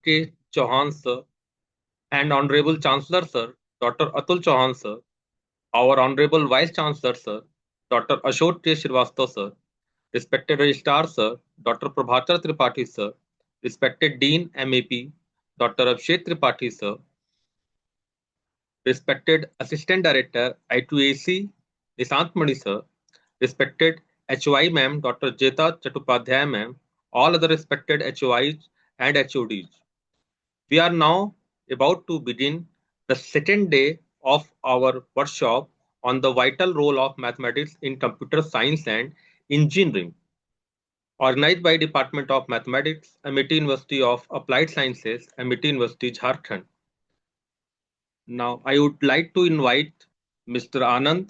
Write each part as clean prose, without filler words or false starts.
K. Chauhan, sir, and Honorable Chancellor, sir, Dr. Atul Chauhan, sir, our Honorable Vice Chancellor, sir, Dr. Ashok K. Srivastava, sir, respected Registrar, sir, Dr. Prabhakar Tripathi, sir, respected Dean, MAP, Dr. Abhishek Tripathi, sir, respected Assistant Director, I2AC, Nishant Mani, sir, respected HOI ma'am, Dr. Jeta Chattopadhyay ma'am, all other respected HOIs and HODs. We are now about to begin the second day of our workshop on the vital role of mathematics in computer science and engineering, organized by Department of Mathematics, Amity University of Applied Sciences, Amity University, Jharkhand. Now, I would like to invite Mr. Anand,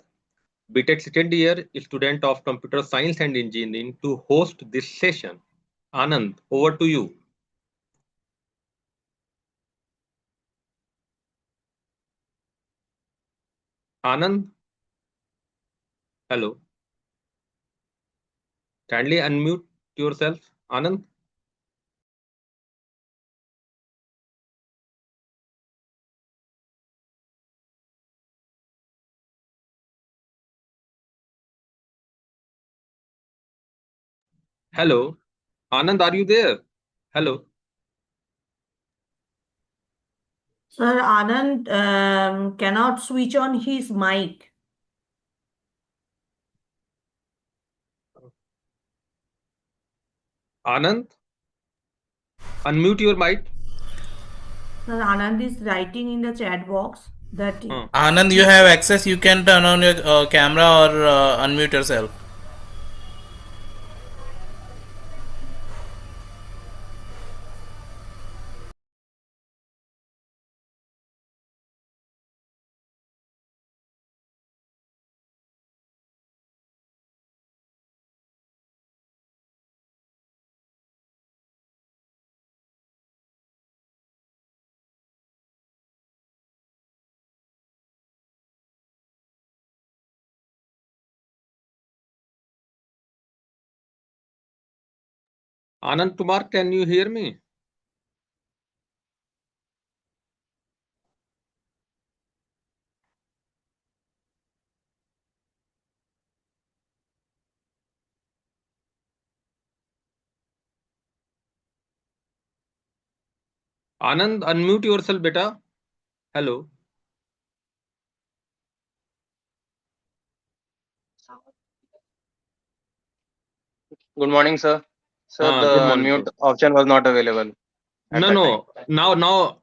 BTech second year student of Computer Science and Engineering, to host this session. Anand, over to you. Anand, hello. Kindly unmute yourself, Anand. Hello. Anand, are you there? Hello. Sir, Anand cannot switch on his mic. Anand, unmute your mic. Sir, Anand is writing in the chat box that Huh. Anand, you have access. You can turn on your camera or unmute yourself. Anand Kumar, can you hear me? Anand, unmute yourself, beta. Hello. Good morning, sir. Sir, Good the morning. unmute option was not available at No, that time. no. Now.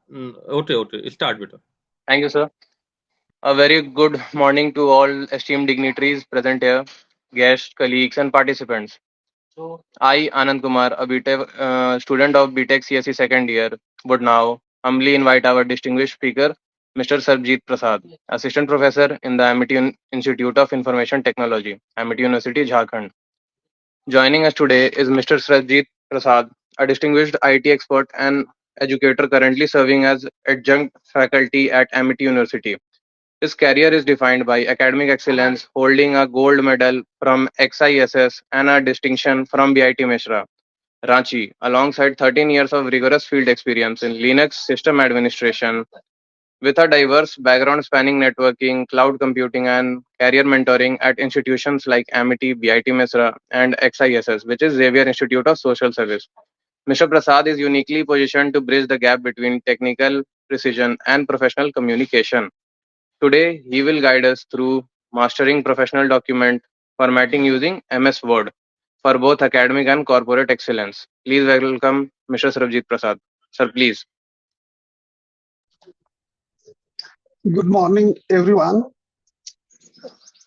Okay, okay. Start, beta. Thank you, sir. A very good morning to all esteemed dignitaries present here, guests, colleagues, and participants. I, Anand Kumar, a BTech, student of BTech CSE second year, would now humbly invite our distinguished speaker, Mr. Sarbjeet Prasad, Assistant Professor in the Amity Institute of Information Technology, Amity University, Jharkhand. Joining us today is Mr. Sarbjeet Prasad, a distinguished IT expert and educator currently serving as adjunct faculty at Amity University. His career is defined by academic excellence, holding a gold medal from XISS and a distinction from BIT Mishra, Ranchi, alongside 13 years of rigorous field experience in Linux system administration. With a diverse background spanning networking, cloud computing, and career mentoring at institutions like Amity, BIT Mesra, and XISS, which is Xavier Institute of Social Service. Mr. Prasad is uniquely positioned to bridge the gap between technical precision and professional communication. Today, he will guide us through mastering professional document formatting using MS Word for both academic and corporate excellence. Please welcome Mr. Sarabjit Prasad. Sir, please. Good morning, everyone.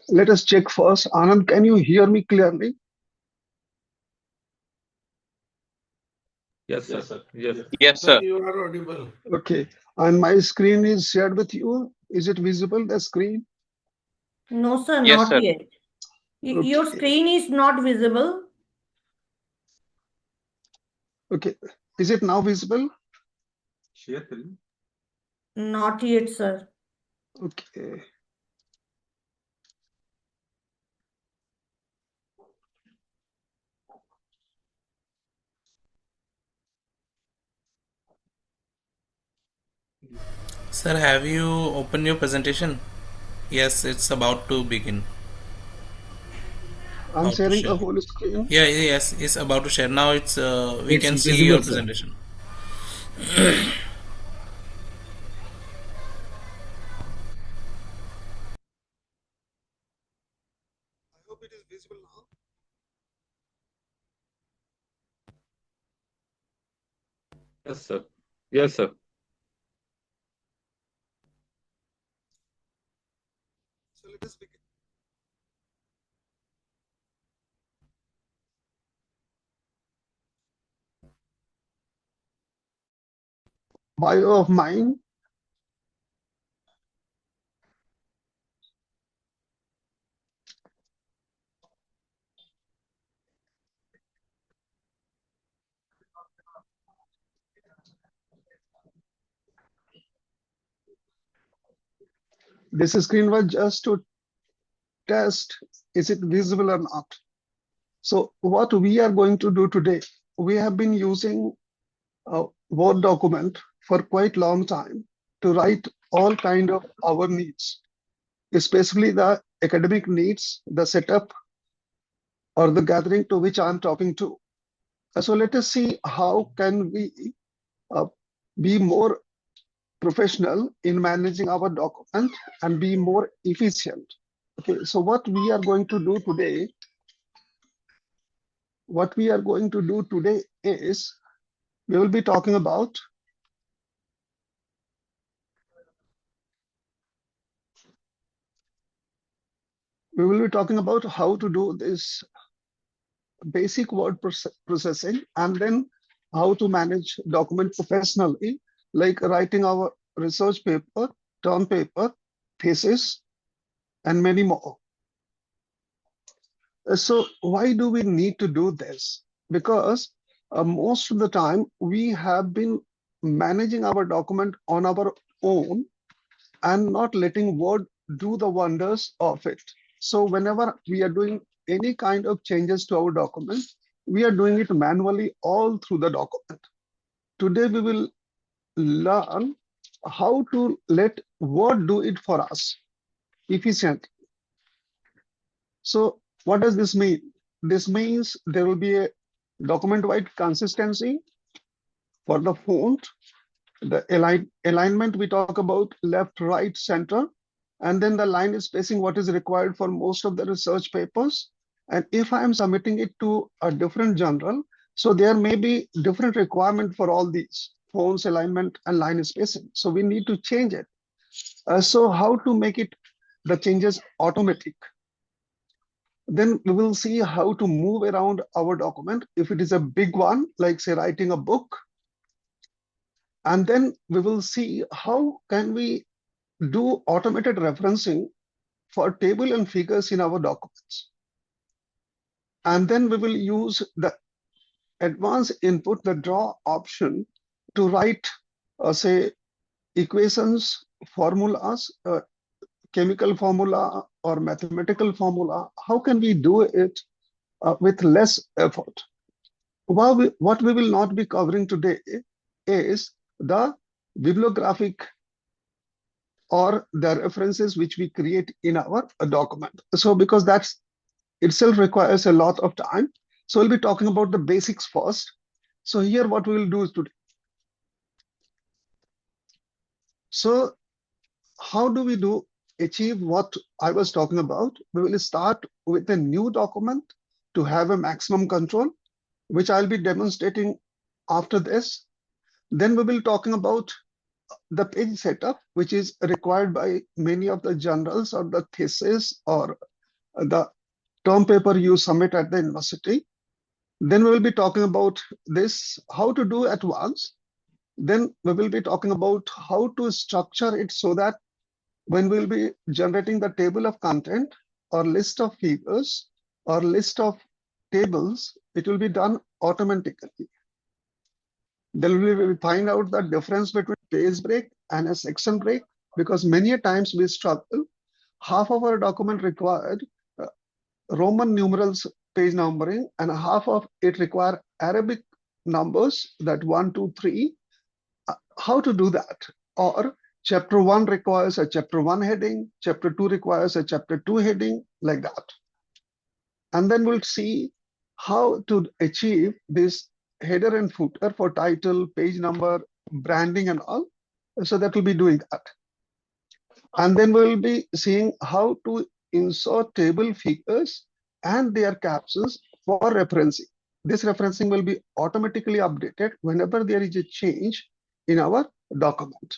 Let us check first. Anand, can you hear me clearly? Yes, sir. Yes. Yes, Sir, sir. you are audible. Okay. And my screen is shared with you. Is it visible, the screen? no, sir, Yes, not sir. yet. Your Okay. screen is not visible. Okay. Is it now visible? Not yet, sir. Okay. Sir, have you opened your presentation? Yes, it's about to begin. I'm About to sharing the share. whole screen. Yeah, yes, it's about to share. Now it's we It's can see your visible, sir. presentation. I hope it is visible now. Yes, sir. Yes, sir. So let us begin. Bio of mine. This screen was just to test is it visible or not. So what we are going to do today, we have been using a Word document for quite long time to write all kind of our needs, especially the academic needs, the setup or the gathering to which I'm talking to. So let us see how can we uh, be more professional in managing our document and be more efficient. Okay, so what we are going to do today is we will be talking about how to do this basic word processing and then how to manage document professionally, like writing our research paper, term paper, thesis, and many more. So why do we need to do this? Because most of the time we have been managing our document on our own and not letting Word do the wonders of it. So whenever we are doing any kind of changes to our document, we are doing it manually all through the document. Today we will learn how to let Word do it for us efficiently. So what does this mean? This means there will be a document-wide consistency for the font, the alignment we talk about left, right, center, and then the line spacing what is required for most of the research papers. And if I am submitting it to a different journal, so there may be different requirement for all these fonts, alignment, and line spacing. So we need to change it. So how to make it the changes automatic? Then we will see how to move around our document if it is a big one, like say writing a book. And then we will see how can we do automated referencing for table and figures in our documents. And then we will use the advanced input, the draw option, to write, say, equations, formulas, chemical formula or mathematical formula. How can we do it with less effort? What we will not be covering today is the bibliographic or the references which we create in our document. So because that's itself requires a lot of time. So we'll be talking about the basics first. So here what we will do is today. So how do we achieve what I was talking about? We will start with a new document to have a maximum control, which I'll be demonstrating after this. Then we will talking about the page setup, which is required by many of the journals or the thesis or the term paper you submit at the university. Then we will be talking about this, how to do at once. Then we will be talking about how to structure it so that when we'll be generating the table of content or list of figures or list of tables, it will be done automatically. Then we will find out the difference between page break and a section break, because many a times we struggle. Half of our document required Roman numerals page numbering, and half of it require Arabic numbers, that 1, 2, 3. How to do that? Or Chapter 1 requires a chapter 1 heading, chapter 2 requires a chapter 2 heading, like that. And then we'll see how to achieve this header and footer for title, page number, branding and all. So that will be doing that. And then we'll be seeing how to insert table figures and their captions for referencing. This referencing will be automatically updated whenever there is a change in our document.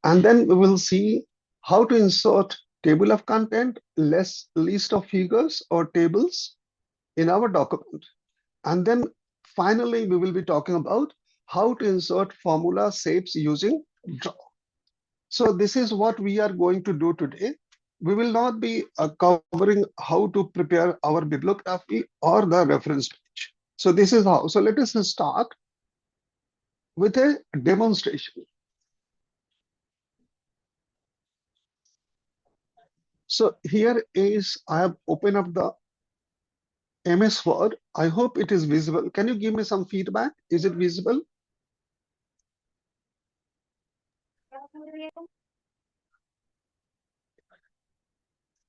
And then we will see how to insert table of content, list of figures or tables in our document. And then finally, we will be talking about how to insert formula shapes using draw. So this is what we are going to do today. We will not be covering how to prepare our bibliography or the reference page. So this is how. So let us start with a demonstration. So here is, I have opened up the MS Word. I hope it is visible. Can you give me some feedback? Is it visible?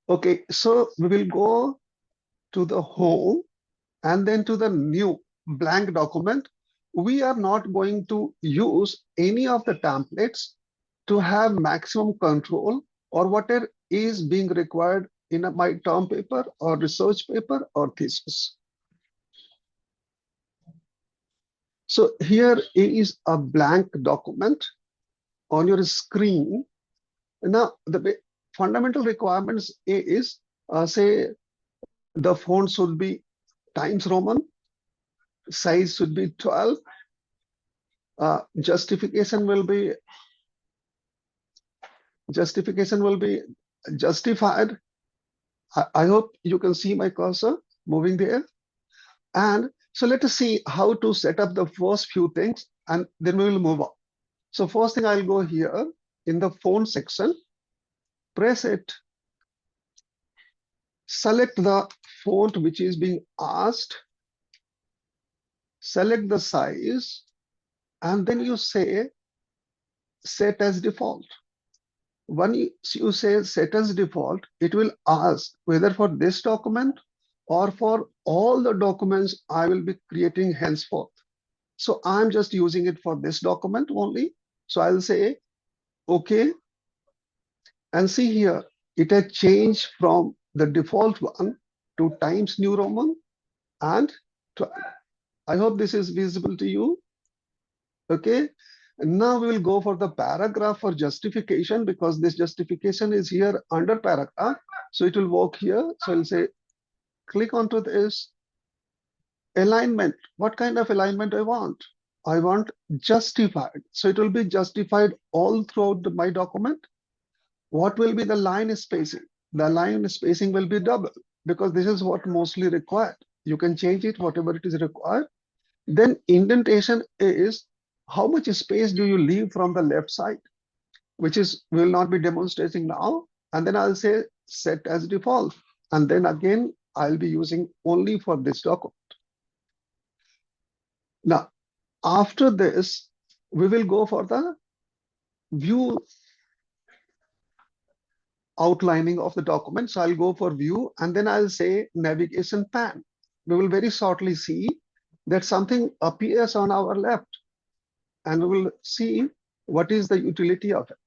Okay, so we will go to the home and then to the new blank document. We are not going to use any of the templates to have maximum control or whatever is being required in my term paper or research paper or thesis. So here is a blank document on your screen. Now, the fundamental requirements is, say, the font should be Times Roman, size should be 12, justification will be justified. I hope you can see my cursor moving there. And so let us see how to set up the first few things, and then we will move on. So first thing, I'll go here in the font section, press it, select the font which is being asked, select the size, and then you say set as default. When you say set as default, it will ask whether for this document or for all the documents I will be creating henceforth. So I'm just using it for this document only. So I'll say okay, and see here, it has changed from the default one to Times New Roman and 12. I hope this is visible to you. Okay. Now we will go for the paragraph for justification, because this justification is here under paragraph. So it will work here. So I'll say, click onto this alignment. What kind of alignment I want? I want justified. So it will be justified all throughout my document. What will be the line spacing? The line spacing will be double, because this is what mostly required. You can change it, whatever it is required. Then indentation is how much space do you leave from the left side, which is we will not be demonstrating now. And then I'll say set as default. And then again, I'll be using only for this document. Now, after this, we will go for the view outlining of the document. So I'll go for view, and then I'll say navigation pan. We will very shortly see that something appears on our left, and we will see what is the utility of it.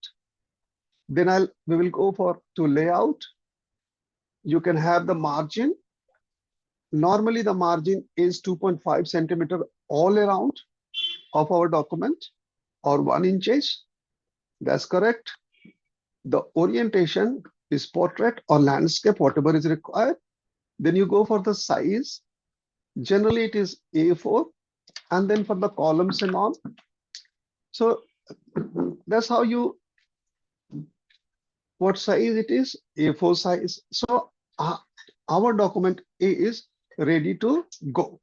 Then we will go for to layout. You can have the margin. Normally the margin is 2.5 centimeter all around of our document, or 1 inches. That's correct. The orientation is portrait or landscape, whatever is required. Then you go for the size. Generally it is A4, and then for the columns and all. So that's how you, what size it is, A4 size. So our document is ready to go.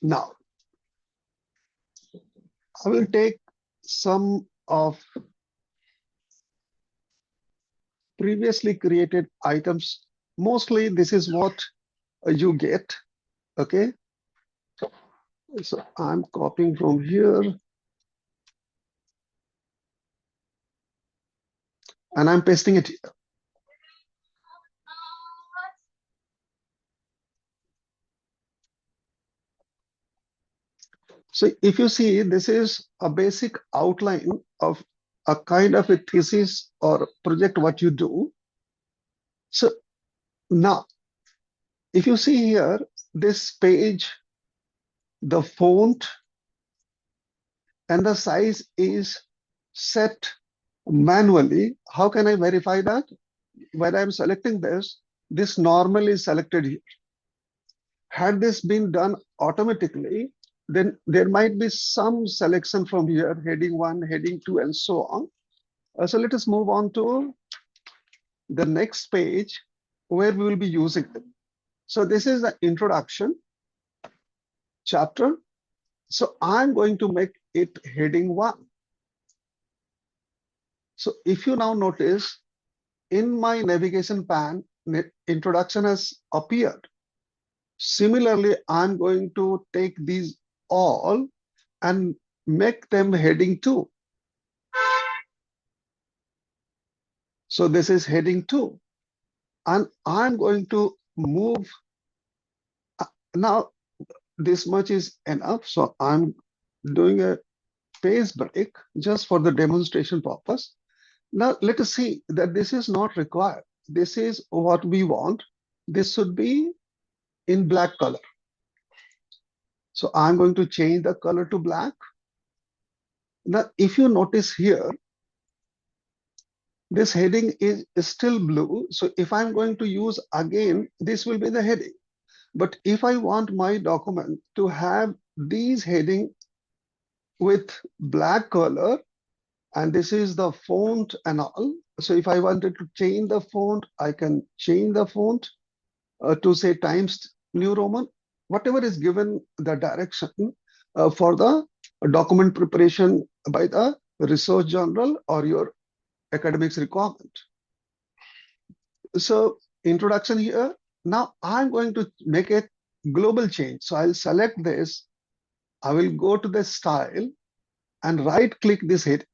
Now, I will take some of previously created items. Mostly this is what you get. Okay. So I'm copying from here. and I'm pasting it here. So if you see, this is a basic outline of a kind of a thesis or project what you do. So now, if you see here, this page, the font and the size is set manually. How can I verify that? When I'm selecting this normal is selected here. Had this been done automatically, then there might be some selection from here, heading 1, heading 2, and so on. So let us move on to the next page where we will be using it. So this is the introduction chapter. So I'm going to make it heading 1. So if you now notice, in my navigation pan, introduction has appeared. Similarly, I'm going to take these all and make them heading 2. So this is heading 2. And I'm going to move. Now, this much is enough. So I'm doing a page break just for the demonstration purpose. Now, let us see that this is not required. This is what we want. This should be in black color. So I'm going to change the color to black. Now, if you notice here, this heading is still blue. So if I'm going to use again, this will be the heading. But if I want my document to have these heading with black color, and this is the font and all. So if I wanted to change the font, I can change the font to say Times New Roman, whatever is given the direction for the document preparation by the research journal or your academics requirement. So introduction here. Now I'm going to make a global change. So I'll select this. I will go to the style and right click this heading.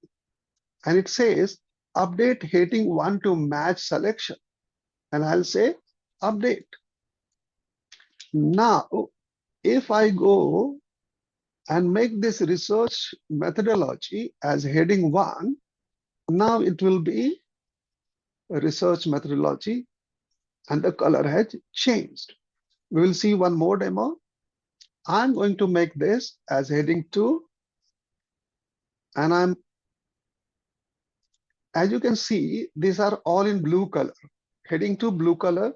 And it says update heading 1 to match selection. And I'll say update. Now, if I go and make this research methodology as heading 1, now it will be research methodology and the color has changed. We will see one more demo. I'm going to make this as heading 2, and as you can see, these are all in blue color. Heading 2 blue color.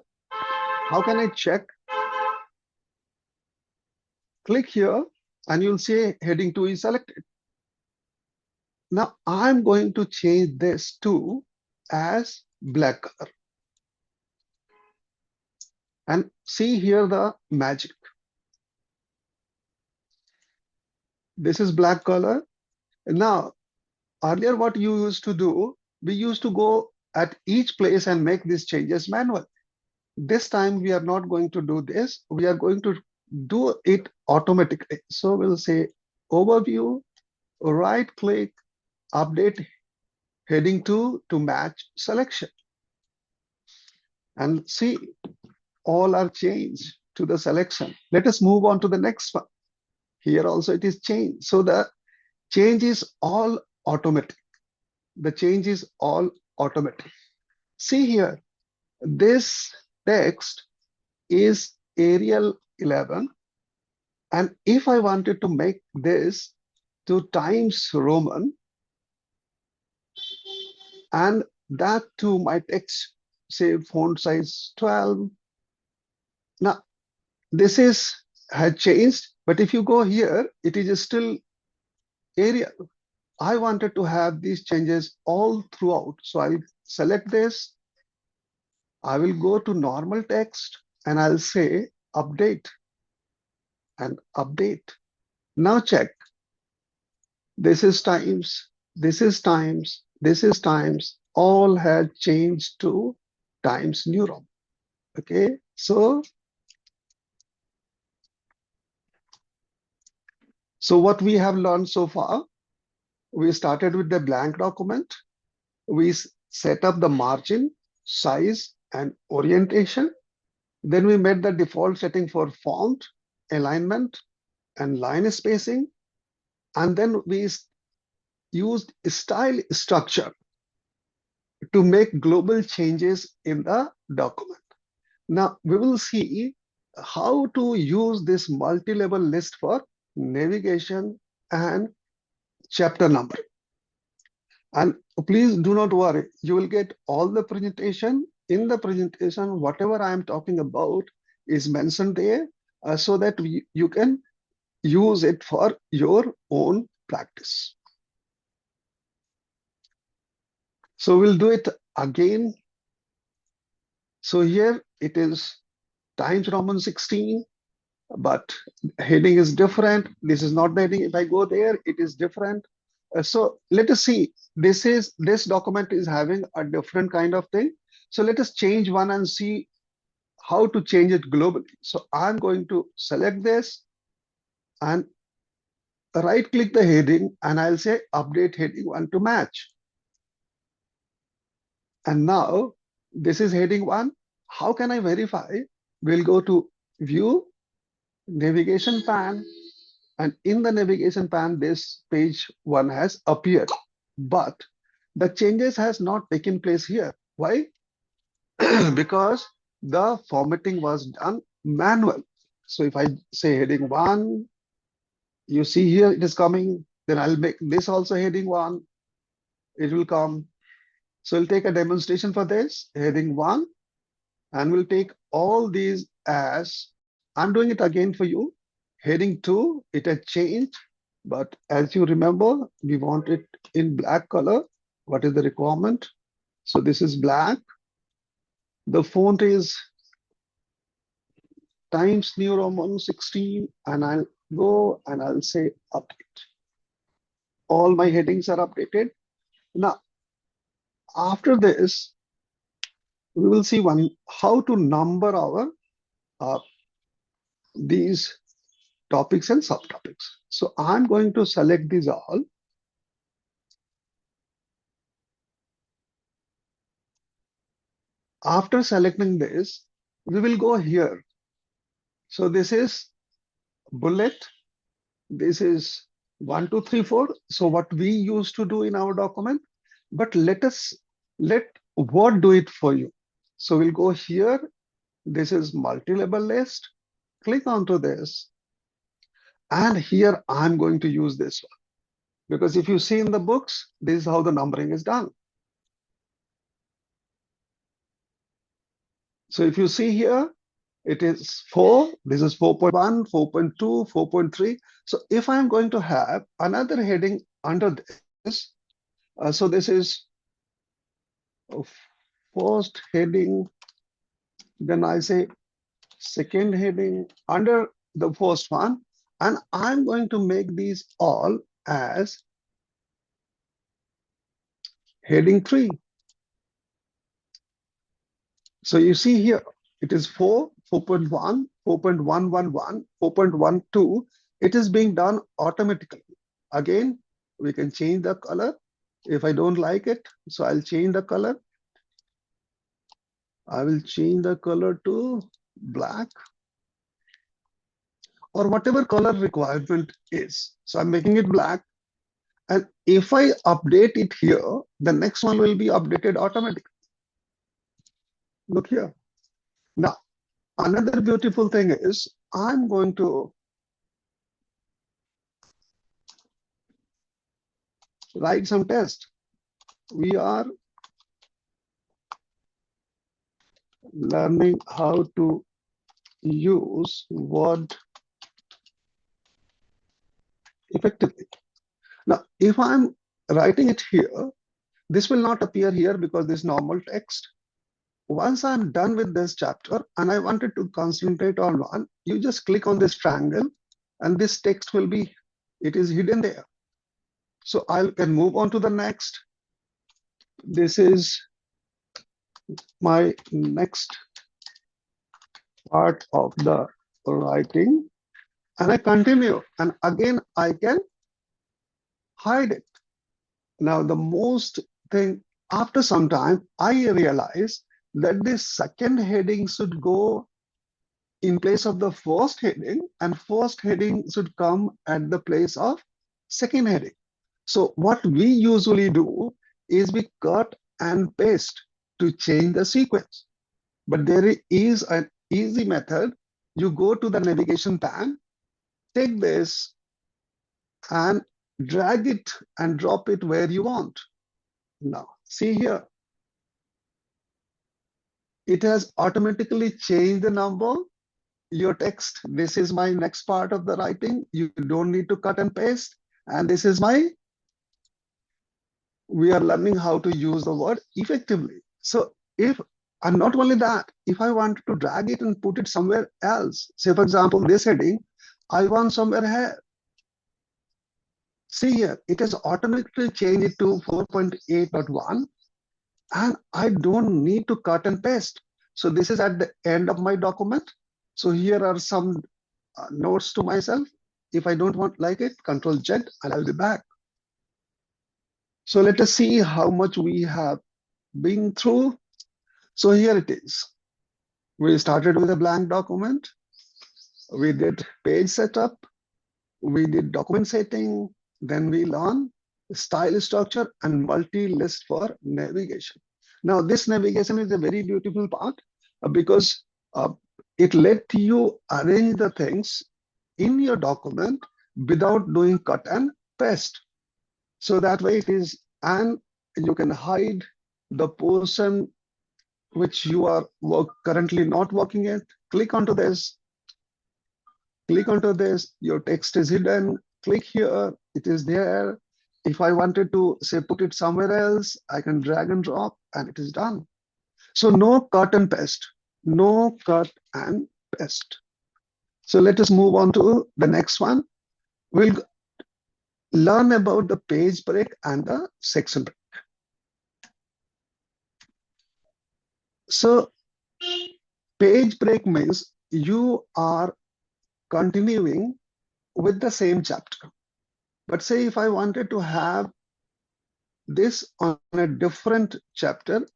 How can I check? Click here and you'll see heading 2 is selected. Now I'm going to change this to as black color. And see here the magic. This is black color. Now, earlier what you used to do, we used to go at each place and make these changes manually. This time we are not going to do this. We are going to do it automatically. So we'll say overview, right click, update heading 2 to match selection. And see, all are changed to the selection. Let us move on to the next one. Here also it is changed. So the change is all automatic. The change is all automatic. See here, this text is Arial 11. And if I wanted to make this to Times Roman, and that to my text, say font size 12. Now, this had changed, but if you go here, it is still Arial. I wanted to have these changes all throughout. So I'll select this. I will go to normal text and I'll say update and update. Now check. This is Times, this is Times, this is Times. All had changed to Times New Roman. Okay, so what we have learned so far, we started with the blank document. We set up the margin, size, and orientation. Then we made the default setting for font, alignment, and line spacing. And then we used style structure to make global changes in the document. Now we will see how to use this multi-level list for navigation and chapter number. And please do not worry, you will get all the presentation. In the presentation, whatever I am talking about is mentioned there so that you can use it for your own practice. So we'll do it again. So here it is Times Roman 16, but heading is different. This is not the heading. If I go there, it is different. So let us see. This document is having a different kind of thing. So let us change one and see how to change it globally. So I'm going to select this and right click the heading and I'll say update heading 1 to match. And now this is heading 1. How can I verify? We'll go to view, navigation pane, and in the navigation pane, this page 1 has appeared, but the changes has not taken place here. Why? Because the formatting was done manual. So if I say heading 1, you see here it is coming, then I'll make this also heading 1. It will come. So we'll take a demonstration for this, heading 1, and we'll take all these as, I'm doing it again for you. Heading 2, it had changed, but as you remember, we want it in black color. What is the requirement? So this is black. The font is Times New Roman 16, and I'll go and I'll say update. All my headings are updated. Now, after this, we will see how to number our these topics and subtopics. So I'm going to select these all. After selecting this, we will go here. So this is bullet. This is 1, 2, 3, 4. So what we used to do in our document, but let Word do it for you. So we'll go here. This is multi-level list. Click onto this. And here I'm going to use this one. Because if you see in the books, this is how the numbering is done. So if you see here, it is 4, this is 4.1, 4.2, 4.3. So if I'm going to have another heading under this, so this is first heading, then I say second heading under the first one, and I'm going to make these all as heading 3. So you see here, it is 4, 4.1, 4.111, 4.12. It is being done automatically. Again, we can change the color. If I don't like it, so I'll change the color. I will change the color to black or whatever color requirement is. So I'm making it black. And if I update it here, the next one will be updated automatically. Look here. Now, another beautiful thing is I'm going to write some text. We are learning how to use Word effectively. Now, if I'm writing it here, this will not appear here because this is normal text. Once I'm done with this chapter and I wanted to concentrate on one, you just click on this triangle and this text will be, it is hidden there. So I can move on to the next. This is my next part of the writing. And I continue. And again, I can hide it. Now, the most thing After some time, I realized that this second heading should go in place of the first heading, and first heading should come at the place of second heading. So what we usually do is we cut and paste to change the sequence. But there is an easy method. You go to the navigation pane, take this and drag it and drop it where you want. Now, see here, it has automatically changed the number. Your text, this is my next part of the writing. You don't need to cut and paste. And this is we are learning how to use the word effectively. So if, and not only that, if I want to drag it and put it somewhere else, say for example, this heading, I want somewhere here. See here, it has automatically changed it to 4.8.1, and I don't need to cut and paste. So this is at the end of my document. So here are some notes to myself. If I don't want like it, Control Z, and I'll be back. So let us see how much we have been through. So here it is. We started with a blank document. We did page setup. We did document setting. Then we learned style structure and multi-list for navigation. Now this navigation is a very beautiful part because it let you arrange the things in your document without doing cut and paste. So that way it is, and you can hide the portion which you are currently not working at. Click onto this, your text is hidden, click here, it is there. If I wanted to say put it somewhere else, I can drag and drop and it is done. So no cut and paste, no cut and paste. So let us move on to the next one. We'll learn about the page break and the section break. So page break means you are continuing with the same chapter. But say if I wanted to have this on a different chapter,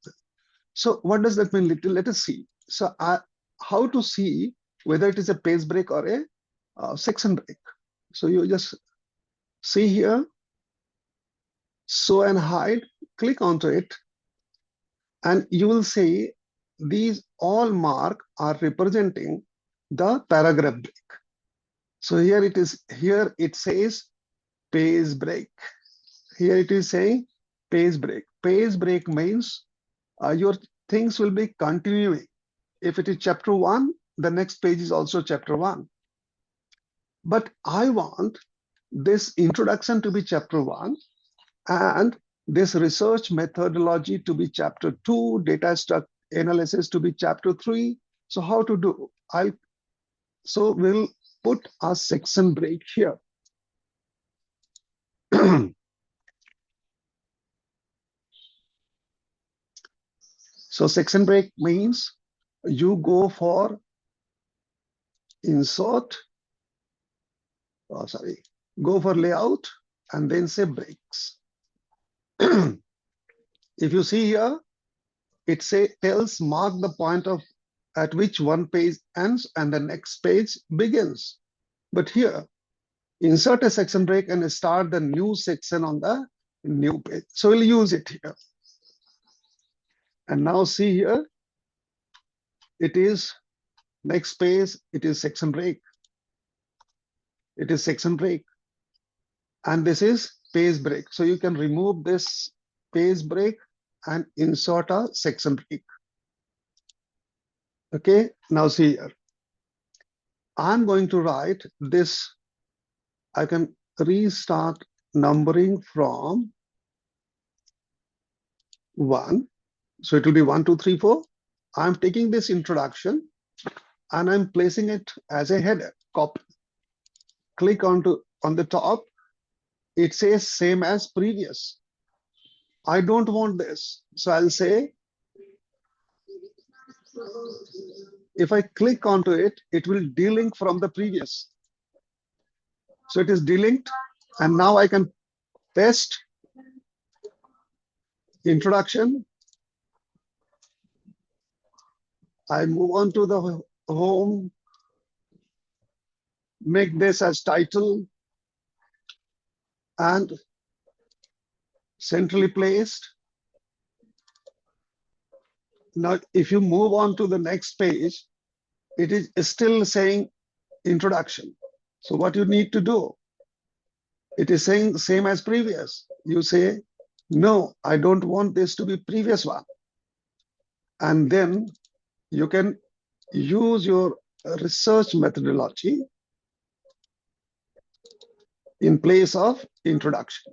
so what does that mean? Let us see. So how to see whether it is a page break or a section break. So you just see here, show and hide, click onto it, and you will see these all marks are representing the paragraph break. So here it is, here it says page break. Here it is saying page break. Page break means your things will be continuing. If it is chapter 1, the next page is also chapter 1. But I want this introduction to be chapter 1 and this research methodology to be chapter 2, data structure analysis to be chapter 3. So how to do? So we'll put a section break here. So section break means you go for insert, go for layout and then say breaks. If you see here, it tells mark the point of at which one page ends and the next page begins. But here, insert a section break and start the new section on the new page. So we'll use it here. And now see here, it is next page, it is section break. It is section break. And this is page break. So you can remove this page break and insert a section break. Okay, now see here. I'm going to write this. I can restart numbering from 1. So it will be 1, 2, 3, 4. I'm taking this introduction and I'm placing it as a header. Copy. Click on the top. It says same as previous. I don't want this. So I'll say, if I click onto it, it will delink from the previous. So it is delinked. And now I can paste introduction. I move on to the home, make this as title and centrally placed. Now, if you move on to the next page, it is still saying introduction. So what you need to do, it is saying same as previous. You say, no, I don't want this to be previous one. And then you can use your research methodology in place of introduction.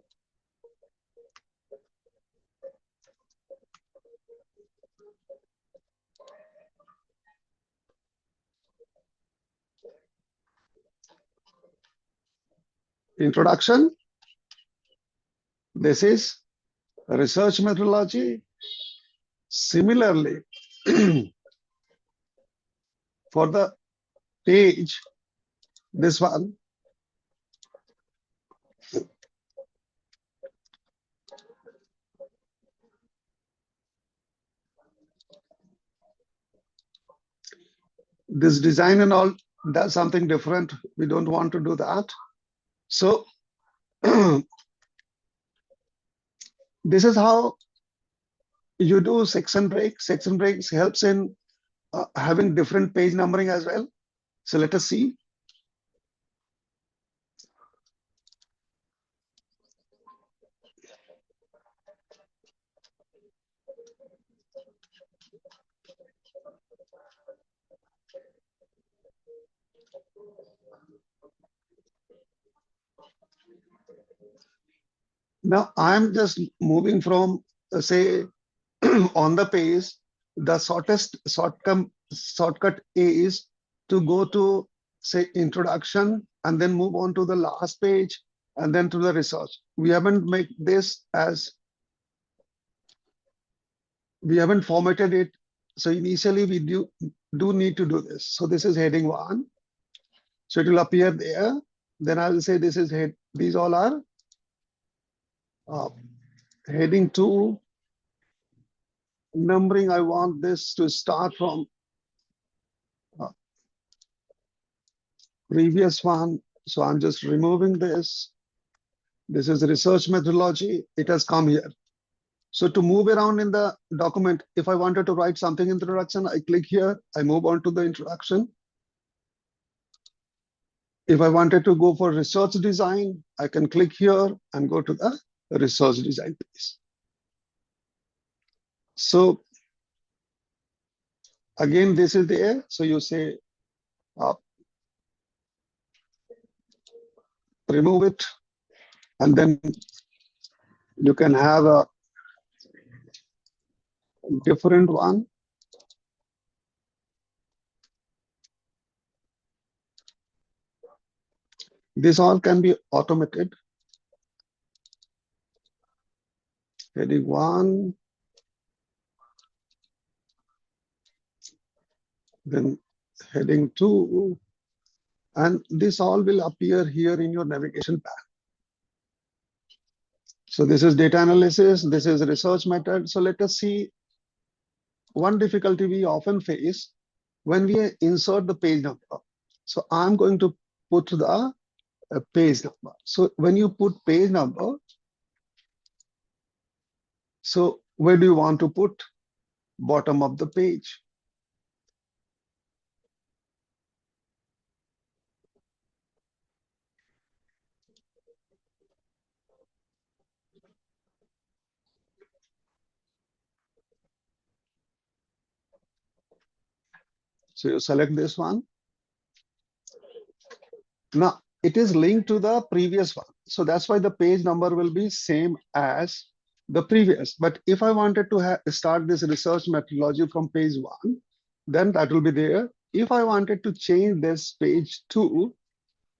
Introduction, this is research methodology. Similarly, for the page, this one, this design and all does something different. We don't want to do that. So this is how you do section breaks. Section breaks helps in having different page numbering as well. So let us see. Now I'm just moving from, say, on the page, the shortcut is to go to, say, introduction and then move on to the last page and then to the research. We haven't made this as, we haven't formatted it. So initially we do need to do this. So this is heading 1. So it will appear there. Then I will say this is head. These all are heading 2. Numbering, I want this to start from previous one. So I'm just removing this. This is research methodology. It has come here. So to move around in the document, if I wanted to write something in the introduction, I click here, I move on to the introduction. If I wanted to go for research design, I can click here and go to the research design piece. So again, this is there. So you say, remove it, and then you can have a different one. This all can be automated. Heading 1, then heading 2, and this all will appear here in your navigation path. So this is data analysis, this is research method. So let us see one difficulty we often face when we insert the page number. So I'm going to put the page number. So when you put page number, so where do you want to put? Bottom of the page. So you select this one. Now it is linked to the previous one. So that's why the page number will be same as the previous. But if I wanted to start this research methodology from page 1, then that will be there. If I wanted to change this page 2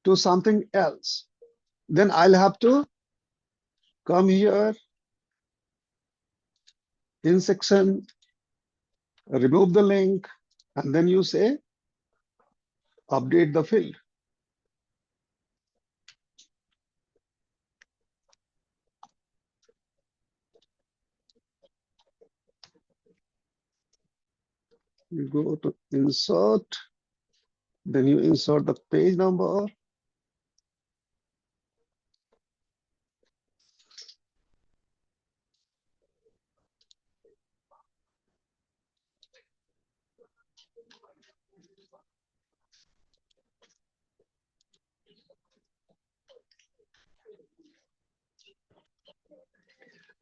to something else, then I'll have to come here in section, remove the link, and then you say update the field. You go to insert, then you insert the page number.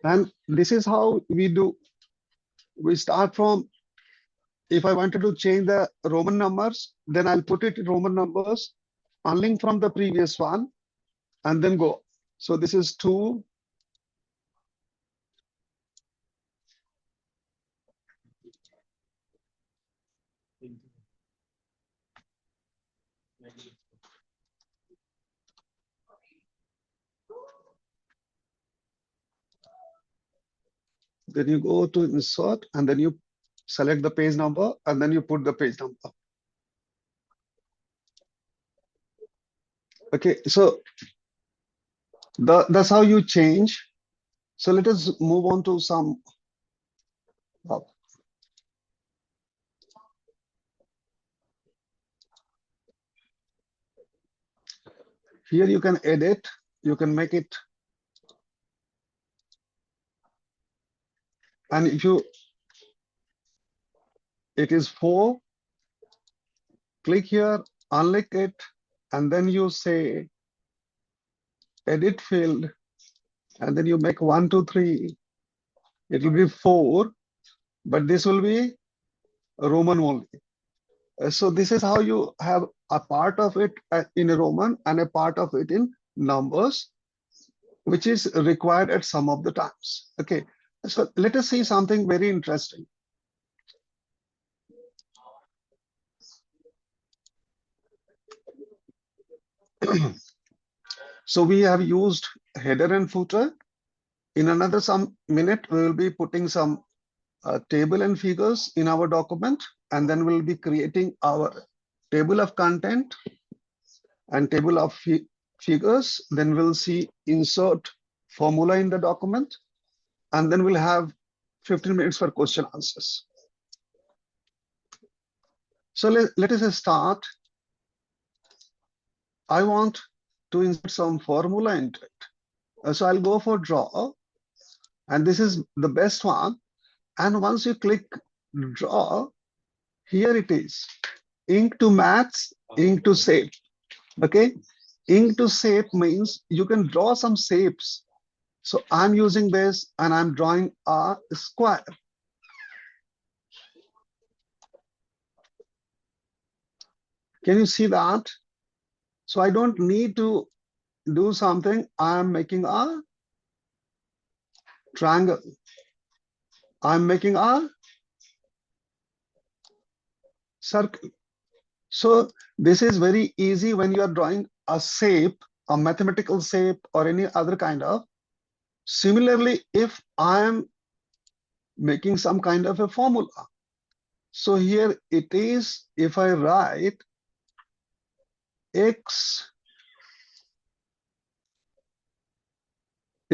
And this is how we do. We start from, if I wanted to change the Roman numbers, then I'll put it in Roman numbers, unlink from the previous one, and then go. So this is 2. Then you go to insert, and then you select the page number, and then you put the page number. Okay, so that's how you change. So let us move on to some. Here you can edit, you can make it. And if you, it is 4, click here, unlink it, and then you say edit field, and then you make 1, 2, 3. It will be 4, but this will be Roman only. So this is how you have a part of it in Roman and a part of it in numbers, which is required at some of the times. Okay, so let us see something very interesting. So we have used header and footer. In another some minute, we will be putting some table and figures in our document, and then we'll be creating our table of content and table of figures. Then we'll see insert formula in the document, and then we'll have 15 minutes for question answers. So let us start. I want to insert some formula into it. So I'll go for draw, and this is the best one. And once you click draw, here it is, ink to maths, ink to shape. Okay, ink to shape means you can draw some shapes. So I'm using this and I'm drawing a square. Can you see that? So I don't need to do something. I'm making a triangle. I'm making a circle. So this is very easy when you are drawing a shape, a mathematical shape, or any other kind of. Similarly, if I am making some kind of a formula. So here it is, if I write x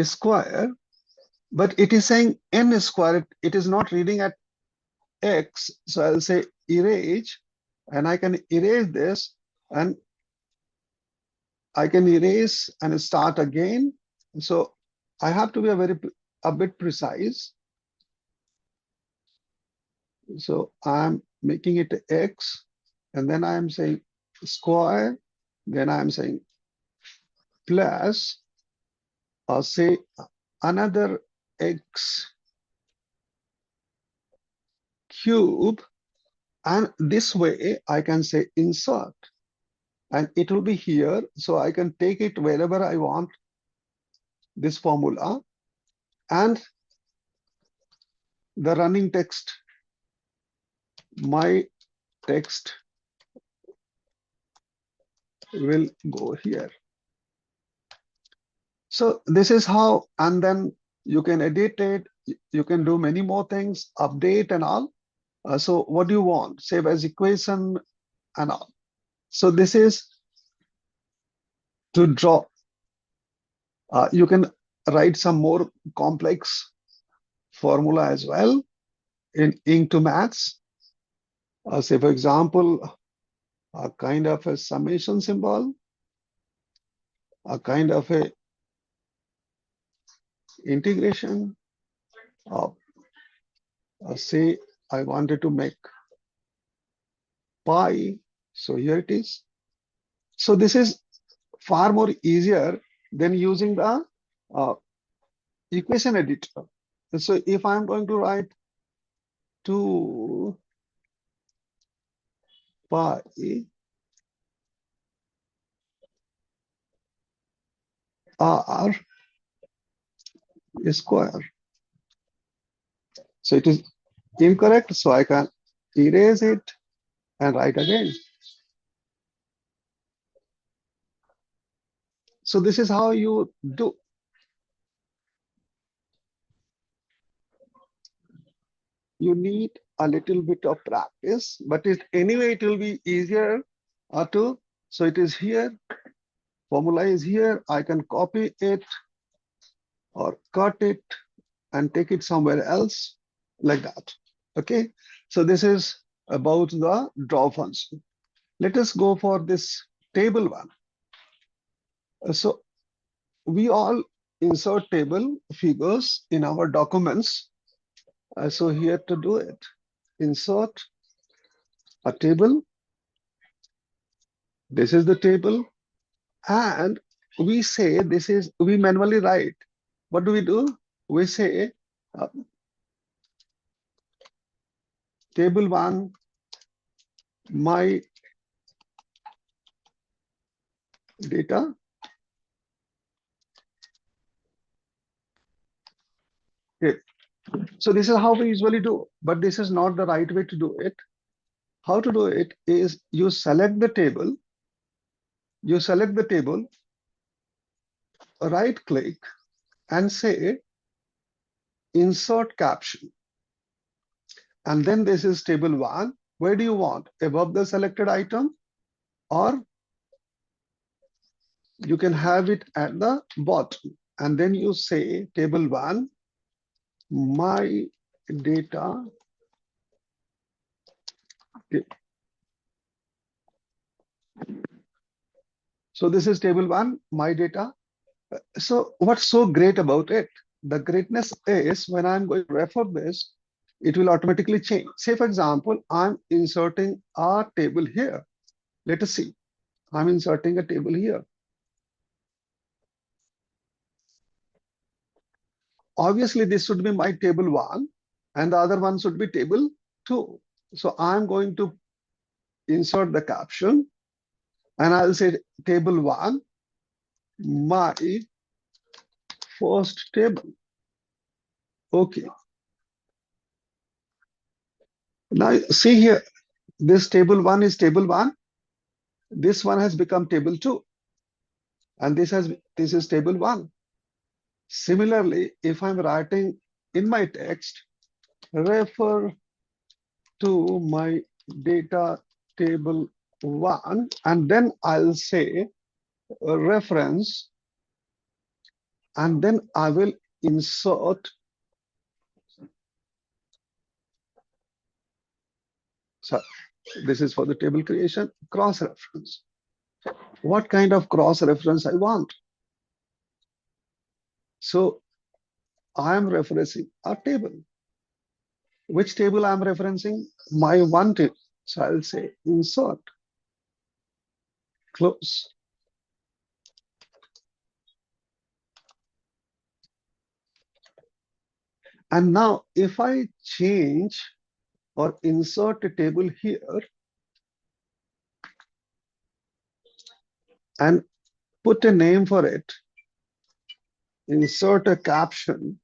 square, but it is saying n square, it is not reading at x. So I'll say erase, and I can erase this, and I can erase and start again. So I have to be a bit precise. So I'm making it x, and then I'm saying square, then I'm saying plus, or say another x cube, and this way I can say insert, and it will be here, so I can take it wherever I want, this formula, and the running text, my text will go here. So this is how, and then you can edit it, you can do many more things, update and all. So what do you want? Save as equation and all. So this is to draw. You can write some more complex formula as well in ink to maths. Say, for example, a kind of a summation symbol, a kind of a integration. Say I wanted to make pi, so here it is. So this is far more easier than using the equation editor. So if I'm going to write 2 pi r square, so it is incorrect, so I can erase it and write again. So this is how you do. You need a little bit of practice, but anyway, it will be easier to. So it is here, formula is here. I can copy it or cut it and take it somewhere else like that. Okay, so this is about the draw function. Let us go for this table one. So we all insert table figures in our documents. So here to do it, insert a table. This is the table, and we say this is, we manually write. What do? We say uh, table one, my data. Okay. So this is how we usually do, but this is not the right way to do it. How to do it is you select the table, right click and say insert caption. And then this is table one. Where do you want? Above the selected item, or you can have it at the bottom. And then you say table one, my data. So this is table one, my data. So what's so great about it? The greatness is when I'm going to refer this, it will automatically change. Say, for example, I'm inserting a table here. Let us see. I'm inserting a table here. Obviously, this should be my table one, and the other one should be table two. So I'm going to insert the caption, and I'll say table one, my first table. Okay. Now see here, this table one is table one. This one has become table two, and this is table one. Similarly, if I'm writing in my text, refer to my data table one, and then I'll say a reference, and then I will insert. So this is for the table creation, cross reference. What kind of cross reference I want? So I am referencing a table. Which table I'm referencing? My one table. So I'll say insert, close. And now if I change or insert a table here and put a name for it, insert a caption,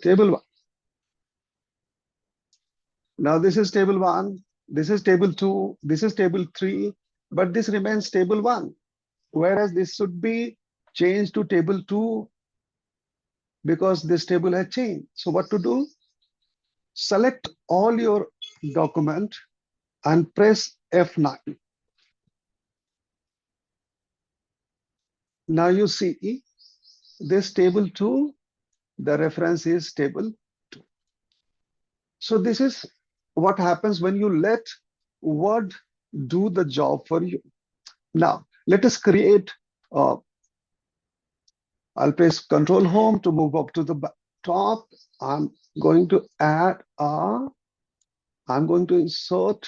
table one. Now this is table one, this is table two, this is table three, but this remains table one, whereas this should be changed to table two because this table has changed. So what to do? Select all your document and press F9. Now you see this table two, the reference is table So this is what happens when you let Word do the job for you. Now, let us create, I'll press Control Home to move up to the top. I'm going to add I'm going to insert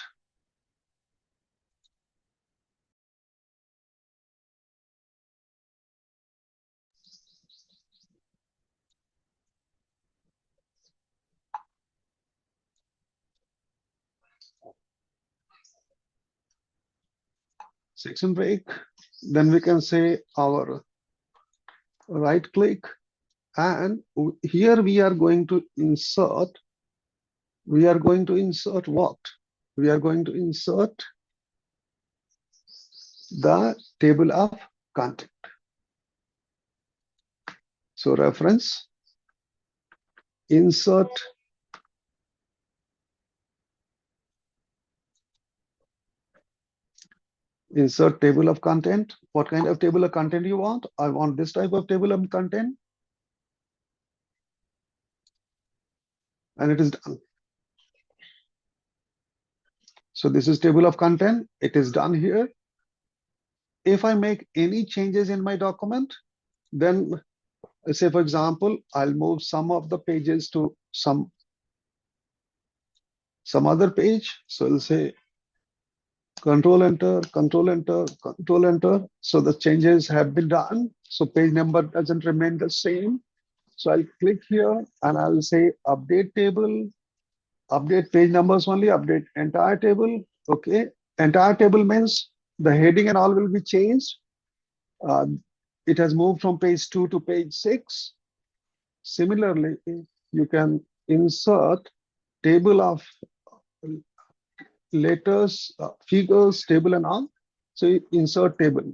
section break. Then we can say our right click, and here we are going to insert what? We are going to insert the table of content. So reference, insert table of content. What kind of table of content you want? I want this type of table of content, and it is done. So this is table of content. It is done here. If I make any changes in my document, then say for example, I'll move some of the pages to some other page. So I'll say Control Enter, Control Enter, Control Enter. So the changes have been done. So page number doesn't remain the same. So I'll click here and I'll say update table, update page numbers only, update entire table. Okay, entire table means the heading and all will be changed. It has moved from page 2 to page 6. Similarly, you can insert table of letters, figures, table and all. So you insert table.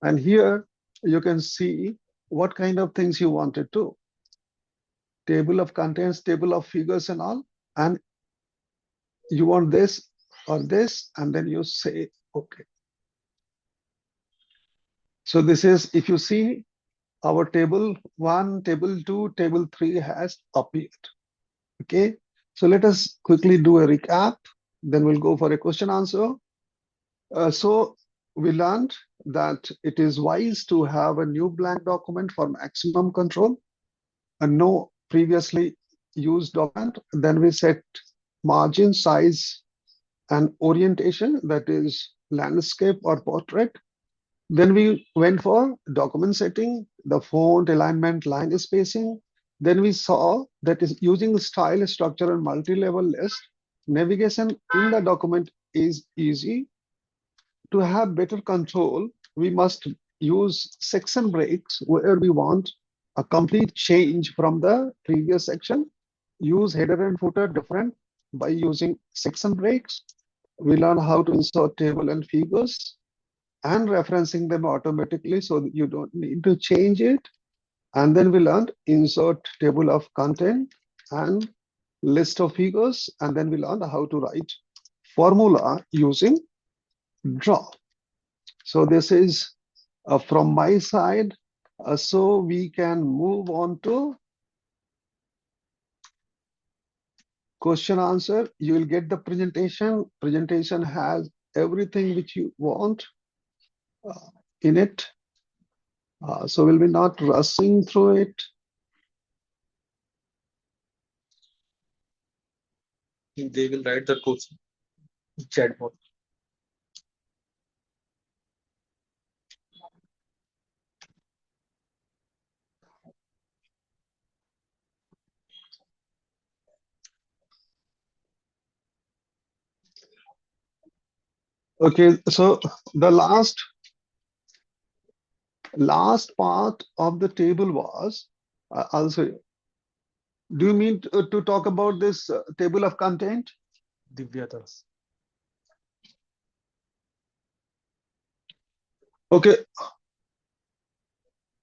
And here you can see what kind of things you wanted to. Table of contents, table of figures and all. And you want this or this, and then you say, okay. So this is, if you see, our table 1, table 2, table 3 has appeared. Okay. So let us quickly do a recap. Then we'll go for a question answer. So we learned that it is wise to have a new blank document for maximum control and no previously used document. Then we set margin, size, and orientation, that is landscape or portrait. Then we went for document setting, the font, alignment, line spacing. Then we saw that is using style, structure, and multi-level list, navigation in the document is easy. To have better control, we must use section breaks where we want a complete change from the previous section. Use header and footer different by using section breaks. We learn how to insert table and figures and referencing them automatically so that you don't need to change it. And then we learned insert table of content and list of figures. And then we learned how to write formula using draw. So this is from my side. So we can move on to question answer. You will get the presentation. Presentation has everything which you want in it. So we'll be not rushing through it. They will write the question chat box. Okay, so the last part of the table was also. Do you mean to talk about this table of content? Divyadas. Okay.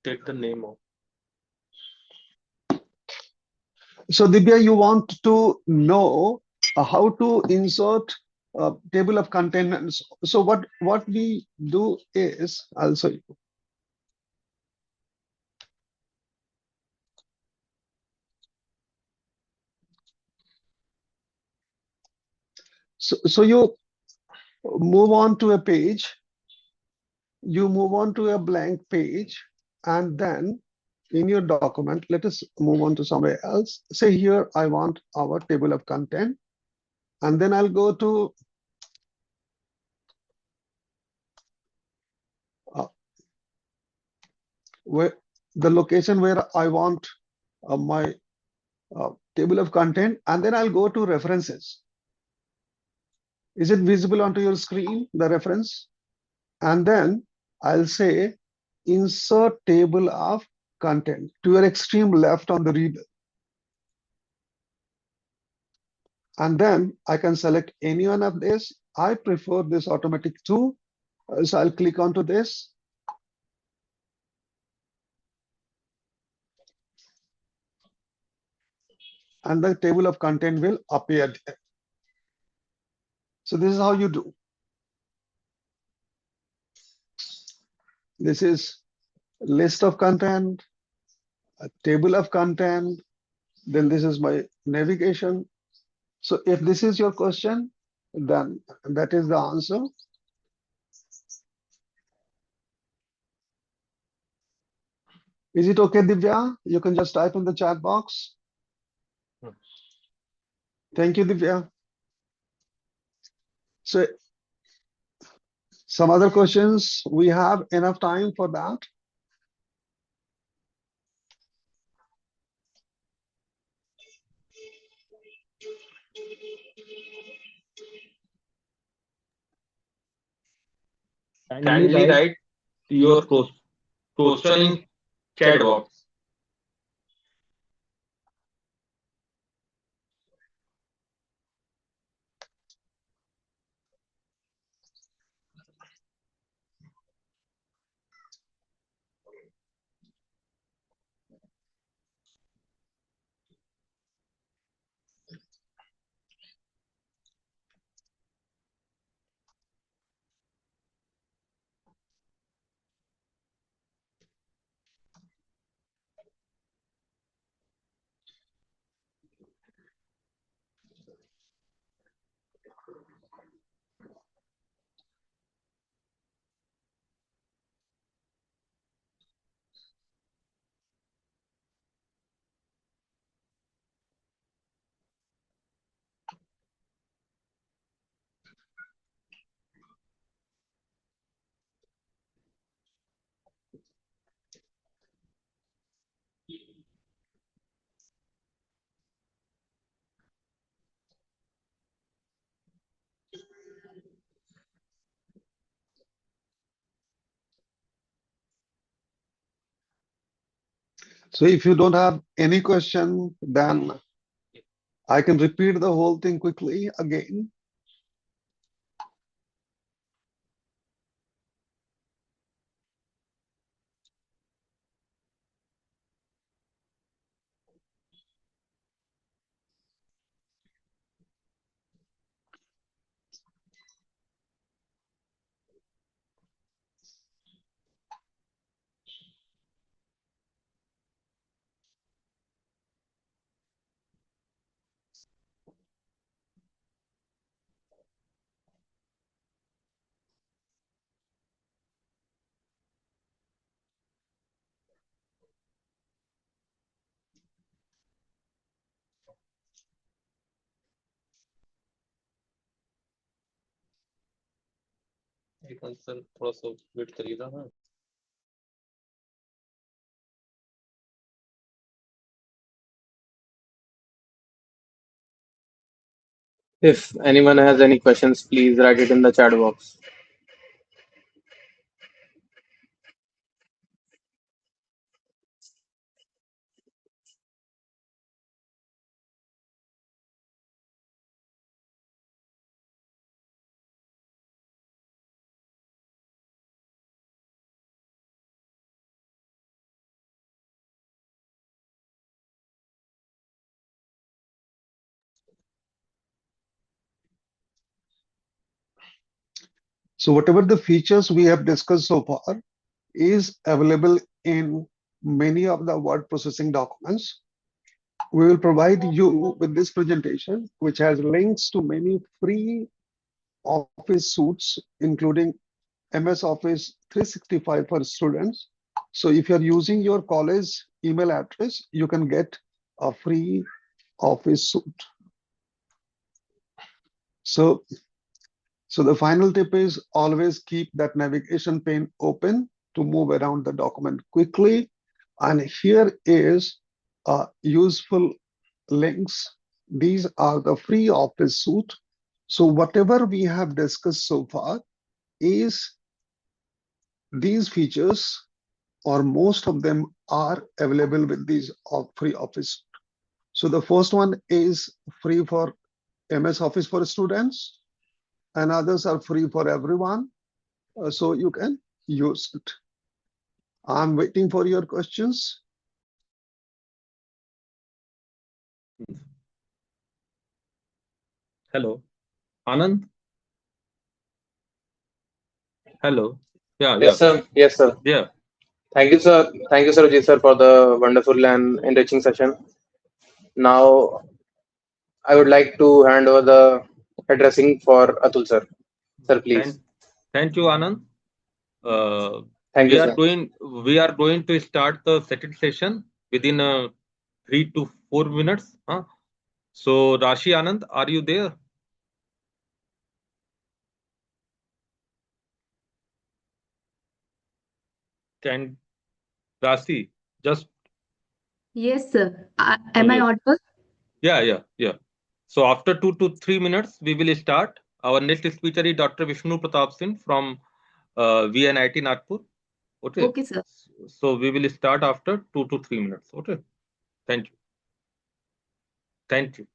Take the name of. So Divya, you want to know how to insert table of contents. So what we do is, I'll show you. So you move on to a page, you move on to a blank page, and then in your document, let us move on to somewhere else. Say here, I want our table of content, and then I'll go to uh, where the location where I want my table of content, and then I'll go to references. Is it visible onto your screen, the reference? And then I'll say insert table of content to your extreme left on the reader. And then I can select any one of this. I prefer this automatic 2. So I'll click onto this. And the table of content will appear there. So this is how you do. This is list of content, a table of content, then this is my navigation. So if this is your question, then that is the answer. Is it okay, Divya? You can just type in the chat box. Thank you, Divya. So some other questions, we have enough time for that. Kindly write your question in chat box. So if you don't have any question, then I can repeat the whole thing quickly again. एक answer थोड़ा सा wait करिएगा हाँ If anyone has any questions, please write it in the chat box. So whatever the features we have discussed so far is available in many of the word processing documents. We will provide you with this presentation, which has links to many free Office suites, including MS Office 365 for students. So if you're using your college email address, you can get a free Office suite. So, so the final tip is always keep that navigation pane open to move around the document quickly. And here is useful links. These are the free Office suite. So whatever we have discussed so far is these features, or most of them are available with these free Office. So the first one is free for MS Office for students, and others are free for everyone. So you can use it. I'm waiting for your questions. Hello, Anand. Hello. Yeah, Yes, yeah, sir. Yes, sir. yeah. Thank you, sir. Thank you, sir, Ajit, sir, for the wonderful and enriching session. Now, I would like to hand over the addressing for Atul, sir. Sir, please. Thank, thank you, Anand. Uh, Thank we you, are sir. going. We are going to start the second session within 3 to 4 minutes. Huh? So, Rashi Anand, are you there? Can Rashi just Yes, sir. Am I yes. audible? Yeah, yeah, yeah. So after 2 to 3 minutes, we will start. Our next speaker is Dr. Vishnu Pratap Singh from VNIT Nagpur. Okay. Okay, sir. So we will start after 2 to 3 minutes. Okay. Thank you. Thank you.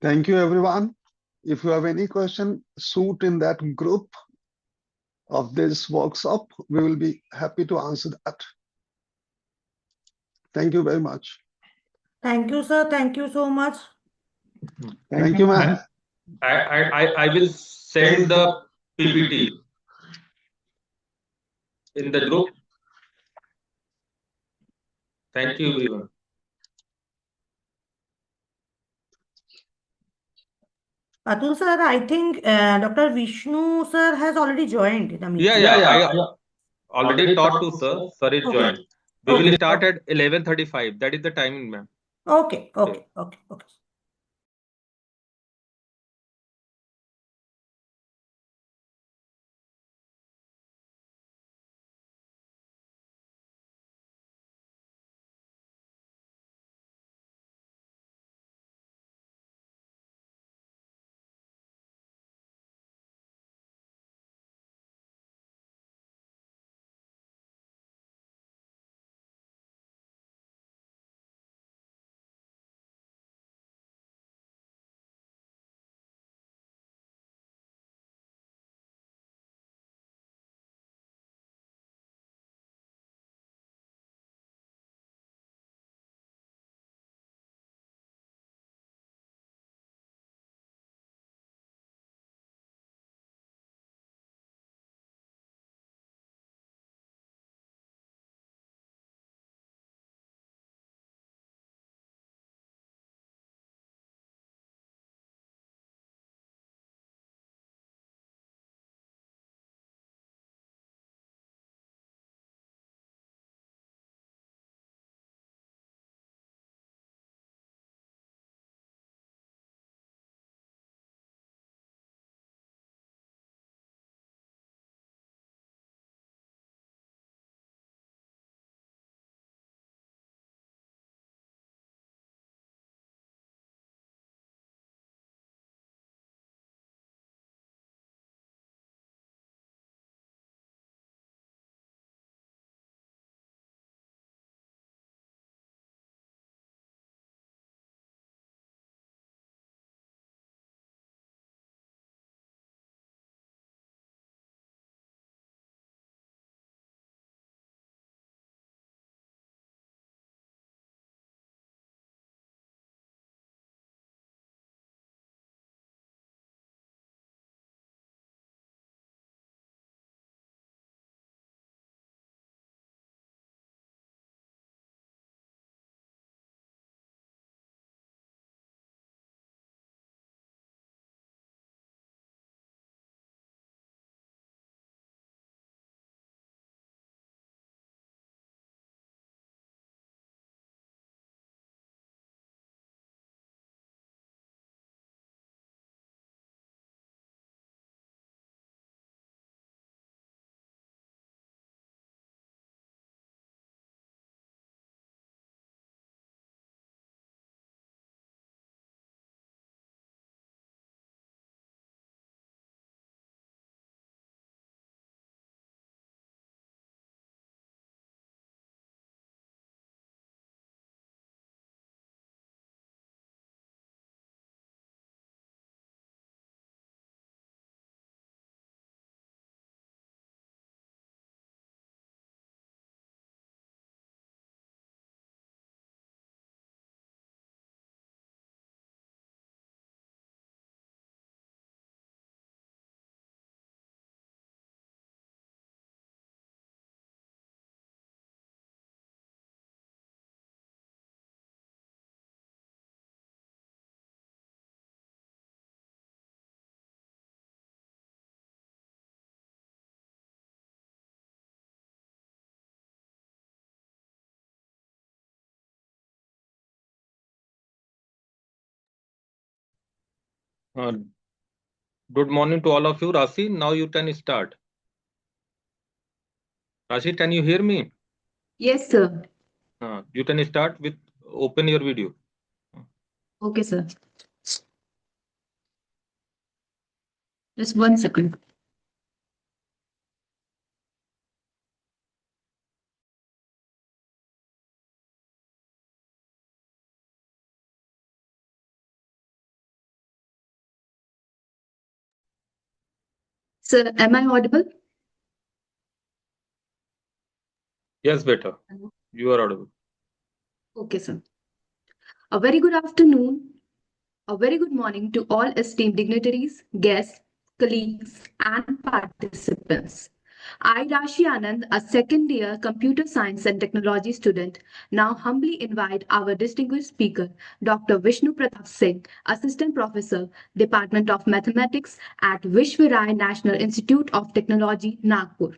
Thank you, everyone. If you have any question, shoot in that group of this workshop. We will be happy to answer that. Thank you very much. Thank you, sir. Thank you so much. Thank you, ma'am. I will send the PPT in the group. Thank you, everyone. Atul sir, I think Dr. Vishnu sir has already joined the Yeah, meeting. yeah. I already taught to sir. Sir is Okay. joined. We will Okay. start at 11:35. That is the timing, ma'am. Okay. Okay. Okay. Okay. Okay. Uh, Good morning to all of you. Rashi, now you can start. Rashi, can you hear me? Yes, sir. You can start with open your video. Okay, sir. Just 1 second. Sir, am I audible? Yes, better. You are audible. Okay, sir. A very good afternoon, a very good morning to all esteemed dignitaries, guests, colleagues, and participants. I, Rashi Anand, a second year computer science and technology student, now humbly invite our distinguished speaker, Dr. Vishnu Pratap Singh, Assistant Professor, Department of Mathematics at Vishwarai National Institute of Technology, Nagpur.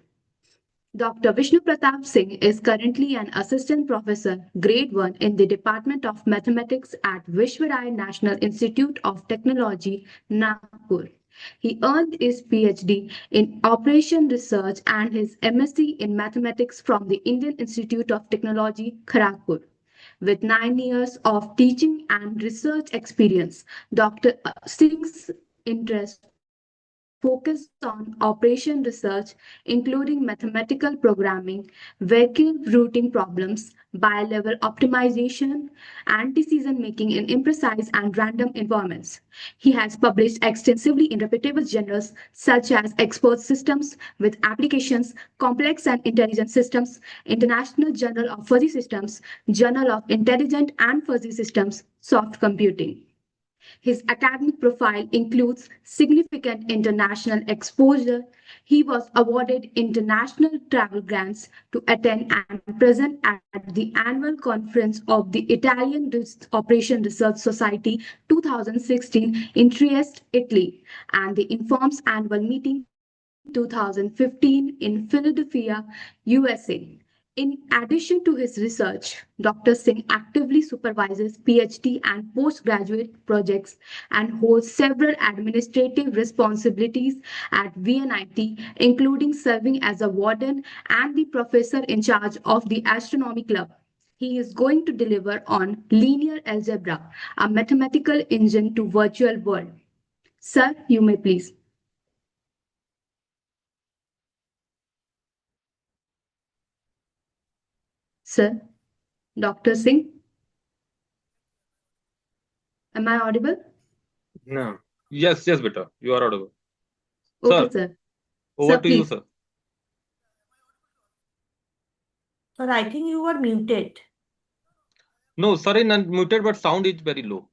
Dr. Vishnu Pratap Singh is currently an assistant professor, grade 1 in the Department of Mathematics at Vishwarai National Institute of Technology, Nagpur. He earned his PhD in Operation Research and his MSc in Mathematics from the Indian Institute of Technology, Kharagpur. With 9 years of teaching and research experience, Dr. Singh's interests focus on operation research, including mathematical programming, vehicle routing problems, bi-level optimization, and decision making in imprecise and random environments. He has published extensively in reputable journals such as Expert Systems with Applications, Complex and Intelligent Systems, International Journal of Fuzzy Systems, Journal of Intelligent and Fuzzy Systems, Soft Computing. His academic profile includes significant international exposure. He was awarded international travel grants to attend and present at the annual conference of the Italian Operation Research Society 2016 in Trieste, Italy, and the Informs Annual Meeting 2015 in Philadelphia, USA. In addition to his research, Dr. Singh actively supervises PhD and postgraduate projects and holds several administrative responsibilities at VNIT, including serving as a warden and the professor in charge of the Astronomy Club. He is going to deliver on linear algebra, a mathematical engine to virtual world. Sir, you may please. Sir, Dr. Singh, am I audible? No. Yes, yes, better. You are audible. Okay, Sir, sir. over Sir, to you, please. sir. Sir, I think you were muted. No, sorry, not muted, but sound is very low.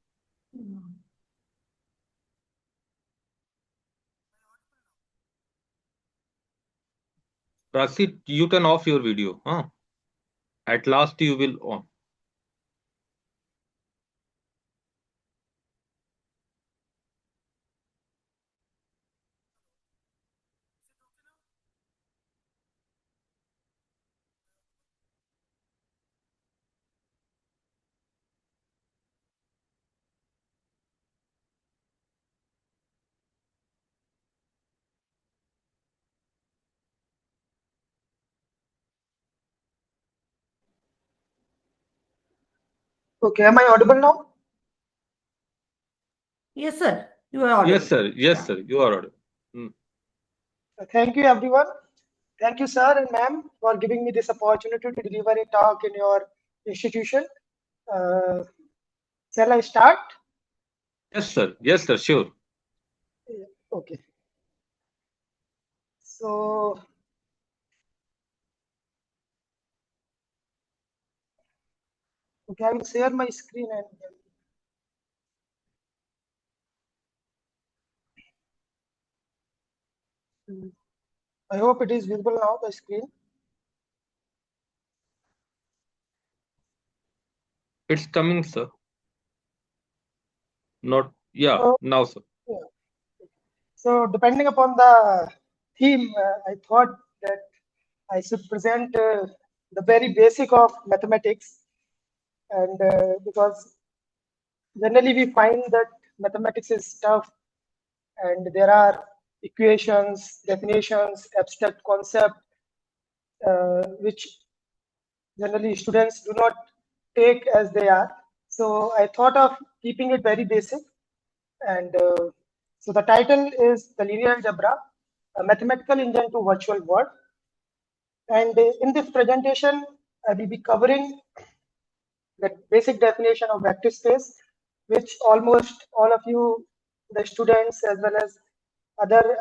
Rashi, you can off your video. At last you will on. Okay, am I audible now? Yes, sir. You are audible. Yes, sir. Yes, Yeah. sir. You are audible. Thank you, everyone. Thank you, sir and ma'am, for giving me this opportunity to deliver a talk in your institution. Shall I start? Yes, sir. Yes, sir. Sure. Okay. So, okay, I will share my screen and I hope it is visible now, the screen. It's coming, sir. Not, yeah, So, now, sir. yeah. So depending upon the theme, I thought that I should present the very basic of mathematics, and because generally we find that mathematics is tough and there are equations, definitions, abstract concept, which generally students do not take as they are. So I thought of keeping it very basic. And so the title is The Linear Algebra, a Mathematical Engine to Virtual World. And in this presentation, I will be covering the basic definition of vector space, which almost all of you, the students, as well as other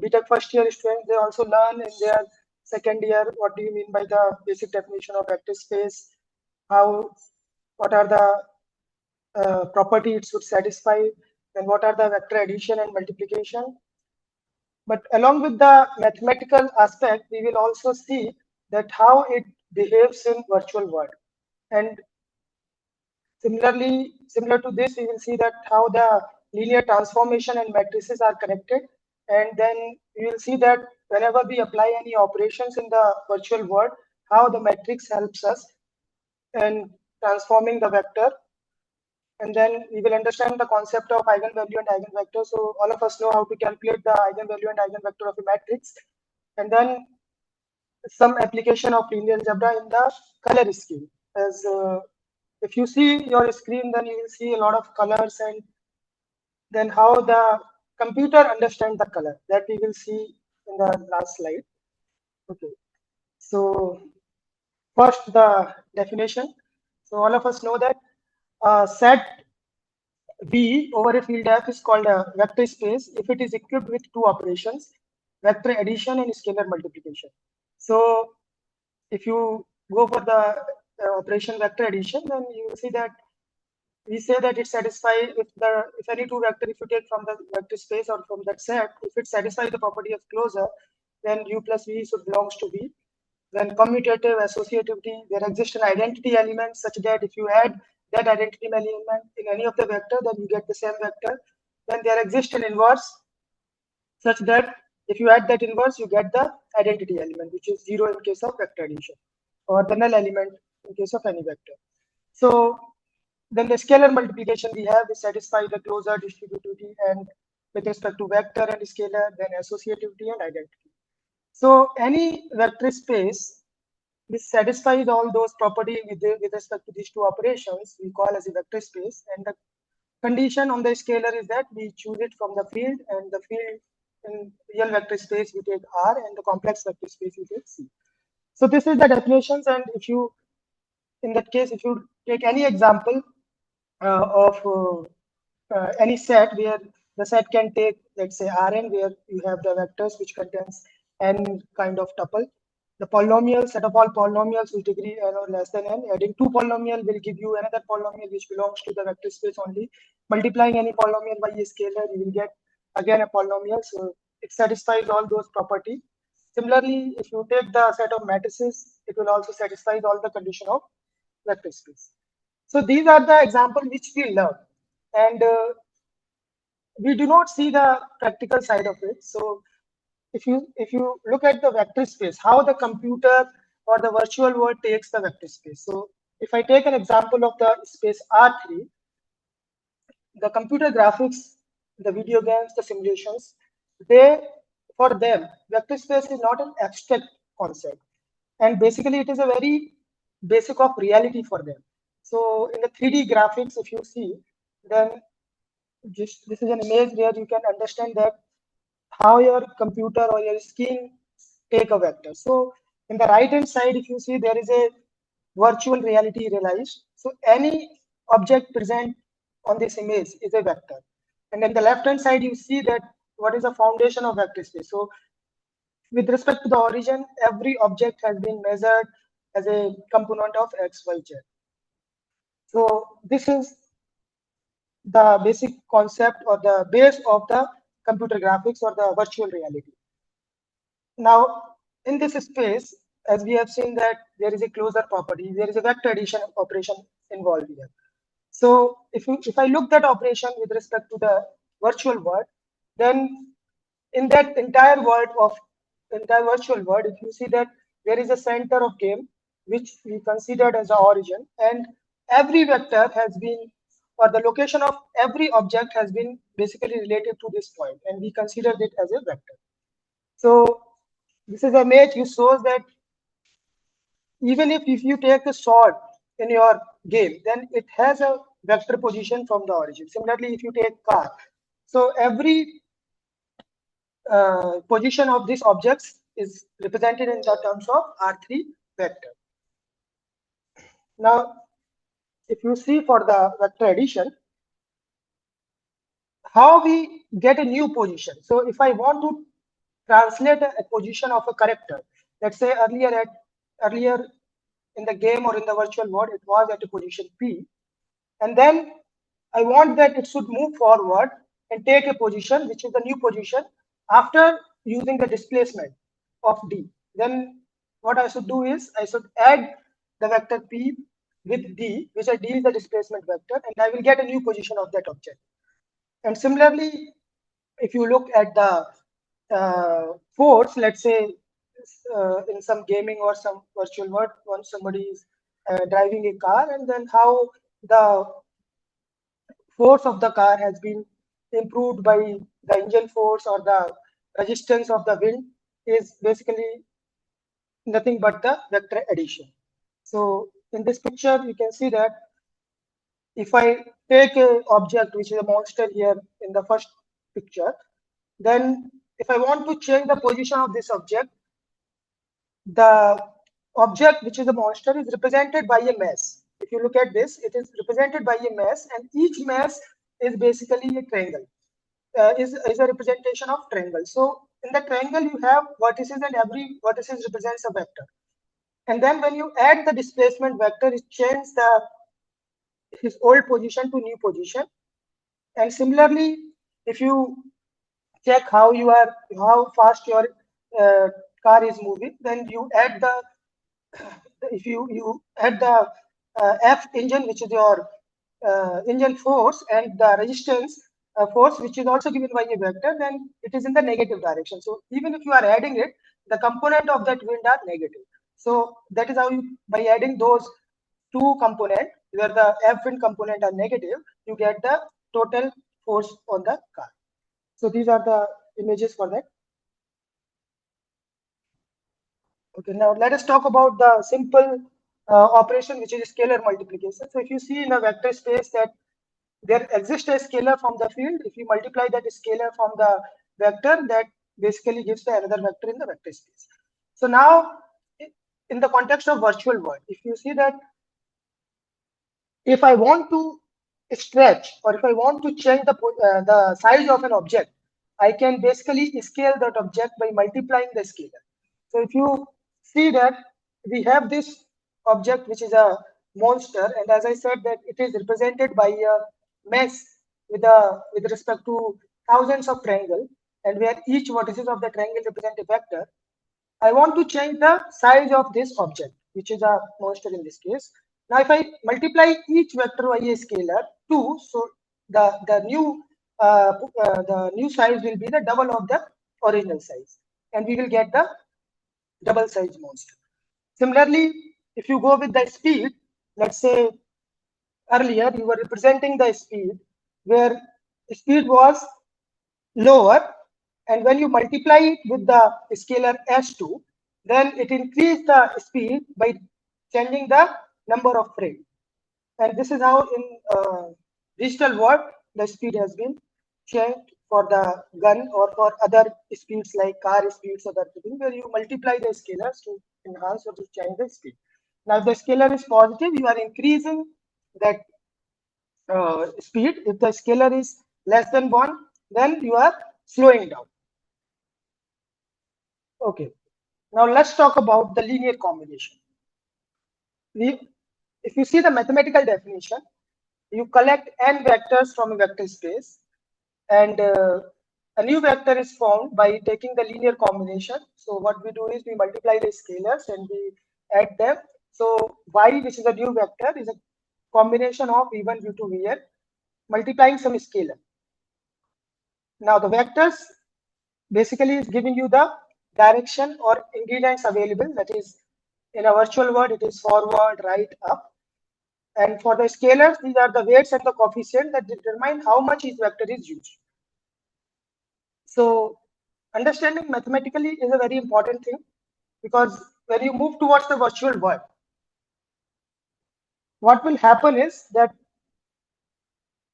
BTech first year students, they also learn in their second year. What do you mean by the basic definition of vector space? What are the property it should satisfy? And what are the vector addition and multiplication? But along with the mathematical aspect, we will also see that how it behaves in virtual world. And similar to this, we will see that how the linear transformation and matrices are connected. And then we will see that whenever we apply any operations in the virtual world, how the matrix helps us in transforming the vector. And then we will understand the concept of eigenvalue and eigenvector. So all of us know how to calculate the eigenvalue and eigenvector of a matrix. And then some application of linear algebra in the color scheme. As if you see your screen, then you will see a lot of colors, and then how the computer understands the color, that we will see in the last slide. Okay, so first the definition. So all of us know that set V over a field F is called a vector space if it is equipped with two operations, vector addition and scalar multiplication. So if you go for the operation vector addition, then you will see that we say that it satisfies if any two vector, if you take from the vector space or from that set, if it satisfies the property of closure, then U plus V should belongs to V. Then commutative associativity, there exists an identity element such that if you add that identity element in any of the vector, then you get the same vector. Then there exists an inverse such that if you add that inverse, you get the identity element, which is 0 in case of vector addition, or the null element in case of any vector. So then the scalar multiplication we have is satisfy the closure, distributivity, and with respect to vector and scalar, then associativity and identity. So any vector space which satisfies all those properties with respect to these two operations, we call as a vector space. And the condition on the scalar is that we choose it from the field, and the field in real vector space we take R, and the complex vector space we take C. So this is the definitions. And if you, in that case, if you take any example of any set where the set can take, let's say Rn, where you have the vectors which contains n kind of tuple. The polynomial set of all polynomials with degree n or less than n. Adding two polynomial will give you another polynomial which belongs to the vector space only. Multiplying any polynomial by a scalar, you will get again a polynomial. So it satisfies all those properties. Similarly, if you take the set of matrices, it will also satisfy all the condition of vector space. So these are the examples which we learn, and we do not see the practical side of it. So if you look at the vector space, how the computer or the virtual world takes the vector space. So if I take an example of the space R3, the computer graphics, the video games, the simulations, for them, vector space is not an abstract concept. And basically, it is a very basic of reality for them. So in the 3D graphics, if you see, then this is an image where you can understand that how your computer or your screen take a vector. So in the right hand side, if you see, there is a virtual reality realized. So any object present on this image is a vector. And then the left hand side, you see that what is the foundation of vector space. So with respect to the origin, every object has been measured as a component of x, y, z. So this is the basic concept or the base of the computer graphics or the virtual reality. Now, in this space, as we have seen that there is a closure property, there is a vector addition operation involved here. So if I look that operation with respect to the virtual world, then in that entire virtual world, if you see that there is a center of game which we considered as the origin, and every vector has been or the location of every object has been basically related to this point, and we considered it as a vector. So this is a image which shows that even if you take a sword in your game, then it has a vector position from the origin. Similarly, if you take car, so every position of these objects is represented in the terms of R3 vector. Now, if you see for the vector addition, how we get a new position. So if I want to translate a position of a character, let's say earlier in the game or in the virtual world, it was at a position P, and then I want that it should move forward and take a position which is the new position after using the displacement of D. Then what I should do is I should add the vector P with D, which D is the displacement vector, and I will get a new position of that object. And similarly, if you look at the force, let's say in some gaming or some virtual world, once somebody is driving a car, and then how the force of the car has been improved by the engine force or the resistance of the wind is basically nothing but the vector addition. So in this picture, you can see that if I take an object which is a monster here in the first picture, then if I want to change the position of this object, the object which is a monster is represented by a mesh. If you look at this, it is represented by a mesh, and each mesh is basically a triangle, is a representation of triangle. So in the triangle, you have vertices, and every vertices represents a vector. And then when you add the displacement vector, it changes his old position to new position. And similarly, if you check how fast your car is moving, then you add the if you add the F engine, which is your engine force, and the resistance force, which is also given by a vector, then it is in the negative direction. So even if you are adding it, the component of that wind are negative. So that is how you, by adding those two components where the F wind component are negative, you get the total force on the car. So these are the images for that. Okay, now let us talk about the simple operation, which is scalar multiplication. So if you see in a vector space that there exists a scalar from the field, if you multiply that scalar from the vector, that basically gives the another vector in the vector space. So now, in the context of virtual world, if you see that if I want to stretch or if I want to change the size of an object, I can basically scale that object by multiplying the scalar. So if you see that we have this object which is a monster, and as I said that it is represented by a mesh with respect to thousands of triangles, and where each vertices of the triangle represent a vector. I want to change the size of this object, which is a monster in this case. Now, if I multiply each vector by a scalar 2, so the new size will be the double of the original size, and we will get the double size monster. Similarly, if you go with the speed, let's say earlier you were representing the speed where speed was lower, and when you multiply it with the scalar s2, then it increased the speed by changing the number of frames. And this is how in digital world the speed has been changed for the gun or for other speeds like car speeds or other thing, where you multiply the scalars to enhance or to change the speed. Now, if the scalar is positive, you are increasing that speed. If the scalar is less than 1, then you are slowing down. Okay, now let's talk about the linear combination. If you see the mathematical definition, you collect n vectors from a vector space, and a new vector is formed by taking the linear combination. So what we do is we multiply the scalars and we add them. So y, which is a new vector, is a combination of v1, v2, vn, multiplying some scalar. Now the vectors basically is giving you the direction or ingredients available. That is, in a virtual world, it is forward, right, up. And for the scalars, these are the weights and the coefficient that determine how much each vector is used. So understanding mathematically is a very important thing, because when you move towards the virtual world, what will happen is that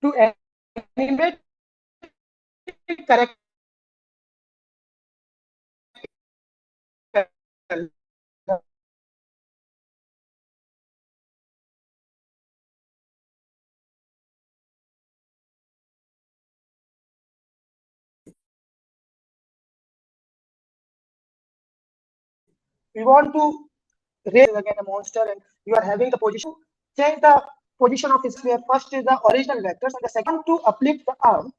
to animate correct we want to raise again a monster, and you are having the position change the position of his where first is the original vectors and the second to uplift the arm.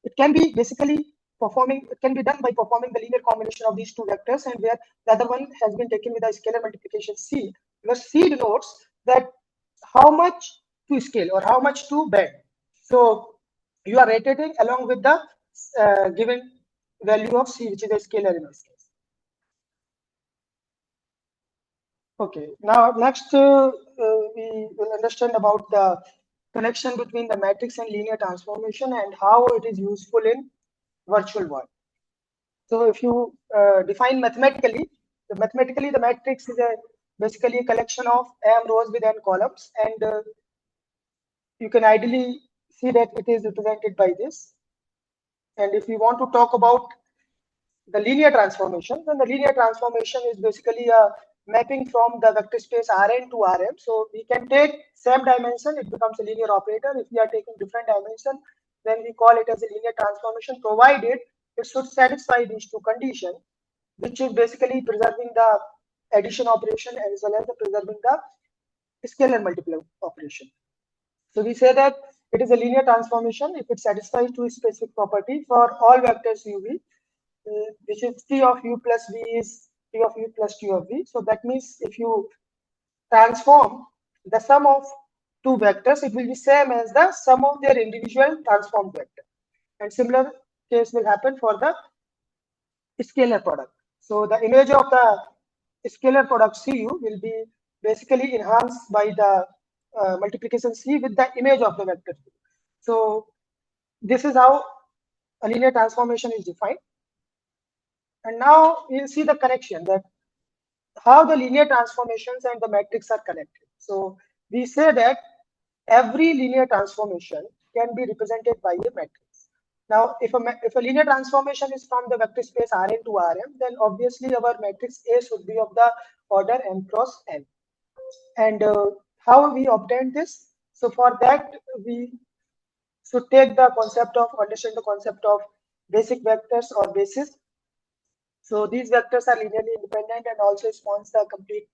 It can be basically it can be done by performing the linear combination of these two vectors, and where the other one has been taken with a scalar multiplication C, where C denotes that how much to scale or how much to bend. So you are rotating along with the given value of C, which is a scalar in this case. Okay, now next we will understand about the connection between the matrix and linear transformation and how it is useful in virtual world. So if you define mathematically, the matrix is basically a collection of m rows with n columns, and you can ideally see that it is represented by this. And if you want to talk about the linear transformation, then the linear transformation is basically a mapping from the vector space Rn to Rm. So we can take same dimension, it becomes a linear operator. If we are taking different dimension, then we call it as a linear transformation, provided it should satisfy these two conditions, which is basically preserving the addition operation as well as the preserving the scalar multiple operation. So we say that it is a linear transformation if it satisfies to a specific property for all vectors uv, which is t of u plus v is t of u plus t of v. So that means if you transform the sum of two vectors, it will be same as the sum of their individual transformed vector. And similar case will happen for the scalar product. So the image of the scalar product Cu will be basically enhanced by the multiplication C with the image of the vector. So this is how a linear transformation is defined. And now we'll see the connection, that how the linear transformations and the matrix are connected. So we say that every linear transformation can be represented by a matrix. Now, if a linear transformation is from the vector space Rn to Rm, then obviously our matrix A should be of the order m cross n. And how we obtain this? So for that, we should take the concept of, understand the concept of basic vectors or basis. So these vectors are linearly independent and also spawns the complete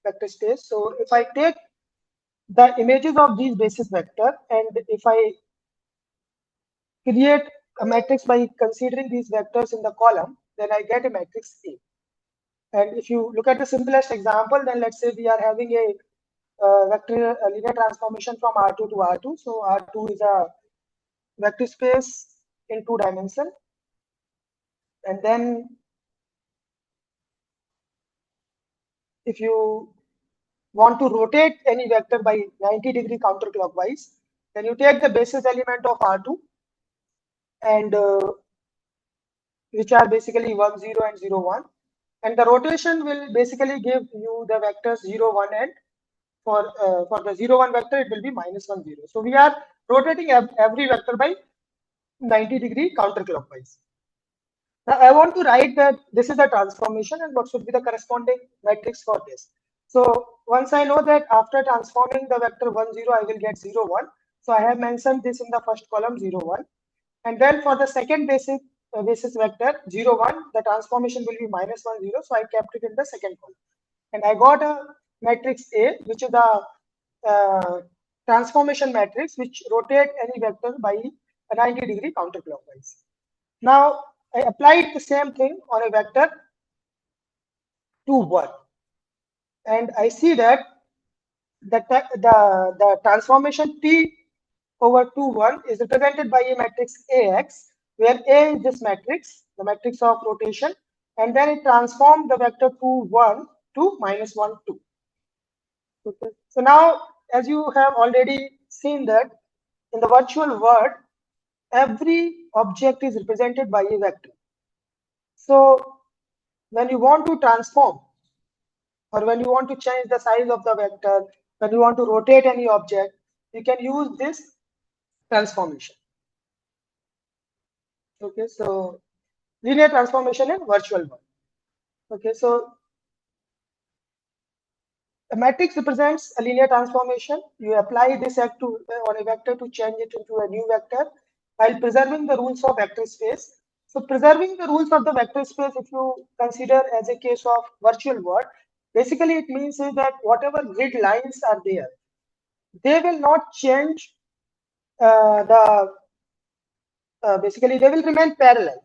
vector space. So if I take the images of these basis vector, and if I create a matrix by considering these vectors in the column, then I get a matrix A. And if you look at the simplest example, then let's say we are having a vector linear transformation from R2 to R2. So R2 is a vector space in 2 dimensions. And then if you want to rotate any vector by 90-degree counterclockwise, then you take the basis element of R2, and which are basically 1, 0 and 0, 1. And the rotation will basically give you the vectors 0, 1, and for the 0, 1 vector, it will be minus 1, 0. So we are rotating every vector by 90-degree counterclockwise. Now I want to write that this is the transformation and what should be the corresponding matrix for this. So once I know that after transforming the vector 1, 0, I will get 0, 1. So I have mentioned this in the first column 0, 1. And then for the second basis vector 0, 1, the transformation will be minus 1, 0. So I kept it in the second column. And I got a matrix A, which is the transformation matrix, which rotate any vector by a 90-degree counterclockwise. Now I applied the same thing on a vector 2, 1. And I see that the transformation T over 2, 1 is represented by a matrix AX, where A is this matrix, the matrix of rotation, and then it transformed the vector 2, 1 to minus 1, 2. Okay. So now as you have already seen that in the virtual world, every object is represented by a vector. So when you want to transform, or when you want to change the size of the vector, when you want to rotate any object, you can use this transformation. Okay, so linear transformation in virtual world. Okay, so a matrix represents a linear transformation. You apply this act to on a vector to change it into a new vector while preserving the rules of vector space. So preserving the rules of the vector space, if you consider as a case of virtual world, basically it means is that whatever grid lines are there, they will not change basically they will remain parallel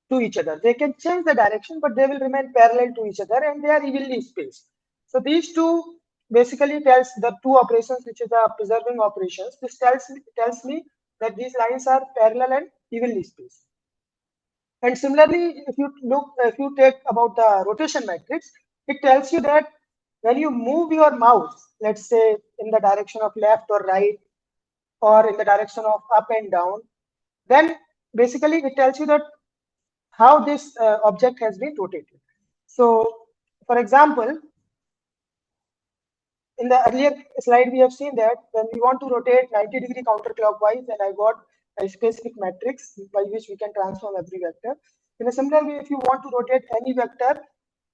to each other. They can change the direction, but they will remain parallel to each other and they are evenly spaced. So these two basically tells the two operations, which is the preserving operations. This tells me that these lines are parallel and evenly spaced. And similarly, if you take about the rotation matrix, it tells you that when you move your mouse, let's say in the direction of left or right, or in the direction of up and down, then basically it tells you that how this object has been rotated. So, for example, in the earlier slide, we have seen that when we want to rotate 90-degree counterclockwise, and I got a specific matrix by which we can transform every vector. In a similar way, if you want to rotate any vector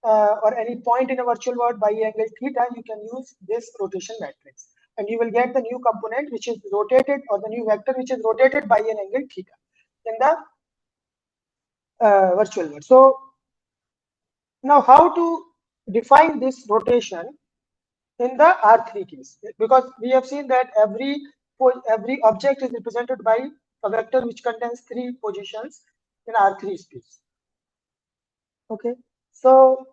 or any point in a virtual world by angle theta, you can use this rotation matrix. And you will get the new component which is rotated, or the new vector which is rotated by an angle theta in the virtual world. So now how to define this rotation in the R3 case, because we have seen that every object is represented by a vector which contains 3 positions in R3 space. Okay, so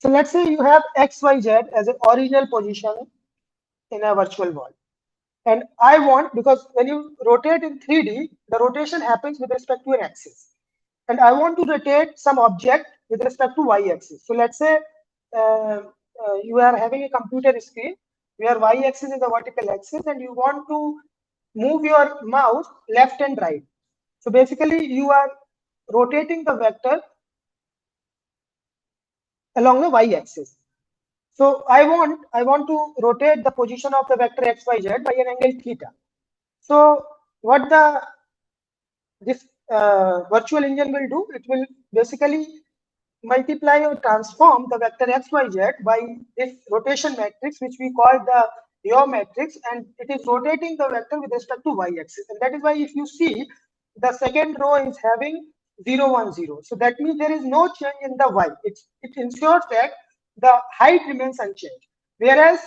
let's say you have XYZ as an original position in a virtual world. And I want, because when you rotate in 3D, the rotation happens with respect to an axis. And I want to rotate some object with respect to y-axis. So let's say you are having a computer screen where y-axis is the vertical axis, and you want to move your mouse left and right. So basically, you are rotating the vector along the y-axis. So I want to rotate the position of the vector xyz by an angle theta. So what this virtual engine will do, it will basically multiply or transform the vector xyz by this rotation matrix, which we call the yaw matrix, and it is rotating the vector with respect to y-axis. And that is why if you see, the second row is having 0, 1, 0. So that means there is no change in the y. It ensures that the height remains unchanged. Whereas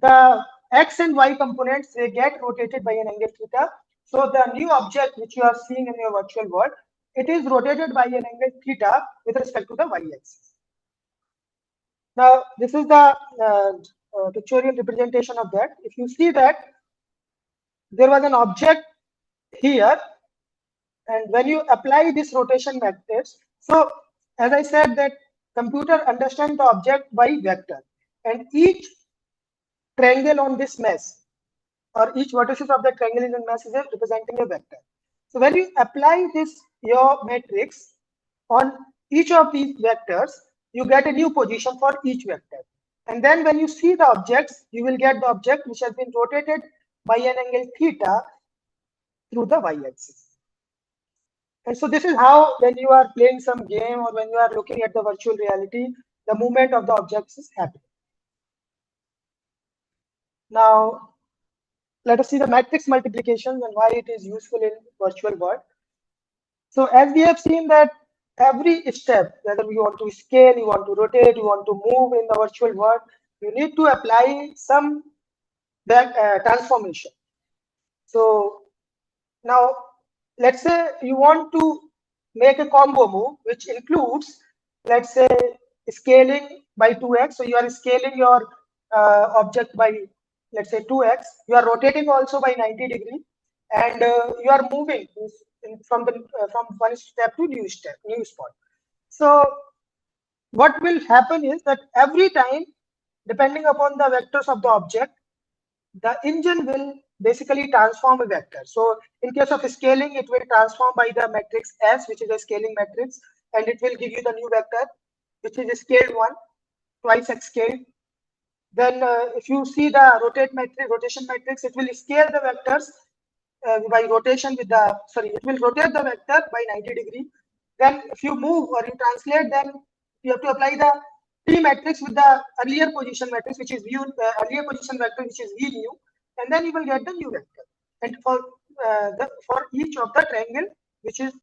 the x and y components, they get rotated by an angle theta. So the new object which you are seeing in your virtual world, it is rotated by an angle theta with respect to the y-axis. Now, this is the pictorial representation of that. If you see that there was an object here, and when you apply this rotation matrix, so as I said that computer understands the object by vector, and each triangle on this mesh, or each vertices of the triangle in the mesh is representing a vector. So when you apply this your matrix on each of these vectors, you get a new position for each vector. And then when you see the objects, you will get the object which has been rotated by an angle theta through the y-axis. And so this is how, when you are playing some game or when you are looking at the virtual reality, the movement of the objects is happening. Now, let us see the matrix multiplication and why it is useful in virtual world. So as we have seen that every step, whether you want to scale, you want to rotate, you want to move in the virtual world, you need to apply some transformation. So now let's say you want to make a combo move, which includes, let's say, scaling by 2x. So you are scaling your object by, let's say, 2x. You are rotating also by 90 degree, and you are moving from one step to new spot. So what will happen is that every time depending upon the vectors of the object, the engine will basically transform a vector. So in case of scaling, it will transform by the matrix S, which is a scaling matrix, and it will give you the new vector, which is a scaled one, twice x scaled. Then if you see the rotation matrix, it will scale the vectors by rotation with the, it will rotate the vector by 90 degree. Then if you move or you translate, then you have to apply the T matrix with the earlier position matrix, which is view, earlier position vector, which is V new, and then you will get the new vector. And for each of the triangle, which is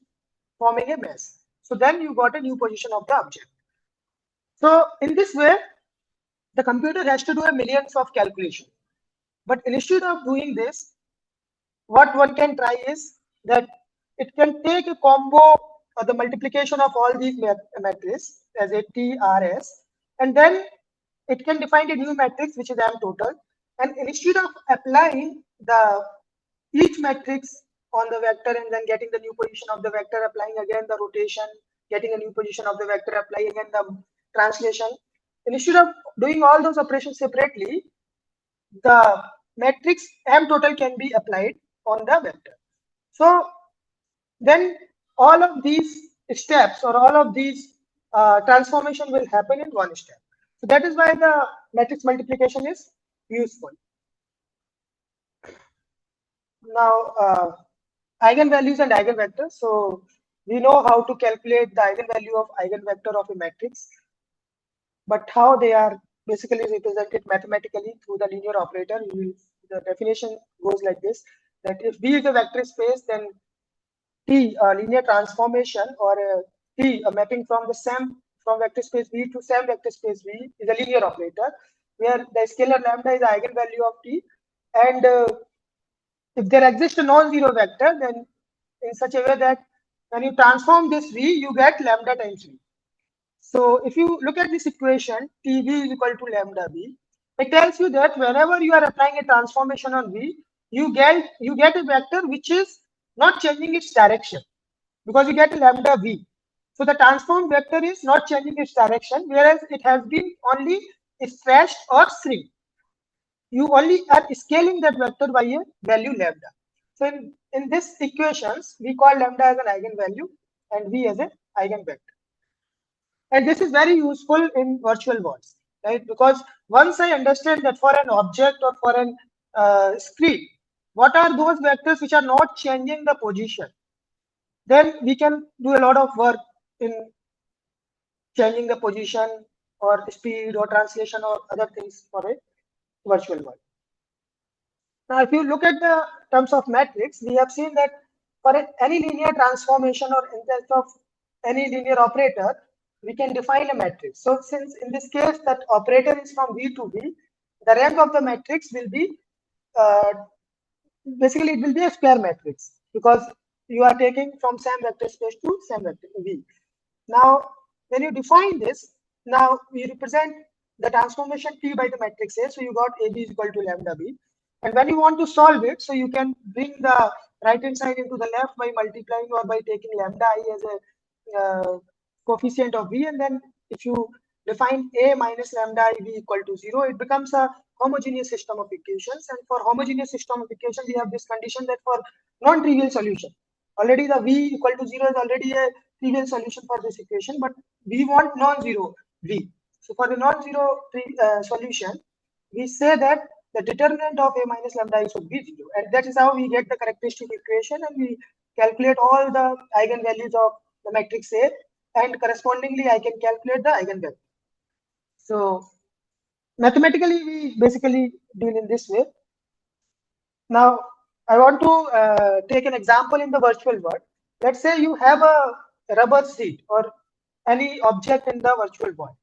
forming a mesh. So then you got a new position of the object. So in this way, the computer has to do a millions of calculations. But instead of doing this, what one can try is that it can take a combo or the multiplication of all these matrices as a TRS, and then it can define a new matrix which is M total. And instead of applying the each matrix on the vector and then getting the new position of the vector, applying again the rotation, getting a new position of the vector, applying again the translation, instead of doing all those operations separately, the matrix M total can be applied on the vector. So then all of these steps or all of these transformation will happen in one step. So that is why the matrix multiplication is useful. Now, eigenvalues and eigenvectors. So we know how to calculate the eigenvalue of eigenvector of a matrix, but how they are basically represented mathematically through the linear operator. The definition goes like this: that if B is a vector space, then T, a linear transformation, or T, a mapping from vector space V to same vector space V, is a linear operator, where the scalar lambda is the eigenvalue of T, and if there exists a non-zero vector, then in such a way that when you transform this V, you get lambda times V. So if you look at this equation, TV is equal to lambda V, it tells you that whenever you are applying a transformation on V, you get a vector which is not changing its direction, because you get a lambda V. So the transformed vector is not changing its direction, whereas it has been only stretched or shrink. You only are scaling that vector by a value lambda. So in this equations, we call lambda as an eigenvalue and V as an eigenvector. And this is very useful in virtual worlds, right? Because once I understand that for an object or for an screen, what are those vectors which are not changing the position, then we can do a lot of work in changing the position or speed or translation or other things for a virtual world. Now, if you look at the terms of matrix, we have seen that for any linear transformation or in terms of any linear operator, we can define a matrix. So since in this case that operator is from V to V, the rank of the matrix will be basically it will be a square matrix, because you are taking from same vector space to same vector V. Now, when you define this, now we represent the transformation T by the matrix A. So you got AB is equal to lambda B. And when you want to solve it, so you can bring the right hand side into the left by multiplying or by taking lambda I as a coefficient of V. And then if you define A minus lambda I V equal to 0, it becomes a homogeneous system of equations. And for homogeneous system of equations, we have this condition that for non-trivial solution, already the V equal to 0 is already a trivial solution for this equation, but we want non-zero V. So for the non-zero solution, we say that the determinant of A minus lambda I should be 0. And that is how we get the characteristic equation, and we calculate all the eigenvalues of the matrix A, and correspondingly I can calculate the eigenvector. So mathematically we basically deal in this way. Now I want to take an example in the virtual world. Let's say you have a rubber seat or any object in the virtual world,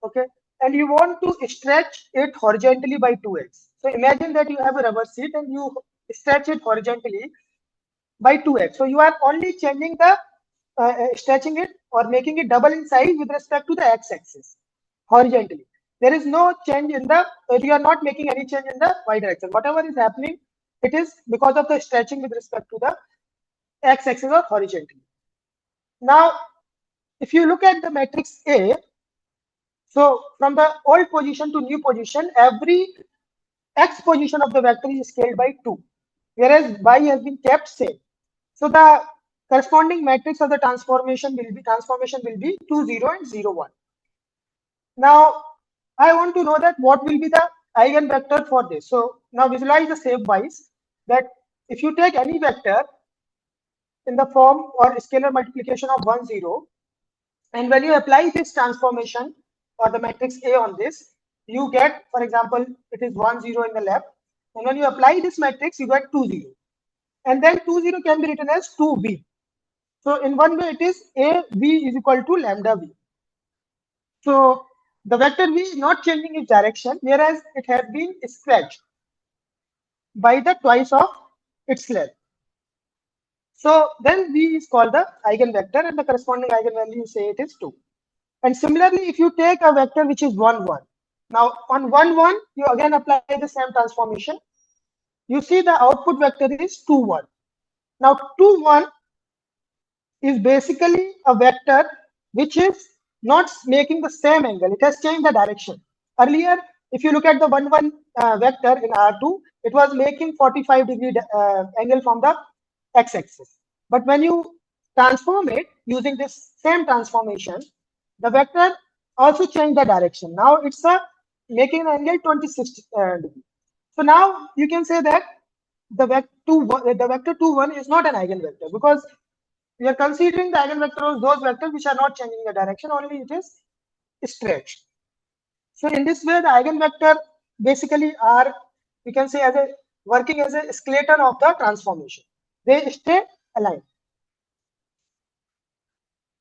okay, and you want to stretch it horizontally by 2x. So imagine that you have a rubber seat and you stretch it horizontally by 2x. So you are only changing the stretching it or making it double in size with respect to the x-axis horizontally. There is no change in the, you are not making any change in the y direction. Whatever is happening, it is because of the stretching with respect to the x-axis or horizontally. Now, if you look at the matrix A, So from the old position to new position, every x position of the vector is scaled by 2, whereas y has been kept same. So the corresponding matrix of the transformation will be 2, 0 and 0, 1. Now I want to know that what will be the eigenvector for this. So now visualize the same wise that if you take any vector in the form or scalar multiplication of 1, 0, and when you apply this transformation or the matrix A on this, you get, for example, it is 1, 0 in the left. And when you apply this matrix, you get 2, 0. And then 2, 0 can be written as 2v. So in one way, it is A v is equal to lambda v. So the vector v is not changing its direction, whereas it has been stretched by the twice of its length. So then v is called the eigenvector, and the corresponding eigenvalue, you say it is 2. And similarly, if you take a vector which is 1, 1, now on 1, 1, you again apply the same transformation. You see the output vector is 2, 1. Now 2, 1 is basically a vector which is not making the same angle. It has changed the direction. Earlier, if you look at the 1, 1 vector in R2, it was making 45-degree angle from the x-axis. But when you transform it using this same transformation, the vector also changed the direction. Now it's making an angle 26 degree. So now you can say that the vector 2, 1 is not an eigenvector, because we are considering the eigenvector of those vectors which are not changing the direction, only it is stretched. So in this way, the eigenvector basically are, we can say, as a working as a skeleton of the transformation. They stay aligned.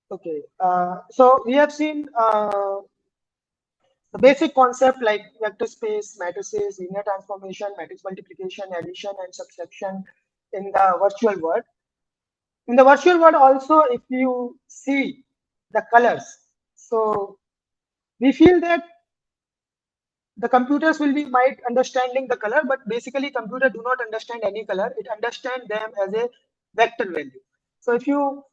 Okay, so we have seen the basic concept like vector space, matrices, linear transformation, matrix multiplication, addition, and subtraction in the virtual world. In the virtual world also, if you see the colors, so we feel that the computers will be might understanding the color, but basically computer do not understand any color. It understand them as a vector value. So if you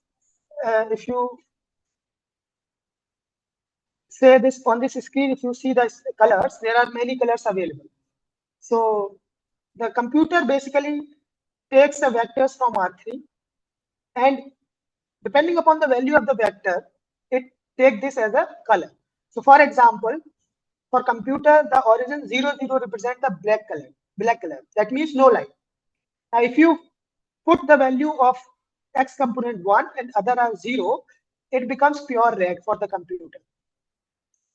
say this on this screen, if you see the colors, there are many colors available. So the computer basically takes the vectors from R3, and depending upon the value of the vector, it take this as a color. So for example, for computer, the origin 0, 0 represent the black color. That means no light. Now, if you put the value of x component 1 and other are 0, it becomes pure red for the computer.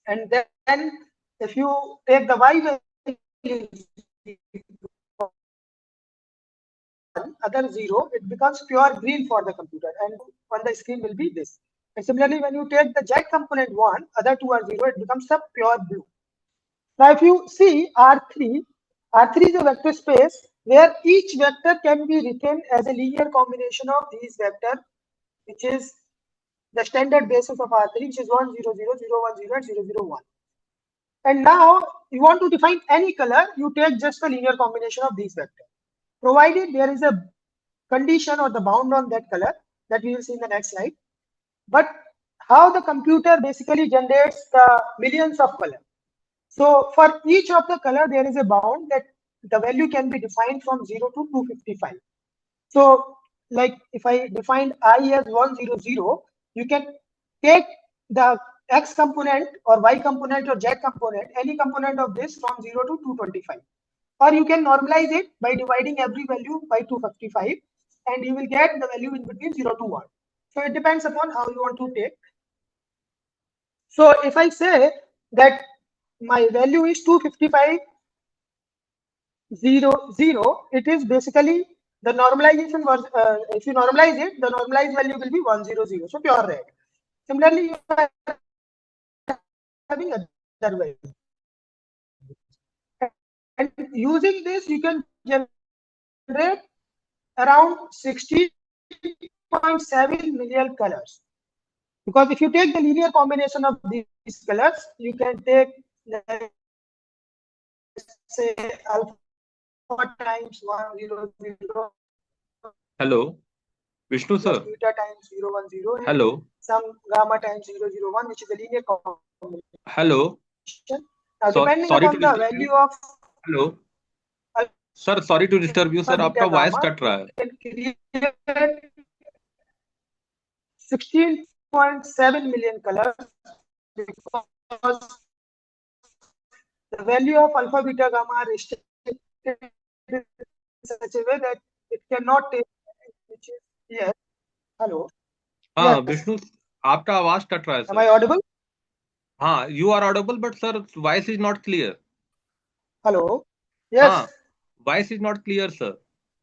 And then if you take the y value other 0, it becomes pure green for the computer, and on the screen will be this. And similarly, when you take the z component 1, other 2 are 0, it becomes a pure blue. Now, if you see R3 is a vector space where each vector can be written as a linear combination of these vectors, which is the standard basis of R3, which is 1, 0, 0, 0, 1, 0, and 0, 0, 1. And now you want to define any color, you take just the linear combination of these vectors, provided there is a condition or the bound on that color that we will see in the next slide. But how the computer basically generates the millions of colors. So for each of the color, there is a bound that the value can be defined from 0 to 255. So like if I defined I as 100, you can take the x component or y component or z component, any component of this from 0 to 225. Or you can normalize it by dividing every value by 255, and you will get the value in between 0 to 1. So it depends upon how you want to take. So if I say that my value is 255, 0, 0, it is basically the normalization was, if you normalize it, the normalized value will be 100, so pure red. Similarly, you are having other value. And using this, you can generate around 60.7 million colors. Because if you take the linear combination of these colors, you can take, let's say, alpha times 100, Hello, Vishnu sir. beta times 010, and Hello, some gamma times 001, which is a linear combination. hello. Now, depending sorry upon to the disturb value you. of Hello sir, sorry to disturb you sir, alpha आपका beta voice gamma, cut रहा है. it can create 16.7 million colors because the value of alpha beta gamma are restricted in such a way that it cannot take which is yes. Hello. हाँ Yes. Vishnu, आपका आवाज cut रहा है Am I sir. audible? हाँ, you are audible, but sir, voice is not clear. Hello. Yes. हाँ, voice is not clear, sir.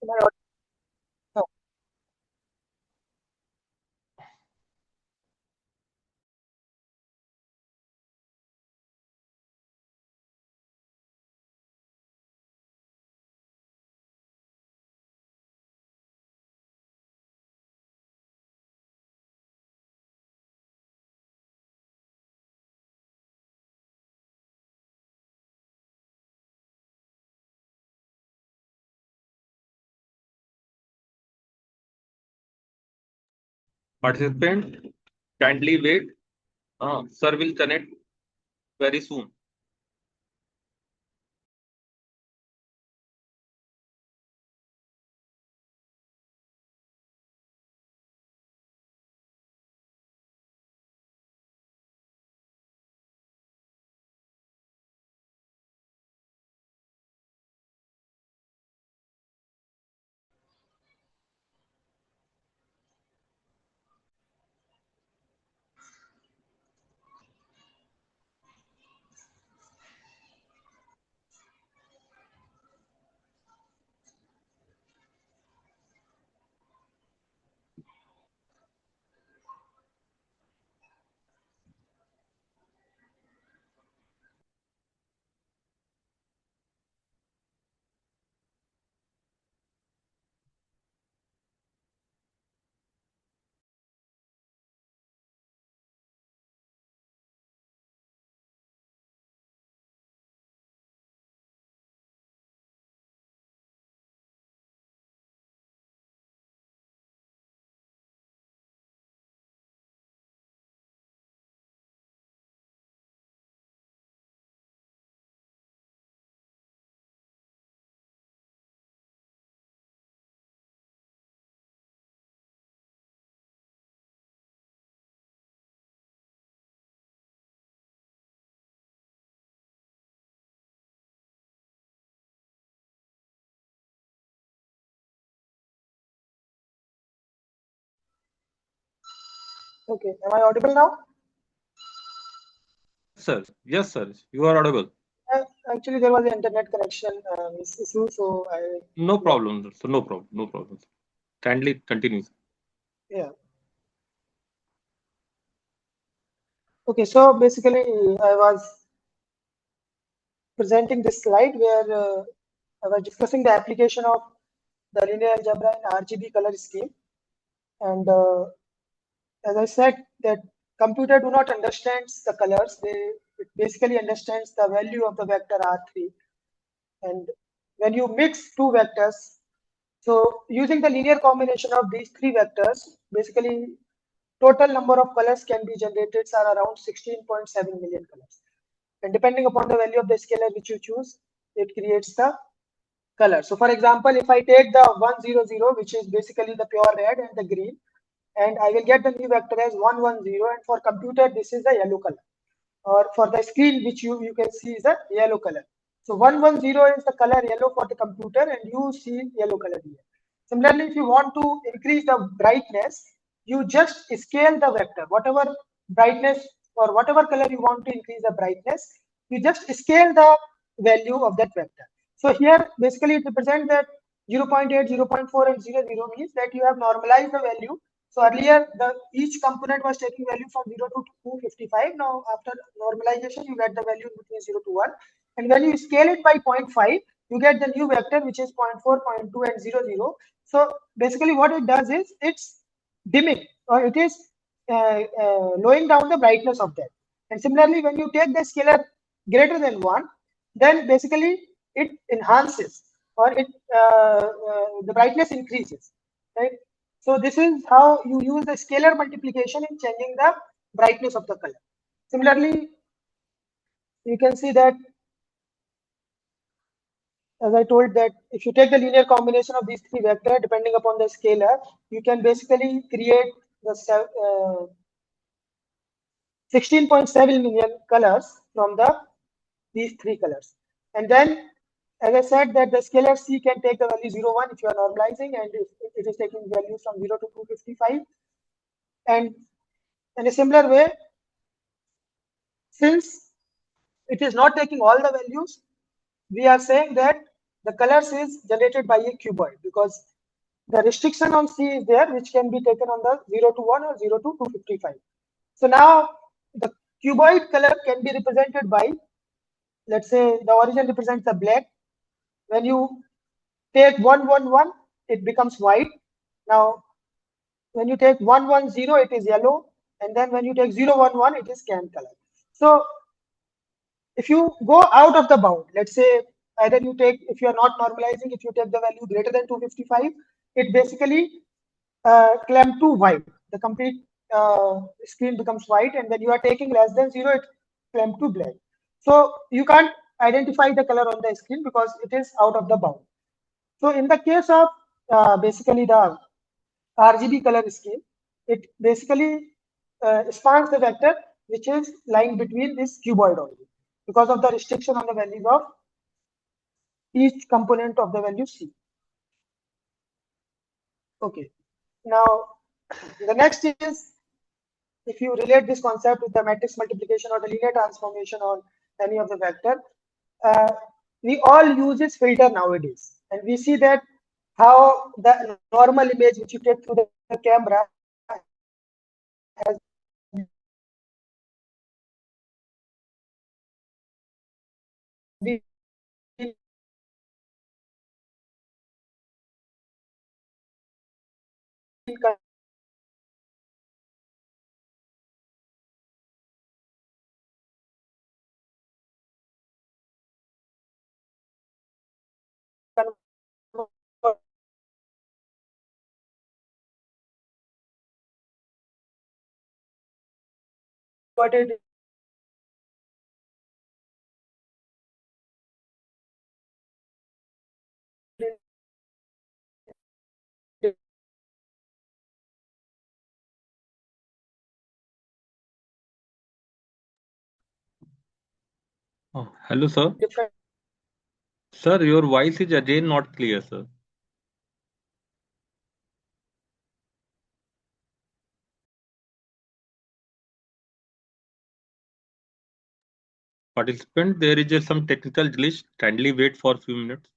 Am I audible? No. Participant, kindly wait. Sir will connect very soon. Okay. Am I audible now? Sir, yes, sir, you are audible. Actually, there was an internet connection issue, so No problem, sir. No problem. No problem. Kindly continue. yeah. Okay, so basically, I was presenting this slide where I was discussing the application of the linear algebra in RGB color scheme, and as I said, that computer do not understand the colors; it basically understands the value of the vector R3, and when you mix two vectors, so using the linear combination of these three vectors, basically total number of colors can be generated are around 16.7 million colors. And depending upon the value of the scalar which you choose, it creates the color. So for example, if I take the 100, which is basically the pure red and the green, and I will get the new vector as 110, and for computer, this is the yellow color. Or for the screen, which you can see is a yellow color. So 110 is the color yellow for the computer, and you see yellow color here. Similarly, if you want to increase the brightness, you just scale the vector. Whatever brightness or whatever color you want to increase the brightness, you just scale the value of that vector. So here, basically, it represents that 0.8, 0.4, and 0, 0 means that you have normalized the value. So earlier, each component was taking value from 0 to 255. Now, after normalization, you get the value between 0 to 1. And when you scale it by 0.5, you get the new vector, which is 0.4, 0.2, and 0, 0. So basically, what it does is it's dimming, or it is lowering down the brightness of that. And similarly, when you take the scalar greater than 1, then basically it enhances, or the brightness increases, right? So this is how you use the scalar multiplication in changing the brightness of the color. Similarly, you can see that, as I told, that if you take the linear combination of these three vectors, depending upon the scalar, you can basically create the 16.7 million colors from these three colors. And then, as I said, that the scalar C can take the value 0, 1 if you are normalizing, and if it is taking values from 0 to 255. And in a similar way, since it is not taking all the values, we are saying that the colors is generated by a cuboid, because the restriction on C is there, which can be taken on the 0 to 1 or 0 to 255. So now the cuboid color can be represented by, let's say the origin represents the black. When you take 111, it becomes white. Now, when you take 110, it is yellow. And then when you take 011, it is can color. So if you go out of the bound, let's say either you take, if you are not normalizing, if you take the value greater than 255, it basically clamp to white. The complete screen becomes white, and when you are taking less than 0, it clamp to black. So you can't identify the color on the screen because it is out of the bound. So in the case of basically the RGB color scheme, it basically spans the vector which is lying between this cuboid only, because of the restriction on the values of each component of the value C. Okay. Now, the next is, if you relate this concept with the matrix multiplication or the linear transformation on any of the vector, we all use this filter nowadays. And we see that how the normal image which you take through the camera has been converted into Oh, hello, sir. different. Sir, your voice is again not clear, sir. Participant, there is some technical glitch. Kindly wait for a few minutes.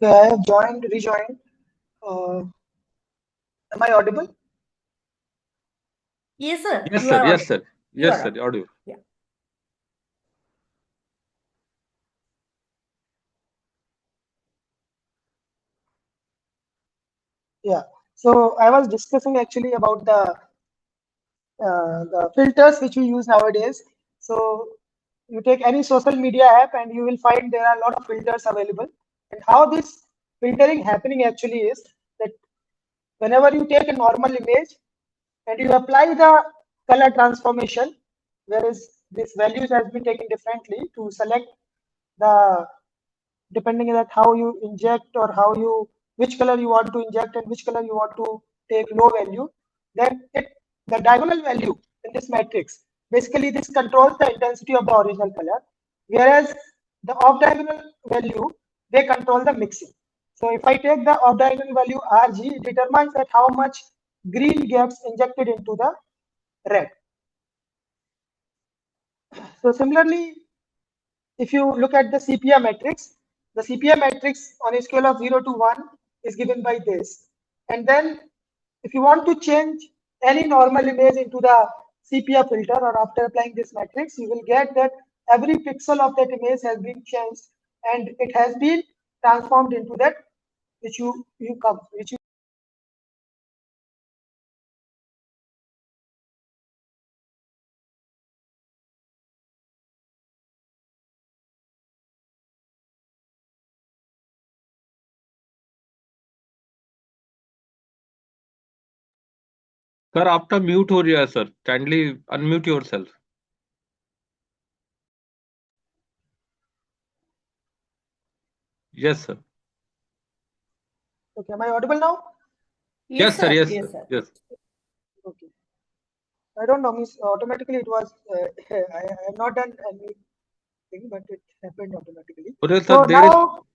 Okay, I have rejoined. Am I audible? Yes, sir. Yes, You sir. are Yes, audible. sir. You Yes, are sir. audible. Audio. Yeah. Yeah. So I was discussing actually about the filters which we use nowadays. So you take any social media app and you will find there are a lot of filters available. And how this filtering happening actually is that whenever you take a normal image and you apply the color transformation, whereas these values has been taken differently to select the depending on that how you inject or how you which color you want to inject and which color you want to take low value, then the diagonal value in this matrix basically this controls the intensity of the original color, whereas the off diagonal value they control the mixing. So if I take the off diagonal value RG, it determines that how much green gets injected into the red. So similarly, if you look at the sepia matrix, the sepia matrix on a scale of 0 to 1 is given by this. And then if you want to change any normal image into the sepia filter or after applying this matrix, you will get that every pixel of that image has been changed and it has been transformed into that which you come which you sir आपका mute हो रहा है sir kindly unmute yourself yes sir okay. Am I audible now? yes Yes, sir sir. yes Yes, sir sir. yes Okay. I don't know, means automatically it was I have not done anything, but it happened automatically. Well, sir, So there is now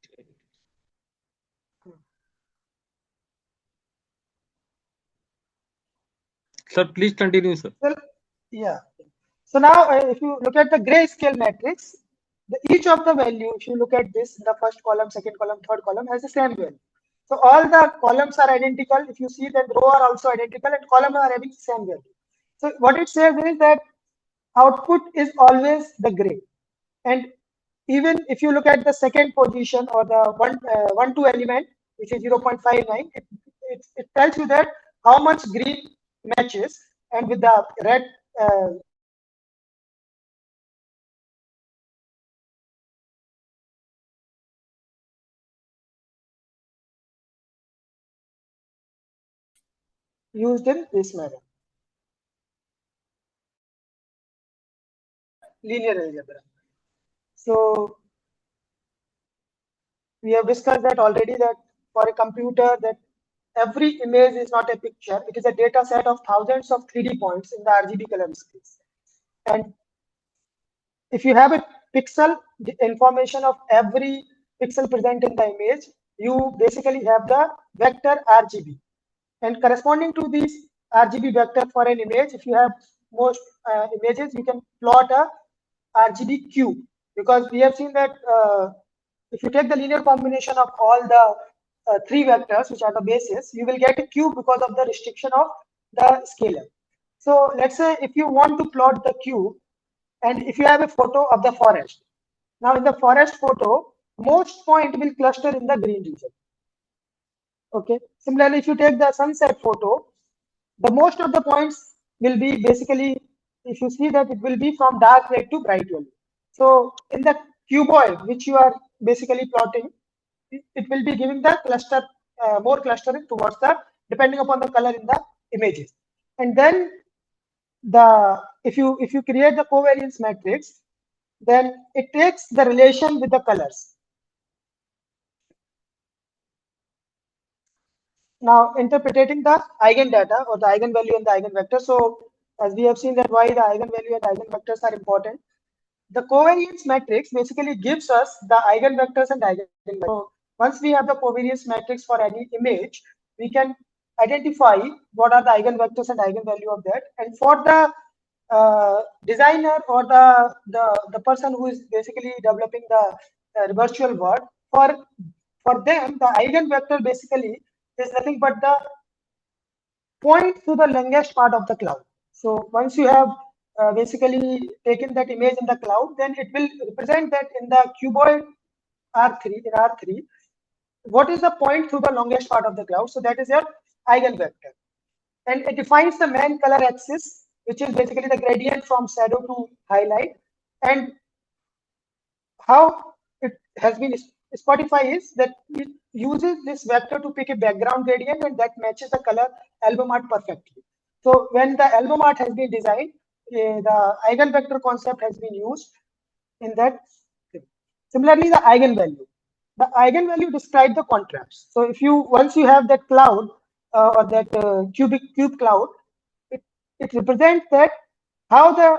sir please continue sir well, yeah. So now, if you look at the grayscale matrix, each of the value, if you look at this, the first column, second column, third column has the same value. So all the columns are identical. If you see that row are also identical and column are having the same value. So what it says is that output is always the gray. And even if you look at the second position or the 2 element, which is 0.59, it tells you that how much green matches and with the red used in this manner. Linear algebra. So we have discussed that already that for a computer that every image is not a picture, it is a data set of thousands of 3D points in the RGB color space. And if you have a pixel, the information of every pixel present in the image, you basically have the vector RGB. And corresponding to this RGB vector for an image, if you have most images, you can plot a RGB cube, because we have seen that if you take the linear combination of all the three vectors, which are the bases, you will get a cube because of the restriction of the scalar. So let's say if you want to plot the cube, and if you have a photo of the forest, now in the forest photo, most point will cluster in the green region. Okay. Similarly, if you take the sunset photo, the most of the points will be basically, if you see that it will be from dark red to bright yellow. So in the cuboid, which you are basically plotting, it will be giving the cluster, more clustering towards the, depending upon the color in the images. And then if you create the covariance matrix, then it takes the relation with the colors. Now interpreting the eigendata or the eigenvalue and the eigenvector. So as we have seen that why the eigenvalue and eigenvectors are important, the covariance matrix basically gives us the eigenvectors and eigenvalues. So once we have the covariance matrix for any image, we can identify what are the eigenvectors and eigenvalue of that. And for the designer or the person who is basically developing the virtual world, for them, the eigenvector basically is nothing but the point to the longest part of the cloud. So once you have basically taken that image in the cloud, then it will represent that in the cuboid R3, in R3, what is the point through the longest part of the cloud? So that is your eigenvector. And it defines the main color axis, which is basically the gradient from shadow to highlight. And how it has been Spotify is that it uses this vector to pick a background gradient, and that matches the color album art perfectly. So when the album art has been designed, the eigenvector concept has been used in that. Similarly, the eigenvalue. The eigenvalue describes the contrast. So if you once you have that cloud or that cube cloud, it represents that how the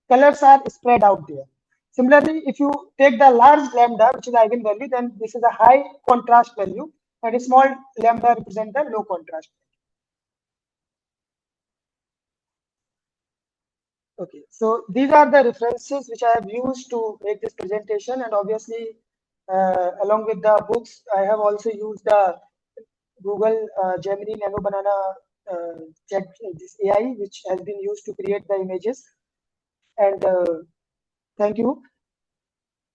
colors are spread out there. Similarly, if you take the large lambda, which is the eigenvalue, then this is a high contrast value, and a small lambda represents the low contrast. Okay, so these are the references which I have used to make this presentation, and obviously, along with the books, I have also used the Google Gemini Nano Banana chat, this AI, which has been used to create the images. And thank you.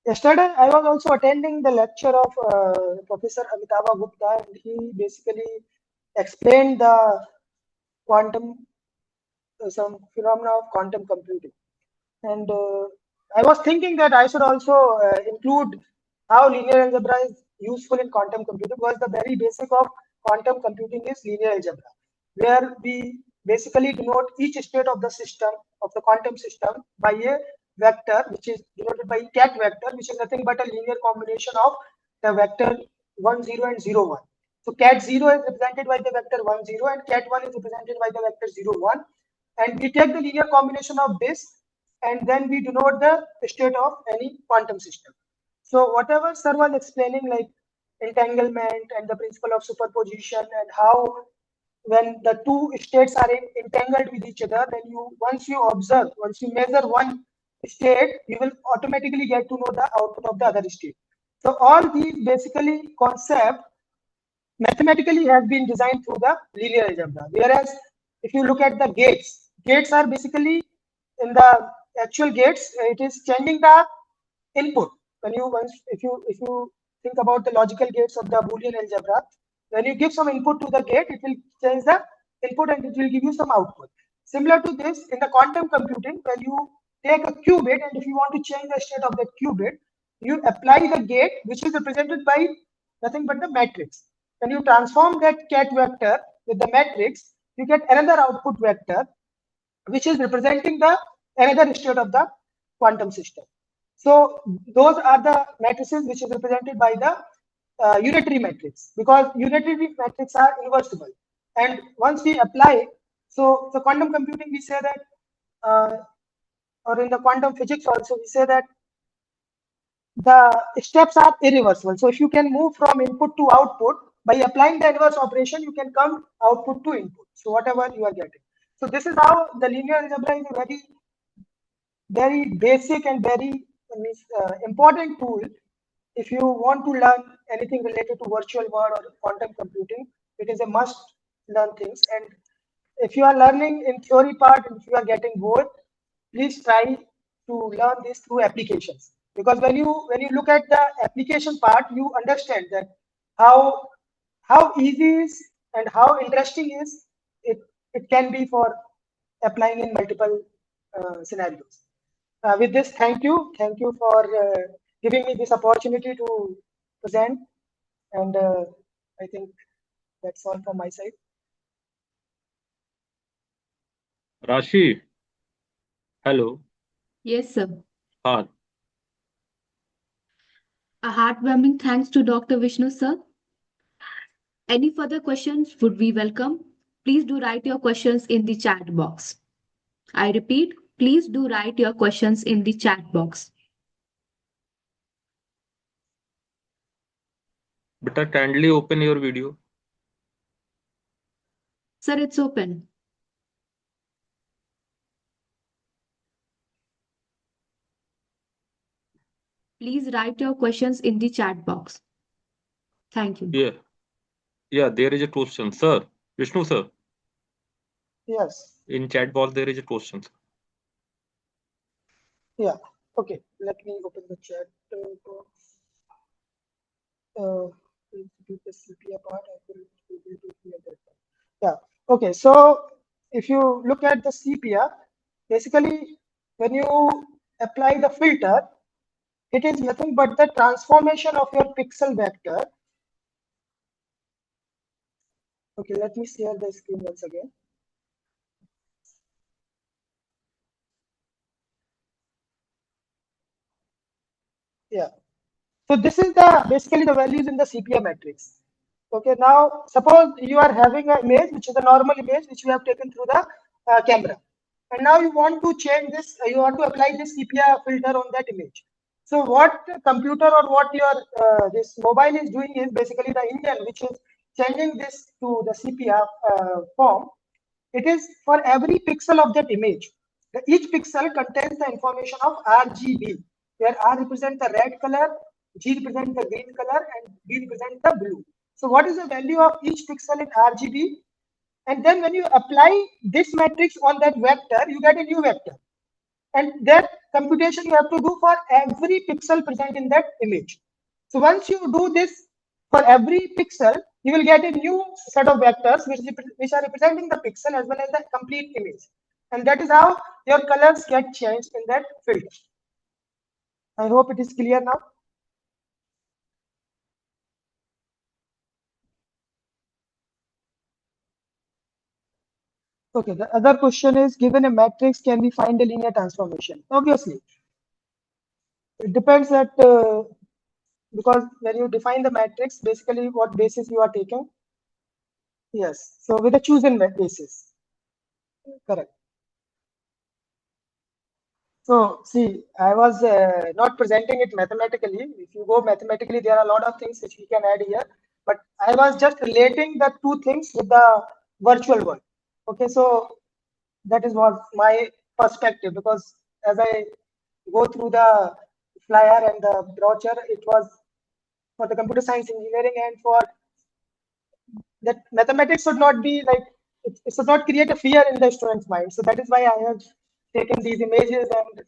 Yesterday, I was also attending the lecture of Professor Amitabh Gupta, and he basically explained the quantum, some phenomena of quantum computing. And I was thinking that I should also include how linear algebra is useful in quantum computing, because the very basic of quantum computing is linear algebra, where we basically denote each state of the system, of the quantum system, by a vector, which is denoted by cat vector, which is nothing but a linear combination of the vector 1, 0 and 0, 1. So cat 0 is represented by the vector 1, 0, and cat 1 is represented by the vector 0, 1. And we take the linear combination of this, and then we denote the state of any quantum system. So whatever sir was explaining, like entanglement and the principle of superposition, and how when the two states are entangled with each other, then once you measure one state, you will automatically get to know the output of the other state. So all these basically concept mathematically has been designed through the linear algebra. Whereas if you look at the gates are basically in the actual gates, it is changing the input. If you think about the logical gates of the Boolean algebra, when you give some input to the gate, it will change the input and it will give you some output. Similar to this, in the quantum computing, when you take a qubit, and if you want to change the state of that qubit, you apply the gate, which is represented by nothing but the matrix. When you transform that cat vector with the matrix, you get another output vector, which is representing the another state of the quantum system. So those are the matrices which is represented by the unitary matrix, because unitary matrix are inversible. And once we apply, so the quantum computing, we say that, or in the quantum physics also, we say that the steps are irreversible. So if you can move from input to output by applying the inverse operation, you can come output to input. So whatever you are getting. So this is how the linear algebra is a very, very basic and very important tool. If you want to learn anything related to virtual world or quantum computing, it is a must learn things. And if you are learning in theory part, and if you are getting bored, please try to learn this through applications. Because when you look at the application part, you understand that how easy is and how interesting is it can be for applying in multiple scenarios. With this, thank you for giving me this opportunity to present, and I think that's all from my side. Rashi, hello. Yes, sir. Haan. A heartwarming thanks to Dr. Vishnu, sir. Any further questions would be welcome. Please do write your questions in the chat box. I repeat, please do write your questions in the chat box. Beta, kindly open your video. Sir, it's open. Please write your questions in the chat box. Thank you. Yeah, there is a question, sir. Vishnu, sir. Yes. In chat box, there is a question. Yeah. Okay. Let me open the chat box. Keep the CPA part. I will be able to hear that. Yeah. Okay. So if you look at the CPA, basically when you apply the filter, it is nothing but the transformation of your pixel vector. Okay, let me share the screen once again. Yeah. So this is the basically the values in the CPA matrix. Okay, now suppose you are having an image which is a normal image which we have taken through the camera, and now you want to change this, you want to apply this sepia filter on that image. So what computer or what your this mobile is doing is basically the engine which is changing this to the sepia form. It is for every pixel of that image. Each pixel contains the information of RGB, where R represents the red color, G represents the green color, and B represents the blue. So what is the value of each pixel in RGB? And then when you apply this matrix on that vector, you get a new vector. And that computation you have to do for every pixel present in that image. So once you do this for every pixel, you will get a new set of vectors which are representing the pixel as well as the complete image. And that is how your colors get changed in that filter. I hope it is clear now. Okay, the other question is, given a matrix, can we find a linear transformation? Obviously, it depends that because when you define the matrix, basically what basis you are taking. Yes, so with a chosen basis. Correct. So see, I was not presenting it mathematically. If you go mathematically, there are a lot of things which we can add here. But I was just relating the two things with the virtual world. Okay, so that is what my perspective, because as I go through the flyer and the brochure, it was for the computer science engineering, and for that mathematics should not be like it should not create a fear in the student's mind. So that is why I have taken these images, and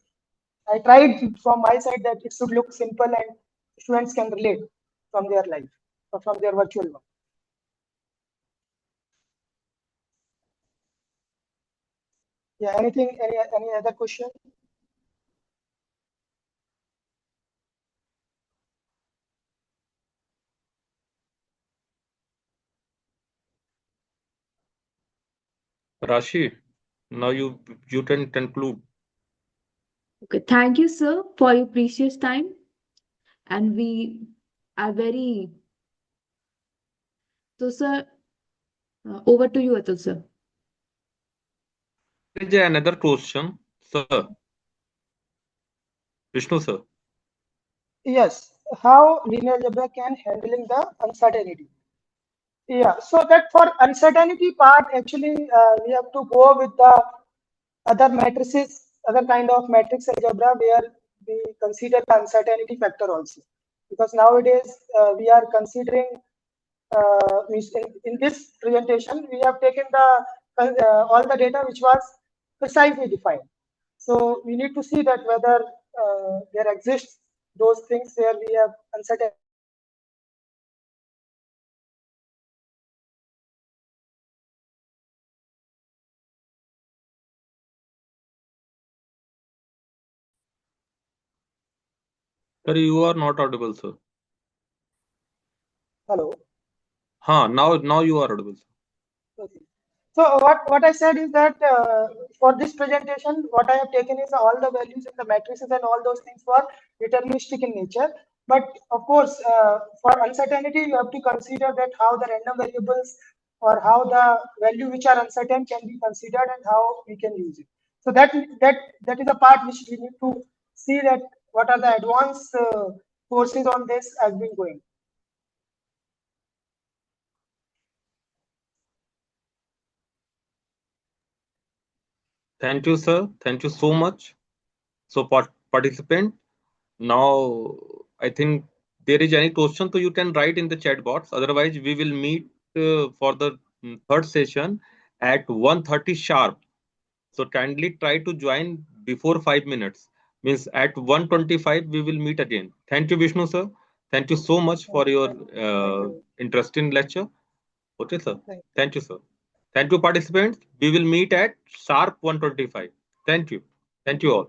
I tried from my side that it should look simple and students can relate from their life or from their virtual world. Yeah, anything, any other question? Rashi, now you can conclude. Okay, thank you, sir, for your precious time. And we are very so, sir. Over to you, Atul, sir. There is another question, sir. Vishnu, sir. Yes, how linear algebra can handling the uncertainty? Yeah, so that for uncertainty part, actually, we have to go with the other matrices, other kind of matrix algebra where we consider the uncertainty factor also. Because nowadays we are considering, in this presentation, we have taken the all the data which was precisely defined. So we need to see that whether there exists those things where we have uncertainty. Sir, you are not audible, sir. Hello. Now you are audible, sir. Okay. So what I said is that for this presentation, what I have taken is all the values in the matrices and all those things were deterministic in nature. But of course, for uncertainty, you have to consider that how the random variables or how the value which are uncertain can be considered and how we can use it. So that is a part which we need to see that what are the advanced courses on this has been going. Thank you, sir. Thank you so much. So, participant, now I think there is any question, so you can write in the chat box. Otherwise, we will meet for the third session at 1:30 sharp. So kindly try to join before 5 minutes. Means at 1:25 we will meet again. Thank you, Vishnu sir. Thank you so much for Thank you, your sir. Thank you. interesting lecture. Okay, sir. Thank you. Thank you, sir. Thank you, participants. We will meet at sharp 1:25. Thank you. Thank you all.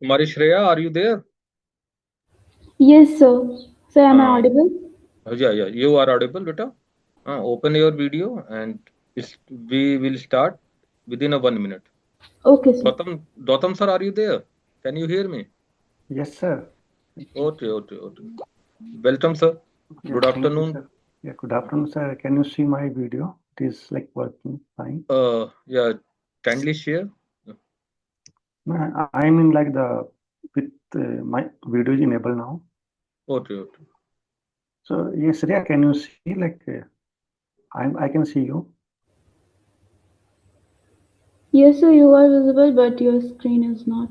Kumari Shreya, are you there? Yes, sir. Sir, am I Uh, audible? yeah, you are audible, beta. Open your video and we will start within a 1 minute. Okay, sir. Gautam sir, are you there? Can you hear me? Yes, sir. Okay. Welcome, sir. Yeah, Good thank you, afternoon. sir. Yeah, good afternoon, sir. Can you see my video? It is like working fine. Yeah, kindly share. I'm in like the with my video is enabled now. Okay. So yes, Riya, can you see like I can see you. Yes, sir, you are visible, but your screen is not.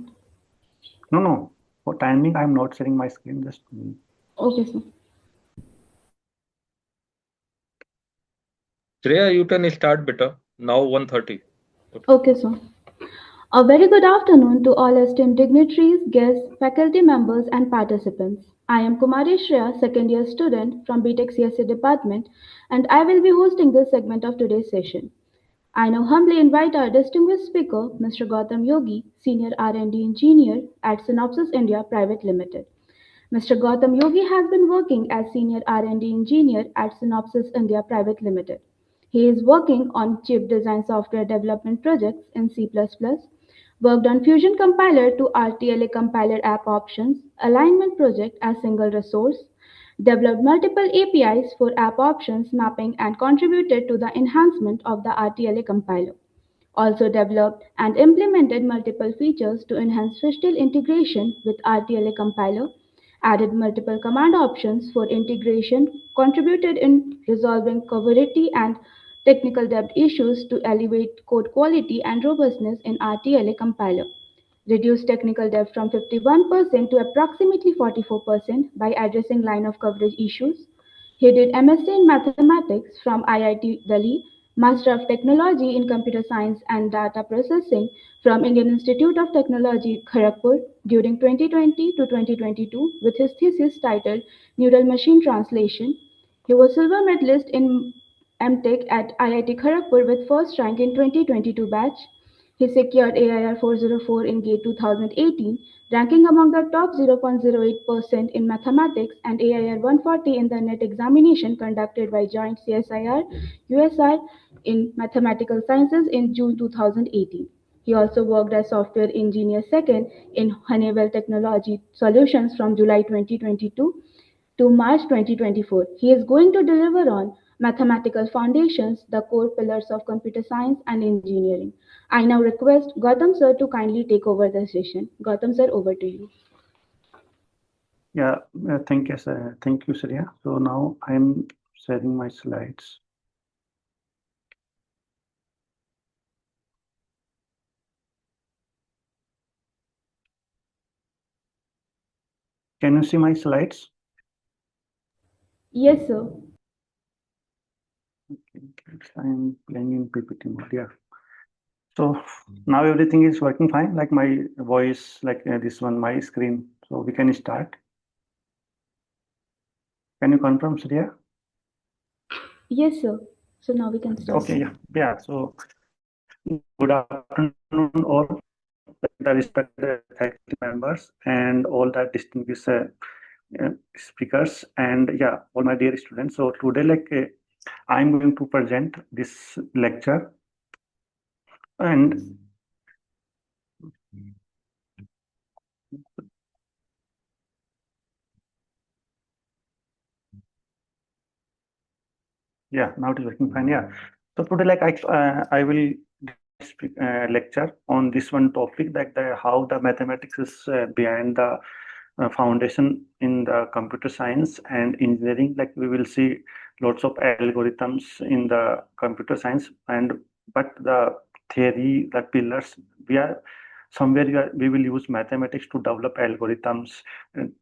No. For timing, I'm not sharing my screen. Just Okay, sir. Shreya, you can start better. Now 1:30. Okay, sir. A very good afternoon to all esteemed dignitaries, guests, faculty members, and participants. I am Kumari Shreya, second year student from BTech CSE department, and I will be hosting this segment of today's session. I now humbly invite our distinguished speaker, Mr. Gautam Yogi, Senior R&D Engineer at Synopsys India Private Limited. Mr. Gautam Yogi has been working as Senior R&D Engineer at Synopsys India Private Limited. He is working on chip design software development projects in C++, worked on Fusion Compiler to RTLA compiler app options, alignment project as single resource, developed multiple APIs for app options mapping and contributed to the enhancement of the RTLA compiler. Also developed and implemented multiple features to enhance fishtail integration with RTLA compiler, added multiple command options for integration, contributed in resolving covariety and technical debt issues to elevate code quality and robustness in RTLA compiler, reduced technical debt from 51% to approximately 44% by addressing line of coverage issues. He did MSc in Mathematics from IIT Delhi, Master of Technology in Computer Science and Data Processing from Indian Institute of Technology, Kharagpur during 2020 to 2022 with his thesis titled Neural Machine Translation. He was silver medalist in MTech at IIT Kharagpur with first rank in 2022 batch. He secured AIR 404 in GATE 2018, ranking among the top 0.08% in mathematics and AIR 140 in the NET examination conducted by Joint CSIR USI in mathematical sciences in June 2018. He also worked as software engineer second in Honeywell Technology Solutions from July 2022 to March 2024. He is going to deliver on mathematical foundations, the core pillars of computer science and engineering. I now request Gautam sir to kindly take over the session. Gautam sir, over to you. yeah, thank you, sir. Thank you, Surya. So now I'm sharing my slides. Can you see my slides? Yes, sir. I'm playing in PPT mode. Yeah. So now everything is working fine. Like my voice, like this one, my screen. So we can start. Can you confirm, Surya? Yes, sir. So now we can start. Okay. Yeah. So good afternoon, all the respected faculty members and all the distinguished speakers, and yeah, all my dear students. So today, like I'm going to present this lecture, and yeah, now it is working fine. Yeah. So today, like I will speak, lecture on this one topic, that how the mathematics is behind the foundation in the computer science and engineering. Like we will see lots of algorithms in the computer science, and but the theory, the pillars, we are somewhere we will use mathematics to develop algorithms,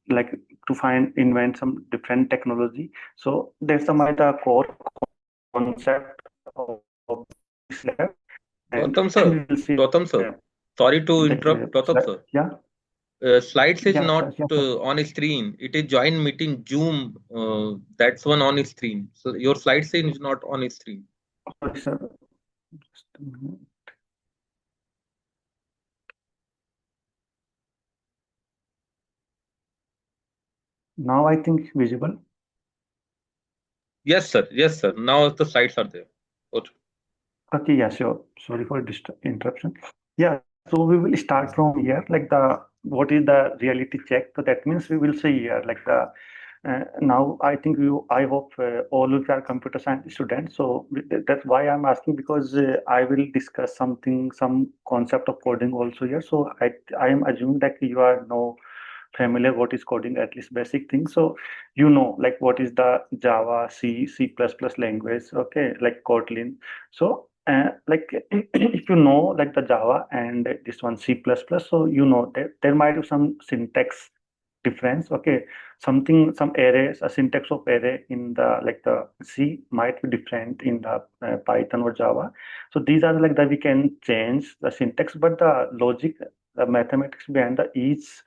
like to find invent some different technology. So that's the core concept of this lab, and Gautam we sir, will see Gautam sir, sorry to that interrupt, Gautam sir. yeah, Slides is yeah, not sir, yeah, sir. on screen. It is join meeting Zoom. That's one on screen. So your slides is not on screen. Sorry, sir. Just a minute. Now I think visible. Yes, sir. Yes, sir. Now the slides are there. Good. Okay, yeah, sure. Sorry for interruption. Yeah, so we will start from here, like what is the reality check. So that means we will see here, like now I think I hope all of you are computer science students. So that's why I'm asking because I will discuss some concept of coding also here. So I am assuming that you are no familiar what is coding, at least basic things. So like what is the Java, C, C++ language, okay, like Kotlin. So like if you know like the Java and this one C++, so there might be some syntax difference, okay, some arrays, a syntax of array in the like the C might be different in the Python or Java. So these are like that we can change the syntax, but the logic, the mathematics behind the each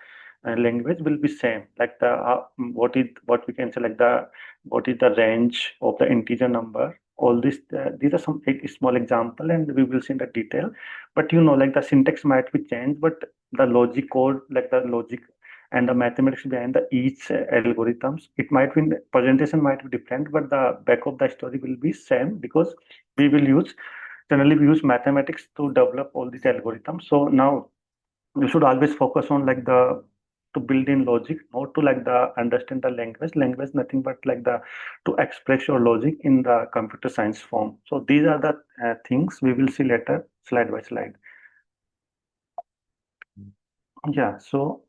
language will be same. Like what we can say, like the what is the range of the integer number. All this these are some small example, and we will see in the detail. But like the syntax might be changed, but the logic code, like the logic and the mathematics behind the each algorithms, it might be presentation might be different, but the back of the story will be same because we will use generally we use mathematics to develop all these algorithms. So now you should always focus on like the to build in logic, not to like the understand the language nothing but like the to express your logic in the computer science form. So these are the things we will see later slide by slide. Yeah, so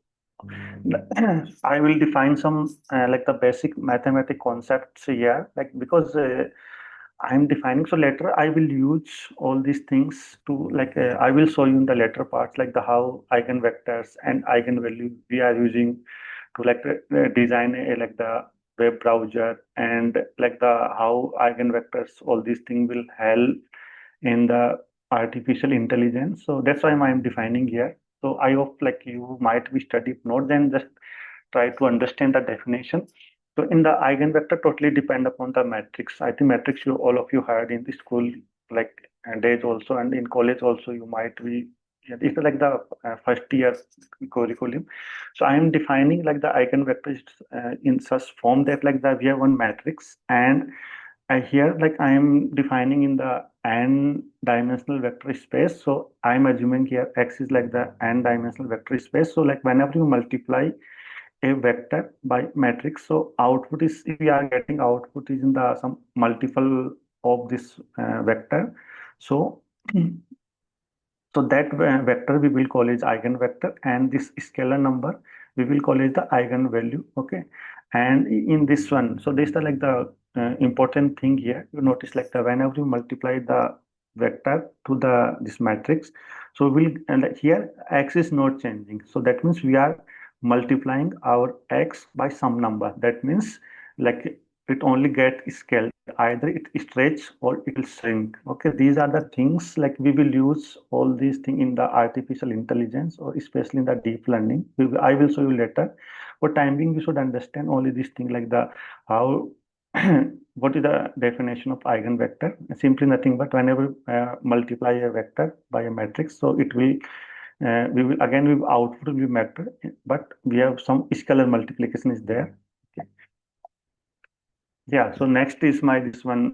I will define some like the basic mathematic concepts here, like because I'm defining. So later I will use all these things to like I will show you in the later parts like the how eigenvectors and eigenvalue we are using to like design like the web browser, and like the how eigenvectors all these things will help in the artificial intelligence. So that's why I'm defining here. So I hope like you might be study, if not then just try to understand the definition. So in the eigenvector totally depend upon the matrix. I think matrix you all of you heard in the school like days also, and in college also you might be, yeah, it's like the first year curriculum. So I am defining like the eigenvectors in such form that like the we have one matrix, and I here like I am defining in the n dimensional vector space. So I'm assuming here x is like the n dimensional vector space. So like whenever you multiply a vector by matrix, so output is we are getting output is in the some multiple of this vector. So so that vector we will call is eigenvector, and this scalar number we will call is the eigenvalue. Okay, and in this one, so this is the like the important thing here. You notice like the whenever you multiply the vector to the this matrix, so we'll and like here x is not changing. So that means we are multiplying our x by some number. That means like it only get scaled, either it stretch or it will shrink. Okay, these are the things like we will use all these things in the artificial intelligence or especially in the deep learning. I will show you later. For time being, you should understand only this thing like the how what is the definition of eigenvector. Simply nothing but whenever multiply a vector by a matrix, so it will we will again we output will be vector, but we have some scalar multiplication is there. Okay. Yeah, so next is my this one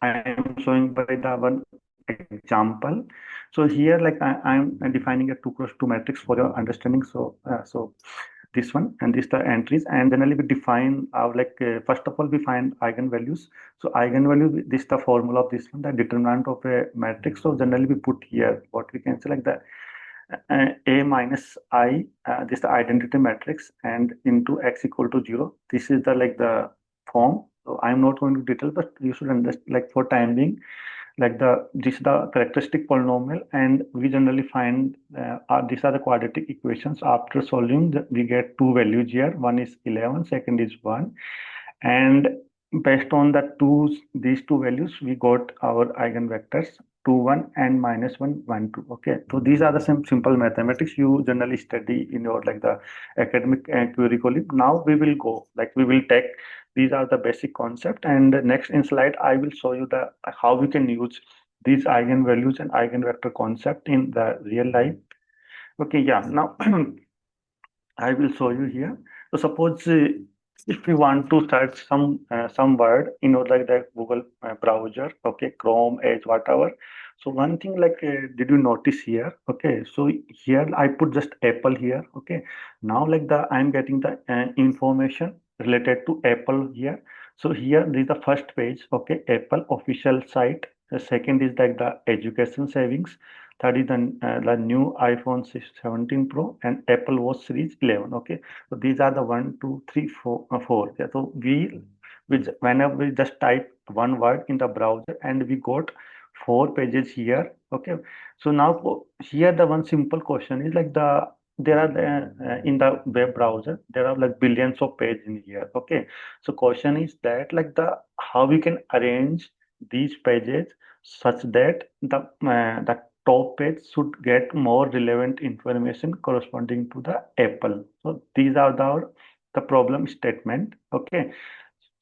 I am showing by the one example. So here like I'm defining a 2 cross 2 matrix for your understanding. So so this one and this the entries, and generally we define our like first of all we find eigenvalues. So eigenvalue, this the formula of this one, the determinant of a matrix. So generally we put here what we can say like the a minus I, this is the identity matrix, and into x equal to 0. This is the like the form. So I'm not going to detail, but you should understand like for time being, like this is the characteristic polynomial, and we generally find these are the quadratic equations. After solving, we get two values here. One is 11, second is 1, and based on these two values, we got our eigenvectors 2, 1 and -1, 1, 2. Okay, so these are the same simple mathematics you generally study in your like the academic curriculum. Now we will go like we will take these are the basic concept, and next in slide I will show you the how we can use these eigenvalues and eigenvector concept in the real life. Okay, yeah. Now I will show you here. So suppose if we want to search some word in like the Google browser, okay, Chrome, Edge, whatever. So one thing like, did you notice here? Okay, so here I put just Apple here. Okay, now like the I'm getting the information related to Apple here. So here this is the first page. Okay, Apple official site. The second is like the education savings. Third is the new iPhone 17 Pro and Apple Watch Series 11. Okay, so these are the one, two, three, four. Yeah, so whenever we just type one word in the browser and we got four pages here. Okay, so now here the one simple question is like there are in the web browser there are like billions of pages in here. Okay, so question is that like how we can arrange these pages such that the top page should get more relevant information corresponding to the Apple. So these are the problem statement. Okay.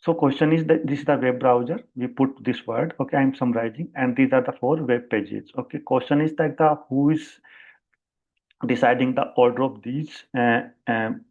So question is that this is the web browser. We put this word. Okay, I'm summarizing, and these are the four web pages. Okay. Question is that the who is deciding the order of these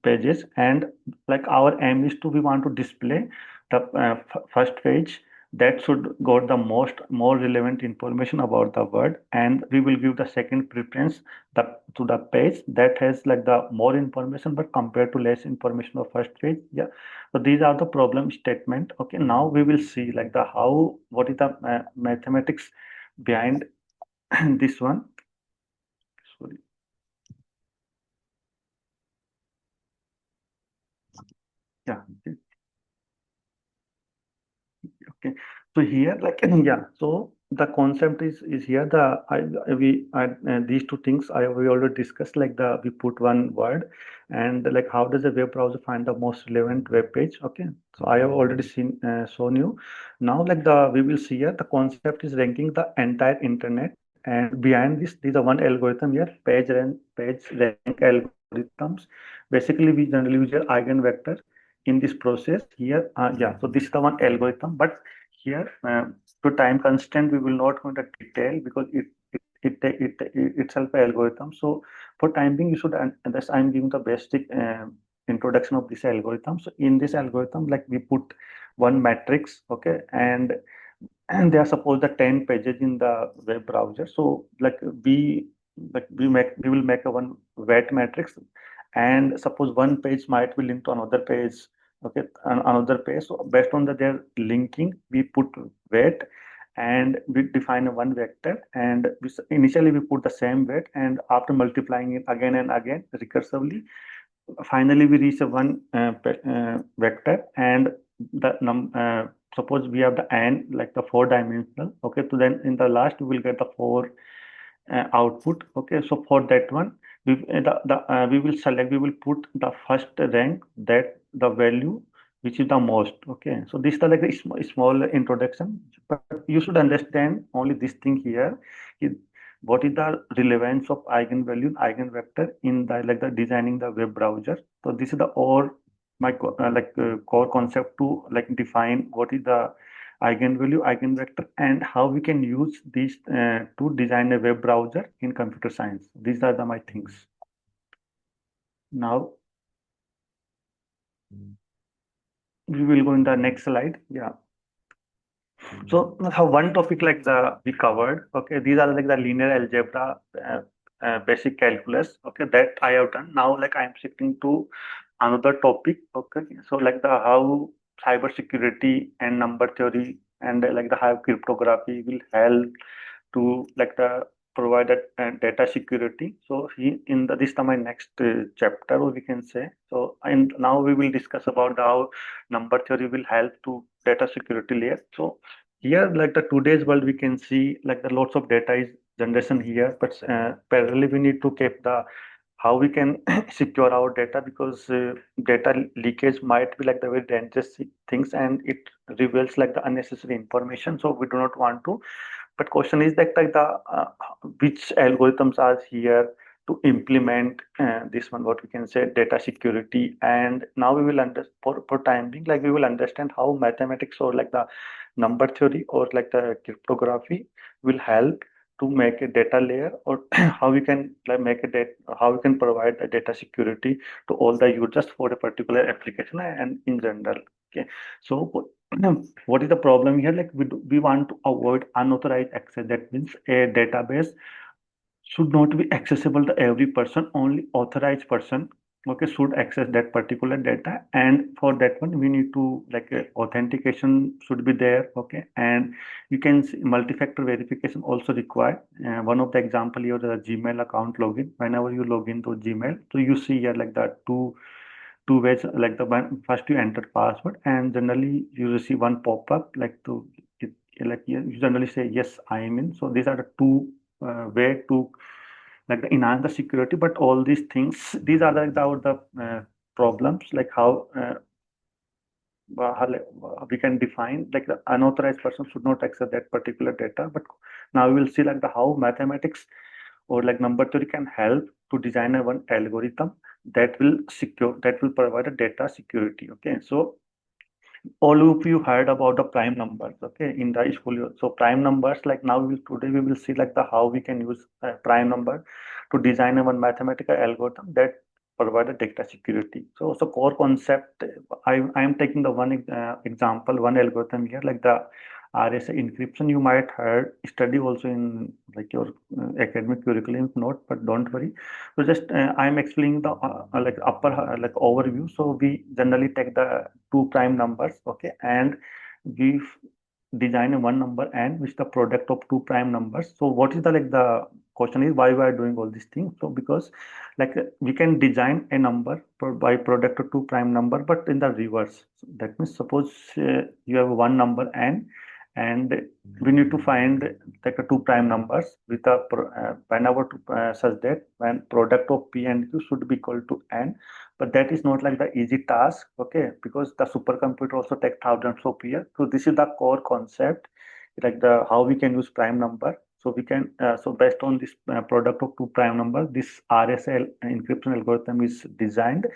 pages, and like our aim is to we want to display the first page that should got the more relevant information about the word, and we will give the second preference to the page that has like the more information but compared to less information of first page. Yeah, so these are the problem statement. Okay, now we will see like the how what is the mathematics behind this one. Sorry. Yeah. Okay. So here, like, yeah. So the concept is here. These two things we already discussed. Like we put one word, and like how does a web browser find the most relevant web page? Okay. So I have already shown you. Now, like we will see here, the concept is ranking the entire internet, and behind this, these are one algorithm here, page rank algorithms. Basically, we generally use your eigenvector in this process here. Yeah, so this is the one algorithm, but here to time constraint we will not go into detail because it itself a algorithm. So for time being you should thus I'm giving the basic introduction of this algorithm. So in this algorithm, like we put one matrix, okay, and they are supposed the 10 pages in the web browser. So we will make a one weight matrix, and suppose one page might be linked to another page. Okay, another page. So based on their linking, we put weight, and we define a one vector, and initially we put the same weight, and after multiplying it again and again recursively, finally we reach a one vector, and the suppose we have the n like the four dimensional. Okay, so then in the last we will get the four output. Okay, so for that one we will select, we will put the first rank that the value which is the most. Okay, so this is the, like a small introduction, but you should understand only this thing here is what is the relevance of eigenvalue and eigenvector in the like the designing the web browser. So this is the or core concept to like define what is the eigenvalue, eigenvector, and how we can use these to design a web browser in computer science. These are my things. Now we will go in the next slide. Yeah. So how one topic like we covered. Okay, these are like the linear algebra, basic calculus. Okay, that I have done. Now like I am shifting to another topic. Okay, so like the how cyber security and number theory and like the how cryptography will help to like the provided data security. So in this is my next chapter, or we can say. So and now we will discuss about how number theory will help to data security layer. So here, like the today's world, we can see like the lots of data is generation here, but parallelly we need to keep the how we can secure our data, because data leakage might be like the very dangerous things, and it reveals like the unnecessary information. So we do not want to. But question is that like the which algorithms are here to implement this one, what we can say data security. And now we will understand for time being, like we will understand how mathematics or like the number theory or like the cryptography will help to make a data layer, or how we can like make a data, how we can provide a data security to all the users for a particular application and in general. Okay, so what is the problem here? Like we want to avoid unauthorized access. That means a database should not be accessible to every person. Only authorized person, okay, should access that particular data. And for that one, we need to like authentication should be there, okay. And you can see multi-factor verification also required. One of the example here, the Gmail account login. Whenever you log into Gmail, so you see here like the two ways, like the one first you enter password, and generally you receive one pop-up like to it, like you generally say yes, I am in. So these are the two way to like enhance the security. But all these things, these are the problems, like how we can define like the unauthorized person should not access that particular data. But now we will see like the how mathematics or like number theory can help to design a one algorithm that will provide a data security. Okay, so all of you heard about the prime numbers, okay, in the school. So prime numbers, like now today we will see like the how we can use prime number to design a one mathematical algorithm that provide a data security. So core concept, I am taking the one example, one algorithm here, like the RSA encryption. You might heard study also in like your academic curriculum, if not, but don't worry. So just I'm explaining the like upper like overview. So we generally take the two prime numbers, okay, and we design a one number n which is the product of two prime numbers. So what is the like the question is why we are doing all these things? So because like we can design a number by product of two prime number, but in the reverse. So that means suppose you have one number n, and we need to find like a two prime numbers with a whenever to such that when product of p and q should be equal to n. But that is not like the easy task, okay, because the supercomputer also take thousands of years. So this is the core concept, like the how we can use prime number. So we can so based on this product of two prime numbers, this RSL encryption algorithm is designed.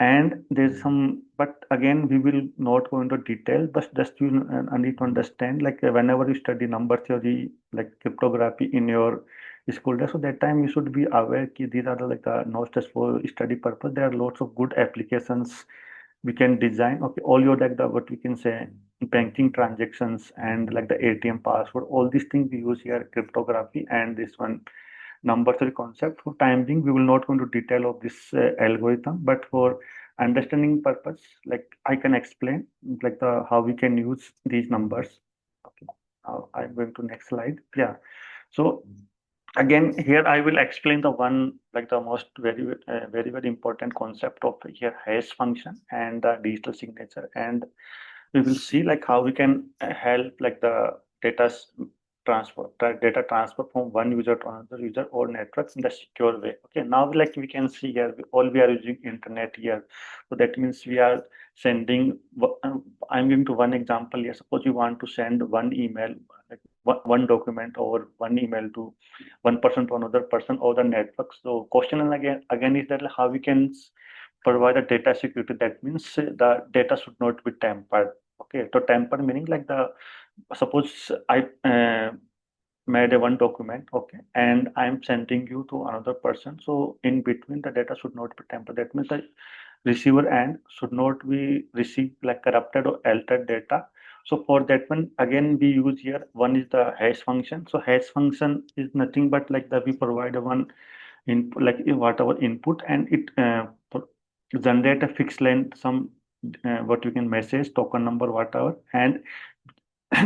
And there's some, but again we will not go into detail, but just you need to understand, like whenever you study number theory like cryptography in your school day, so that time you should be aware ki these are the, like not just for study purpose. There are lots of good applications we can design, okay. All your like the what we can say banking transactions and like the ATM password, all these things we use here cryptography and this one number theory concept. For time being, we will not go into detail of this algorithm, but for understanding purpose, like I can explain like the how we can use these numbers. Okay, I'm going to next slide. Yeah, so again here I will explain the one like the most very important concept of here hash function and the digital signature. And we will see like how we can help like the data transfer from one user to another user or networks in the secure way. Okay, now like we can see here all we are using internet here. So that means we are sending I'm giving to one example here. Suppose you want to send one email, like one document or one email to one person to another person or the network. So question again is that how we can provide a data security. That means the data should not be tampered. Okay, so tamper meaning like the suppose I made a one document, okay, and I'm sending you to another person. So in between the data should not be tampered. That means the receiver end should not be received like corrupted or altered data. So for that one, again we use here one is the hash function. So hash function is nothing but like that we provide a one input like whatever input, and it generate a fixed length some what you can message token number whatever. And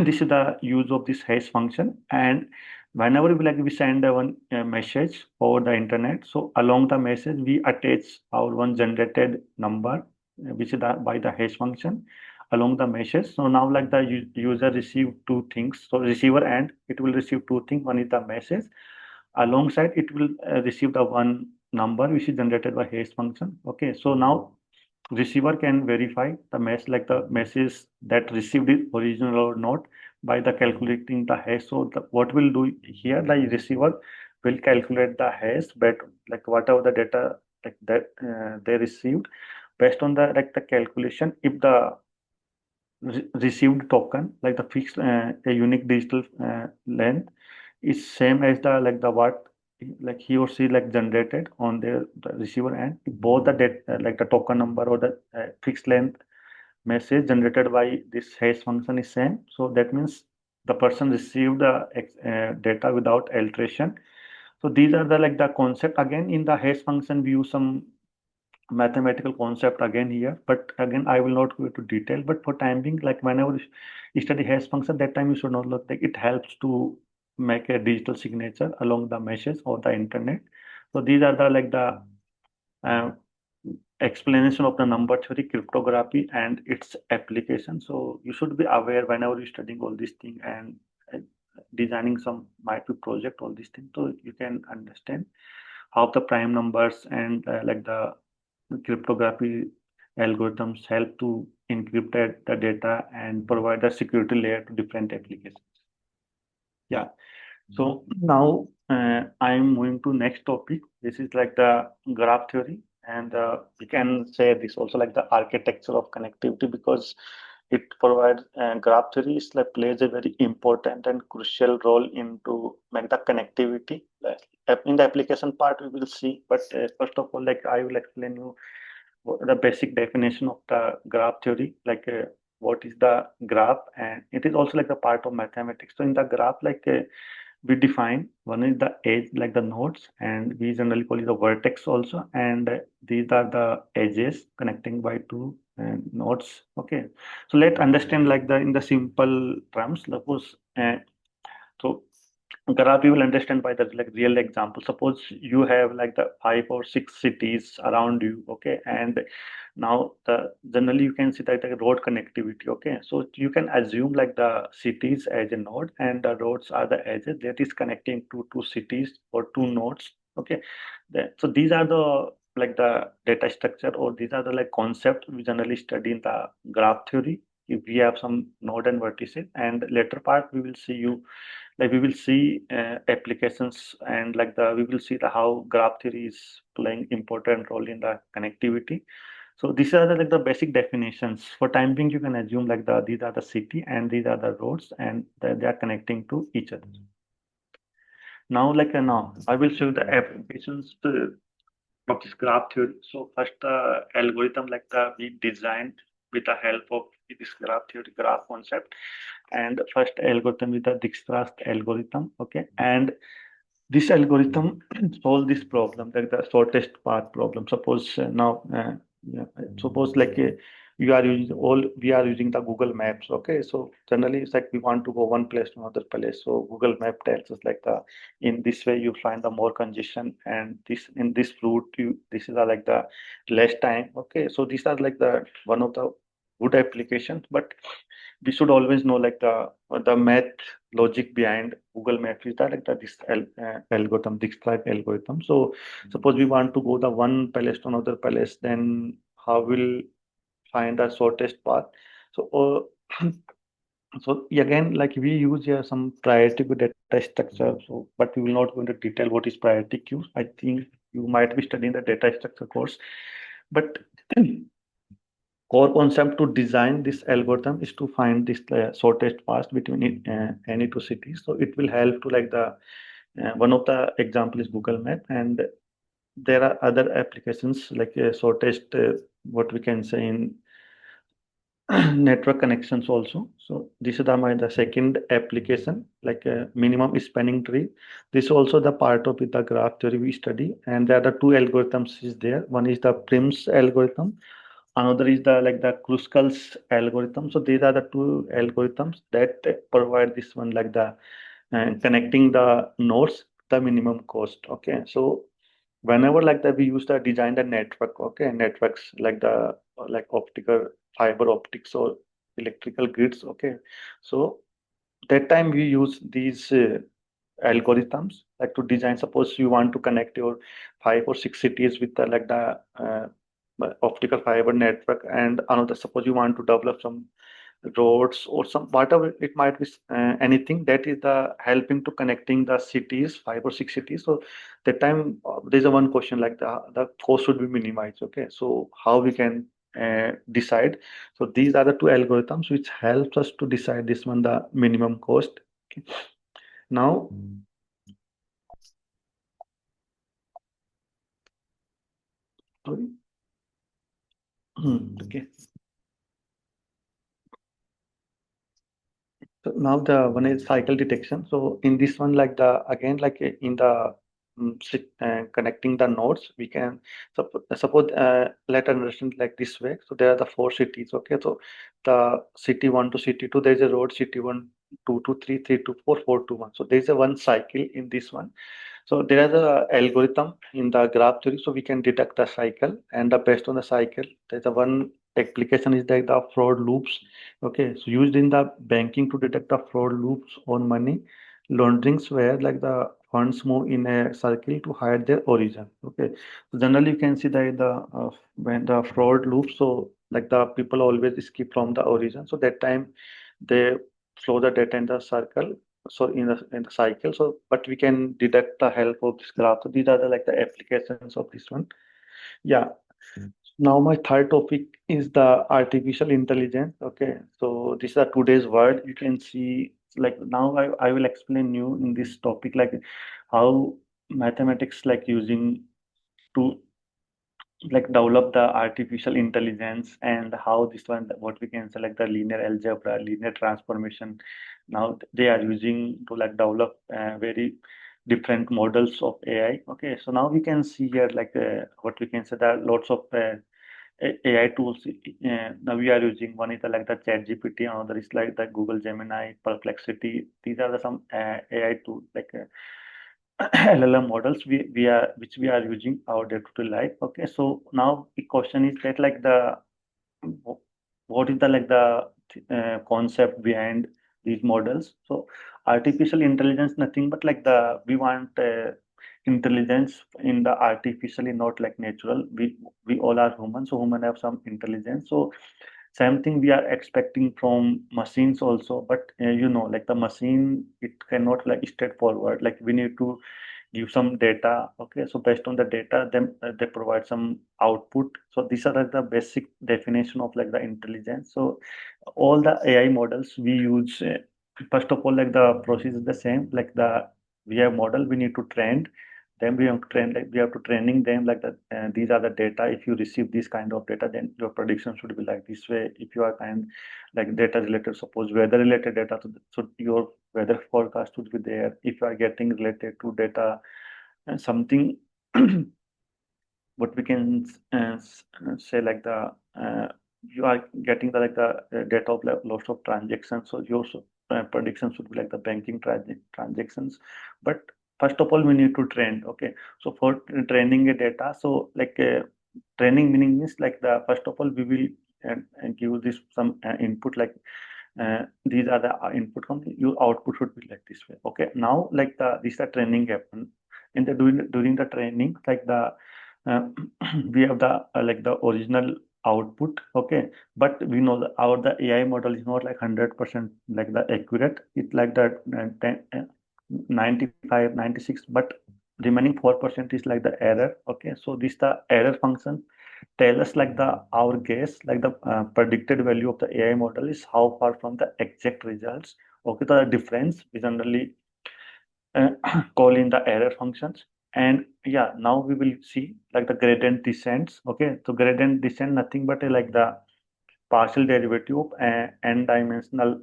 this is the use of this hash function. And whenever we send a one message over the internet, so along the message we attach our one generated number which is by the hash function along the message. So now like the user receive two things. So receiver end it will receive two things. One is the message, alongside it will receive the one number which is generated by hash function. Okay, so now receiver can verify the mess like the message that received is original or not by the calculating the hash. So what we'll do here, the receiver will calculate the hash, but like whatever the data like that they received, based on the like the calculation, if the received token like the fixed a unique digital length is same as the like the what like he or she like generated on the receiver end. Both the data like the token number or the fixed length message generated by this hash function is same. So that means the person received the data without alteration. So these are the like the concept. Again, in the hash function we use some mathematical concept again here, but again I will not go into detail. But for time being, like whenever you study hash function, that time you should not look like it helps to make a digital signature along the meshes or the internet. So these are the like the uh, explanation of the number theory, cryptography, and its application. So you should be aware whenever you're studying all these things and uh, designing some micro project, all these things, so you can understand how the prime numbers and like the cryptography algorithms help to encrypt the data and provide a security layer to different applications. Yeah. So now I am moving to next topic. This is like the graph theory, and we can say this also like the architecture of connectivity, because it provides graph theory is like plays a very important and crucial role into make the connectivity. Like, in the application part we will see, but first of all, like I will explain you the basic definition of the graph theory, like what is the graph, and it is also like a part of mathematics. So in the graph, like we define one is the edge, like the nodes, and we generally call it the vertex also, and these are the edges connecting by two nodes. Okay, so let's understand like the in the simple terms. Suppose so graph you will understand by the like real example. Suppose you have like the 5 or 6 cities around you, okay, and now the generally you can see that the road connectivity, okay. So you can assume like the cities as a node and the roads are the edges that is connecting to two cities or two nodes, okay. So these are the like the data structure, or these are the like concept we generally study in the graph theory. If we have some node and vertices, and later part we will see you like we will see applications, and like the we will see the how graph theory is playing important role in the connectivity. So these are the, like the basic definitions. For time being, you can assume like the these are the city and these are the roads, and they are connecting to each other. Now, like now, I will show you the applications of this graph theory. So first, the algorithm like the we designed with the help of this graph theory, graph concept, and first algorithm is the Dijkstra's algorithm. Okay, and this algorithm solve this problem, like the shortest path problem. Suppose now, yeah, suppose like you are using all we are using the Google Maps. Okay, so generally it's like we want to go one place to another place. So Google Map tells us like the in this way you find the more congestion, and this in this route you this is like the less time. Okay, so these are like the one of the good applications, but we should always know like the math logic behind Google Maps is that like that this algorithm, this type algorithm. So suppose we want to go the one palace to another palace, then how will find the shortest path? So so again, like we use here some priority queue data structure. So, but we will not go into detail what is priority queue. I think you might be studying the data structure course, but core concept to design this algorithm is to find this shortest path between any two cities. So it will help to like the one of the example is Google Map, and there are other applications like shortest what we can say in network connections also. So this is the second application, like a minimum spanning tree. This is also the part of the graph theory we study, and there are the two algorithms is there. One is the Prim's algorithm, another is the like the Kruskal's algorithm. So these are the two algorithms that provide this one like the connecting the nodes the minimum cost. Okay, so whenever like that we use the design the network, okay, networks like the like optical fiber optics or electrical grids, okay. So that time we use these algorithms like to design. Suppose you want to connect your 5 or 6 cities with the, like the optical fiber network, and another suppose you want to develop some roads or some whatever it might be, anything that is the helping to connecting the cities 5 or 6 cities. So that time there's a one question like the cost should be minimized. Okay, so how we can decide? So these are the two algorithms which helps us to decide this one the minimum cost. Okay. Now Sorry. Okay. So now the one is cycle detection. So in this one, like the again, like in the connecting the nodes, we can suppose let us understand like this way. So there are the four cities. Okay, so the city one to city two, there is a road city one, two to three, three to four, four to one. So there is a one cycle in this one. So there is a algorithm in the graph theory, so we can detect the cycle, and based on the cycle, there's a one application is like the fraud loops. Okay, so used in the banking to detect the fraud loops on money launderings where like the funds move in a circle to hide their origin. Okay, so generally you can see that when the fraud loops, so like the people always skip from the origin, so that time they flow the data in the circle, so in the cycle, so but we can detect the help of this graph. So these are the like the applications of this one. Yeah, now my third topic is the artificial intelligence. Okay, so this is a today's word. You can see like now I will explain you in this topic like how mathematics like using to like develop the artificial intelligence, and how this one what we can select the linear algebra, linear transformation. Now they are using to like develop very different models of AI. Okay, so now we can see here like what we can say, there are lots of AI tools. Now we are using one is the, like the Chat GPT, another is like the Google Gemini, Perplexity. These are the some AI tools like LLM models we are which we are using our day-to-day life. Okay, so now the question is that like the what is the like the concept behind these models? So artificial intelligence nothing but like the we want intelligence in the artificially, not like natural. We all are human, so human have some intelligence. So same thing we are expecting from machines also, but like the machine, it cannot like straightforward. Like we need to give some data. Okay, so based on the data, then they provide some output. So these are like the basic definition of like the intelligence. So all the AI models we use, first of all, like the process is the same. Like the we have model, we need to train. Then we have to train, like we have to training them like that. These are the data. If you receive this kind of data, then your prediction should be like this way. If you are kind like data related, suppose weather related data, so your weather forecast would be there. If you are getting related to data and something what we can say like the you are getting the like the data of like, lots of transactions, so your prediction should be like the banking transactions. But first of all we need to train. Okay, so for training a data, so like training meaning is like the first of all we will give this some input, like these are the input company, your output should be like this way. Okay, now like the this the training happen in the during the training, like the uh, we have the like the original output. Okay, but we know that our the AI model is not like 100% like the accurate. It's like that 95 96, but remaining 4% is like the error. Okay, so this the error function tell us like the our guess, like the predicted value of the AI model is how far from the exact results. Okay, the difference is generally uh, call in the error functions. And yeah, now we will see like the gradient descents. Okay, so gradient descent nothing but like the partial derivative of n-dimensional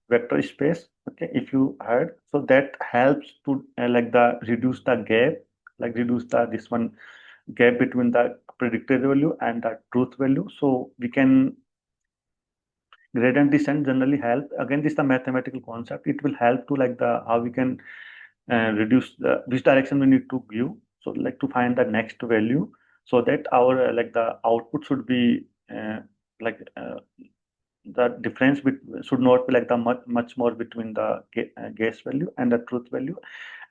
vector space. Okay, if you heard, so that helps to like the reduce the gap, like reduce the this one gap between the predicted value and the truth value. So we can gradient descent generally help. Again, this is the mathematical concept. It will help to like the how we can reduce the which direction we need to give. So like to find the next value, so that our like the output should be like the difference should not be like the much more between the guess value and the truth value.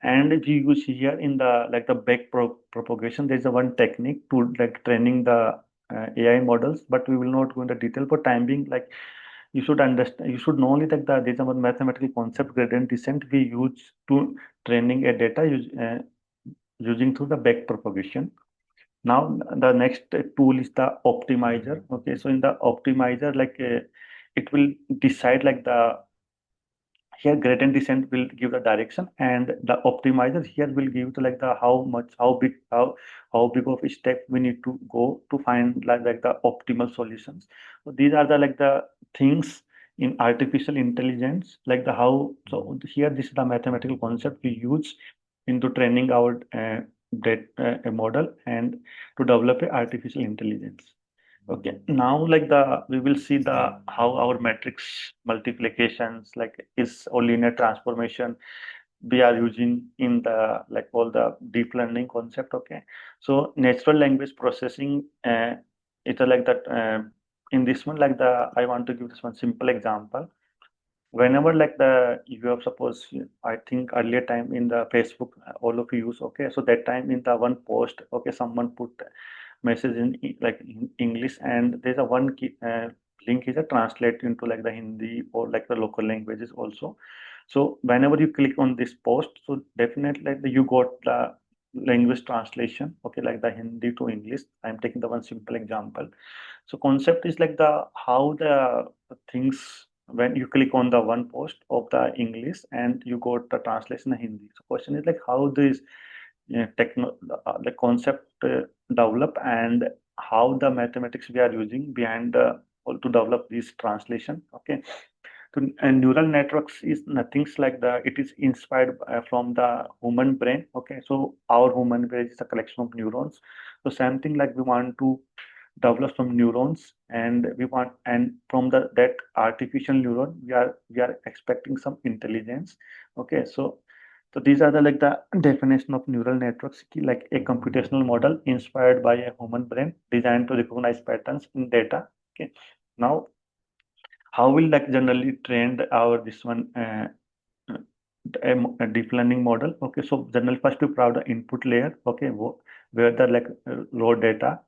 And if you use here in the like the back propagation, there's a one technique to like training the AI models, but we will not go into detail for time being. Like you should understand, you should know only that there's a one mathematical concept gradient descent we use to training a data using through the back propagation. Now the next tool is the optimizer. Okay, so in the optimizer, like it will decide like the here gradient descent will give the direction, and the optimizer here will give the like the how big of a step we need to go to find like the optimal solutions. So these are the like the things in artificial intelligence, like the how. So here this is the mathematical concept we use into training our a model and to develop a artificial intelligence. Okay, now like the we will see the how our matrix multiplications like is or linear transformation we are using in the like all the deep learning concept. Okay, so natural language processing, it's like that. In this one, like the I want to give this one simple example. Whenever like the you have suppose I think earlier time in the Facebook, all of you use. Okay, so that time in the one post, okay, someone put message in like in English, and there's a one key, link is a translate into like the Hindi or like the local languages also. So whenever you click on this post, so definitely like you got the language translation, okay, like the Hindi to English. I'm taking the one simple example. So concept is like the how the things when you click on the one post of the English and you got the translation in Hindi. So question is like how this the concept develop and how the mathematics we are using behind to develop this translation. Okay, so and neural networks is nothing like the it is inspired from the human brain. Okay, so our human brain is a collection of neurons. So same thing like we want to develop some neurons, and we want and from the that artificial neuron we are expecting some intelligence. Okay, so these are the like the definition of neural networks, like a computational model inspired by a human brain designed to recognize patterns in data. Okay, now how will like generally trained our this one a deep learning model. Okay, so generally first we provide the input layer. Okay, where the like raw data,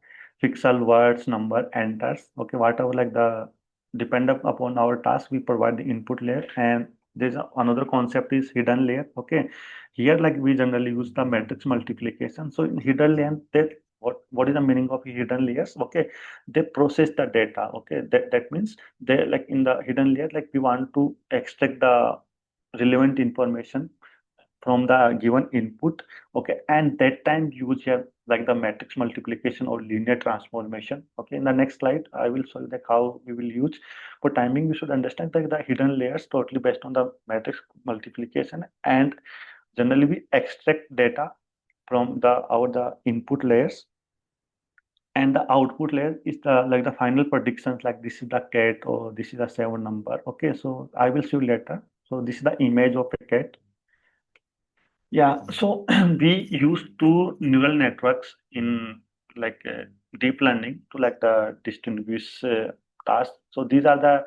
pixel, words, number enters. Okay, whatever like the depend upon our task, we provide the input layer, and there's another concept is hidden layer. Okay, here like we generally use the matrix multiplication. So in hidden layer, that what is the meaning of hidden layers? Okay, they process the data. Okay, that means they like in the hidden layer, like we want to extract the relevant information from the given input. Okay, and that time you use here like the matrix multiplication or linear transformation. Okay, in the next slide I will show you like how we will use. For timing we should understand that the hidden layers totally based on the matrix multiplication, and generally we extract data from the input layers, and the output layer is the like the final predictions, like this is the cat or this is a seven number. Okay, so I will show you later. So this is the image of a cat. Yeah, so we use two neural networks in like deep learning to like the distinguish tasks. So these are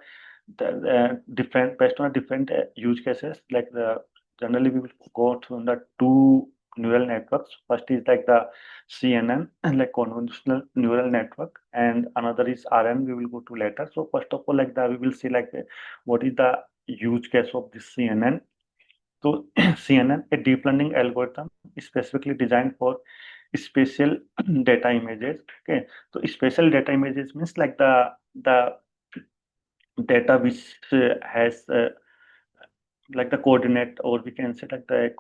the different based on different use cases. Like the generally we will go through the two neural networks. First is like the CNN and like convolutional neural network, and another is RN. We will go to later. So first of all, like the we will see like what is the use case of this CNN. So CNN, a deep learning algorithm, is specifically designed for spatial data images. Okay, so spatial data images means like the data which has like the coordinate, or we can say like the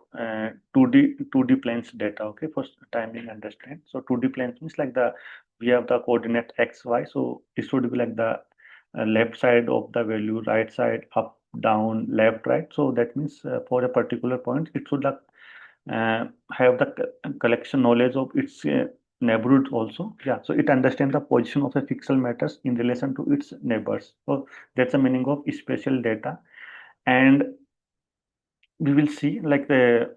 2D planes data. Okay, for timing understand. So 2D planes means like the we have the coordinate x y. So it should be like the left side of the value, right side, up, down, left, right. So that means for a particular point, it should have the collection knowledge of its neighborhood also. Yeah, so it understands the position of the pixel matters in relation to its neighbors. So that's the meaning of spatial data. And we will see like the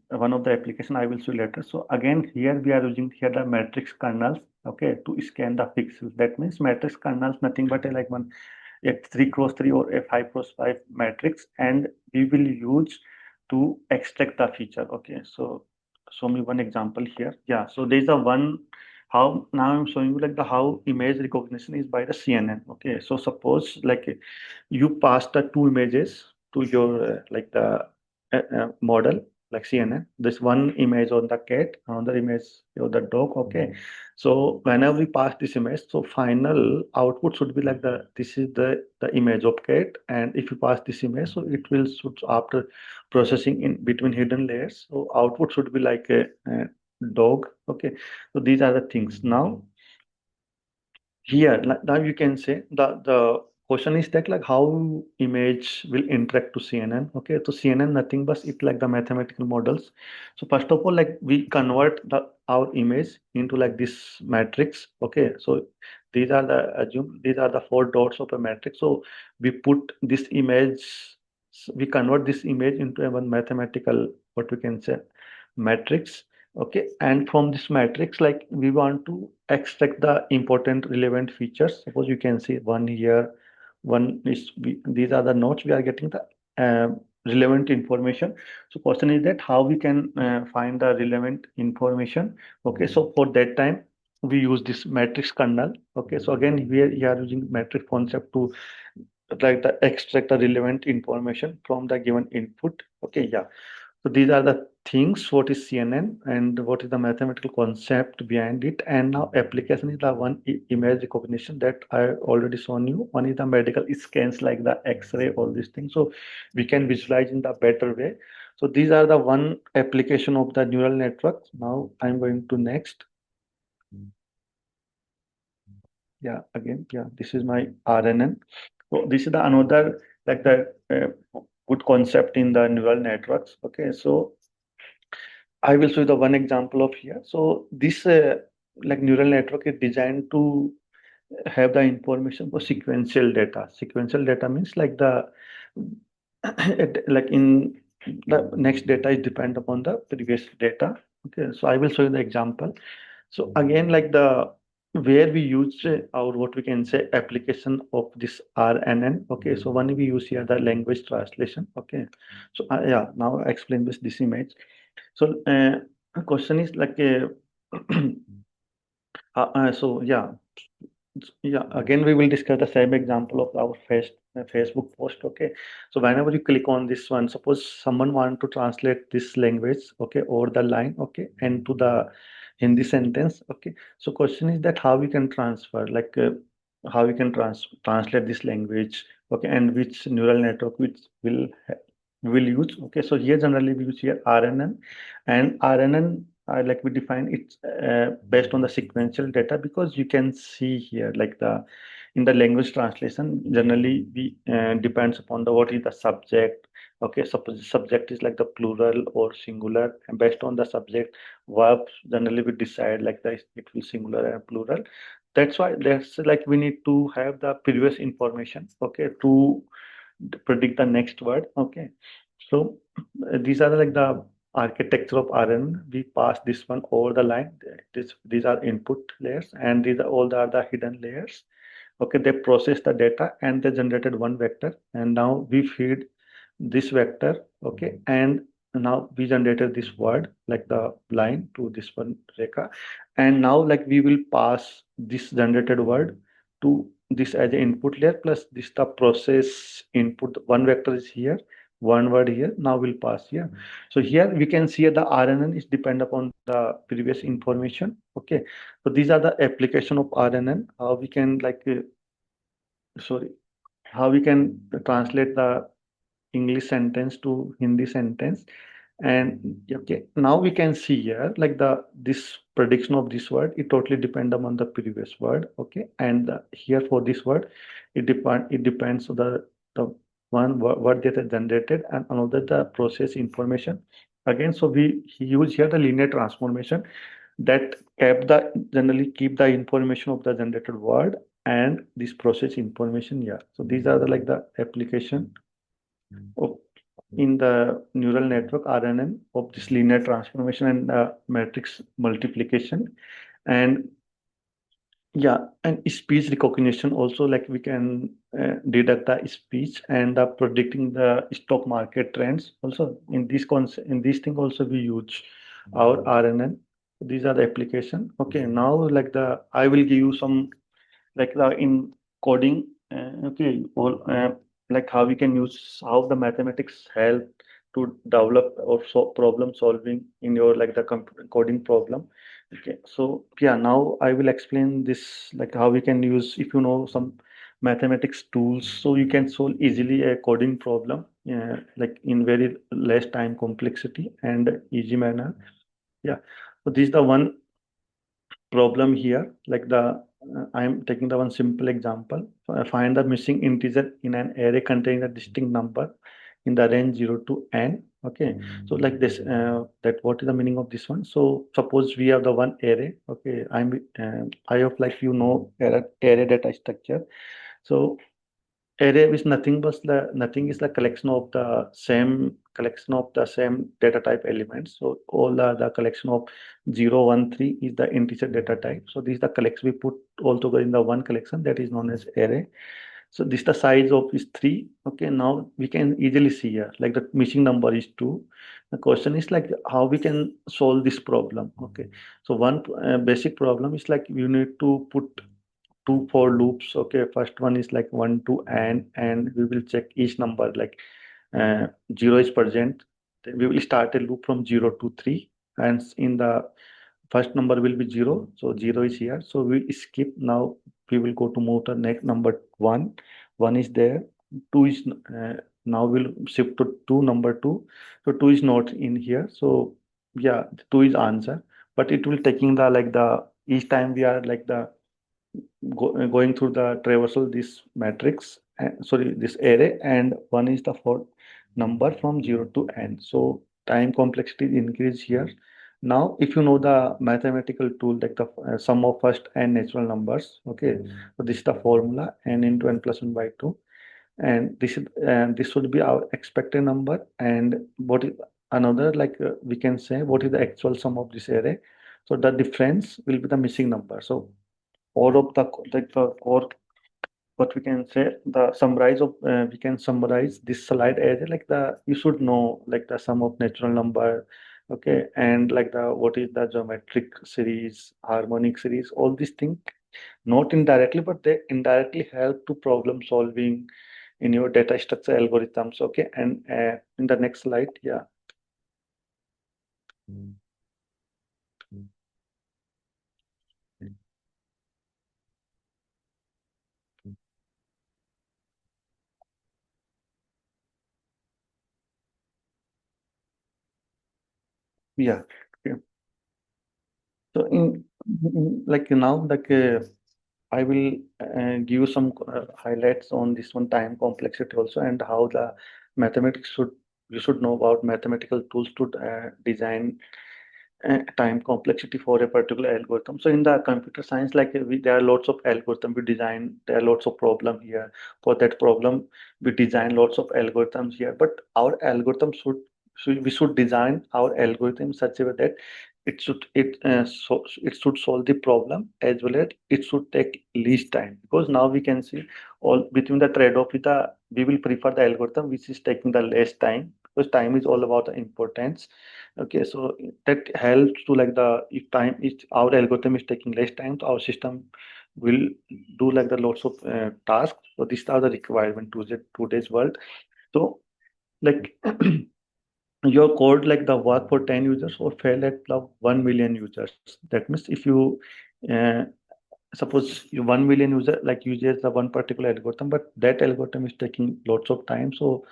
one of the application I will show later. So again, here we are using here the matrix kernels, okay, to scan the pixels. That means matrix kernels nothing but like one a 3 cross 3 or a 5 cross 5 matrix, and we will use to extract the feature. Okay, so show me one example here. Yeah, so there's a one how now I'm showing you like the how image recognition is by the CNN. Okay, so suppose like you pass the two images to your like the model. like CNN. This one image on the cat, another image of the dog. Okay, so whenever we pass this image, so final output should be like this is the image of cat, and if you pass this image, so it will should after processing in between hidden layers, so output should be like a dog. Okay, so these are the things. Now here now you can say the question is that like how image will interact to CNN. Okay, so CNN nothing but it like the mathematical models. So first of all, like we convert our image into like this matrix. Okay, so these are the four dots of a matrix. So we put this image, we convert this image into a one mathematical, what we can say, matrix. Okay, and from this matrix, like we want to extract the important relevant features. Suppose you can see one here, one is these are the nodes we are getting the relevant information. So question is that how we can find the relevant information. Okay, so for that time we use this matrix kernel. Okay, so again we are using matrix concept to like the extract the relevant information from the given input. Okay, yeah. So these are the things, what is CNN and what is the mathematical concept behind it. And now application is the one image recognition that I already shown you. One is the medical scans like the X-ray, all these things. So we can visualize in the better way. So these are the one application of the neural networks. Now I'm going to next. Yeah, again, yeah, this is my RNN. So this is the another like the good concept in the neural networks. Okay, so I will show you the one example of here. So this like neural network is designed to have the information for sequential data. Sequential data means like the like in the next data is depend upon the previous data. Okay, so I will show you the example. So again, like the where we use our what we can say application of this RNN. Okay, so when we use here the language translation. Okay, so yeah, now I explain this image. So question is like so yeah, yeah, again, we will discuss the same example of our Facebook post. Okay, so whenever you click on this one, suppose someone want to translate this language, okay, over the line, okay, and to the Hindi sentence, okay. So question is that how we can transfer, like how we can translate this language, okay, and which neural network which will use. Okay, so here generally we use here RNN, and RNN like we define it based on the sequential data, because you can see here like the in the language translation generally we depends upon the what is the subject. Okay, suppose the subject is like the plural or singular, and based on the subject verbs generally we decide like the it will singular and plural. That's why that's like we need to have the previous information, okay, to predict the next word. Okay, so these are like the architecture of RN. We pass this one over the line. These are input layers, and these are all the hidden layers. Okay, they process the data and they generated one vector, and now we feed this vector. Okay, and now we generated this word like the line to this one Rekha, and now like we will pass this generated word to this as an input layer, plus this the process input. One vector is here, one word here, now we'll pass here. So here we can see the RNN is depend upon the previous information. Okay, so these are the application of RNN. How we can like sorry, how we can translate the English sentence to Hindi sentence. And okay, now we can see here like the this prediction of this word, it totally depend upon the previous word. Okay, and here for this word, it depends on the one word that is generated, and another the process information. Again, so we use here the linear transformation that kept the generally keep the information of the generated word and this process information. Yeah, so these are the like the application of in the neural network RNN of this linear transformation and matrix multiplication. And yeah, and speech recognition also, like we can deduct the speech and predicting the stock market trends. Also in this concept, in this thing also we use our RNN. These are the application. Okay, now like the I will give you some like the in coding. Okay, all like how we can use how the mathematics help to develop or problem solving in your like the coding problem. Okay, so yeah, now I will explain this like how we can use if you know some mathematics tools, so you can solve easily a coding problem, like in very less time complexity and easy manner. Yeah, so this is the one problem here. Like I am taking the one simple example. Find the missing integer in an array containing a distinct number in the range 0 to n. Okay, so like this, that what is the meaning of this one? So suppose we have the one array. Okay, I hope like you know array data structure. So array is nothing but nothing is the collection of the same data type elements. So all the collection of 0, 1, 3 is the integer data type. So this is the collection we put all together in the one collection that is known as array. So this the size of is 3. Okay, now we can easily see here like the missing number is 2. The question is like how we can solve this problem. Okay, so one basic problem is like you need to put two for loops. Okay, first one is like 1 to n, and we will check each number like 0 is present. Then we will start a loop from 0 to 3, and in the first number will be 0, so 0 is here, so we skip. Now we will go to move the next number 1. 1 is there. 2 is now we'll shift to 2, number 2. So 2 is not in here, so yeah, 2 is answer, but it will taking the like the each time we are like the going through the traversal this matrix, sorry, this array, and one is the for number from 0 to n. So time complexity increase here. Now if you know the mathematical tool like the sum of first n natural numbers. Okay, so this is the formula, n into n plus 1 by 2, and this would be our expected number. And what is another like we can say what is the actual sum of this array. So the difference will be the missing number. So all of the like the or what we can say the summarize of we can summarize this slide as like the you should know like the sum of natural number. Okay, and like the what is the geometric series, harmonic series, all these things not indirectly but they indirectly help to problem solving in your data structure algorithms. Okay, and in the next slide, yeah. Yeah. Okay. So like now like I will give you some highlights on this one time complexity also, and how the mathematics should you should know about mathematical tools to design time complexity for a particular algorithm. So in the computer science, like there are lots of algorithm we design. There are lots of problem here. For that problem, we design lots of algorithms here. But our algorithm we should design our algorithm such a way that it should solve the problem as well as it should take least time, because now we can see all between the trade-off with the we will prefer the algorithm which is taking the less time, because time is all about the importance. Okay, so that helps to like the if time is our algorithm is taking less time, so our system will do like the lots of tasks. So these are the requirement to the today's world. So like your code like the work for 10 users or fail at the 1 million users. That means if you uh, suppose 1 million user like uses the one particular algorithm, but that algorithm is taking lots of time, so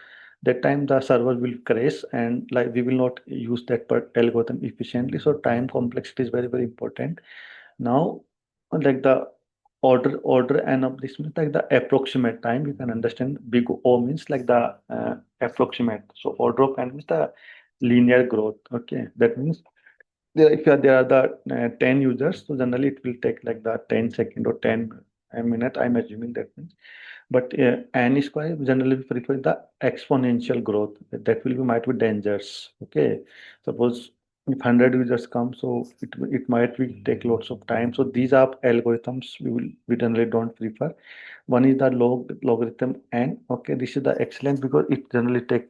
that time the server will crash and like we will not use that algorithm efficiently. So time complexity is very important. Now like the order and of this means like the approximate time. You can understand big O means like the approximate. So order of n means the linear growth. Okay, that means there are the 10 users, so generally it will take like the 10 second or 10 minute. I'm assuming that means. But n square generally we prefer the exponential growth. That will be might be dangerous. Okay, suppose if 100 users come, so it might be take lots of time. So these are algorithms we generally don't prefer. One is the logarithm n. Okay, this is the excellent because it generally take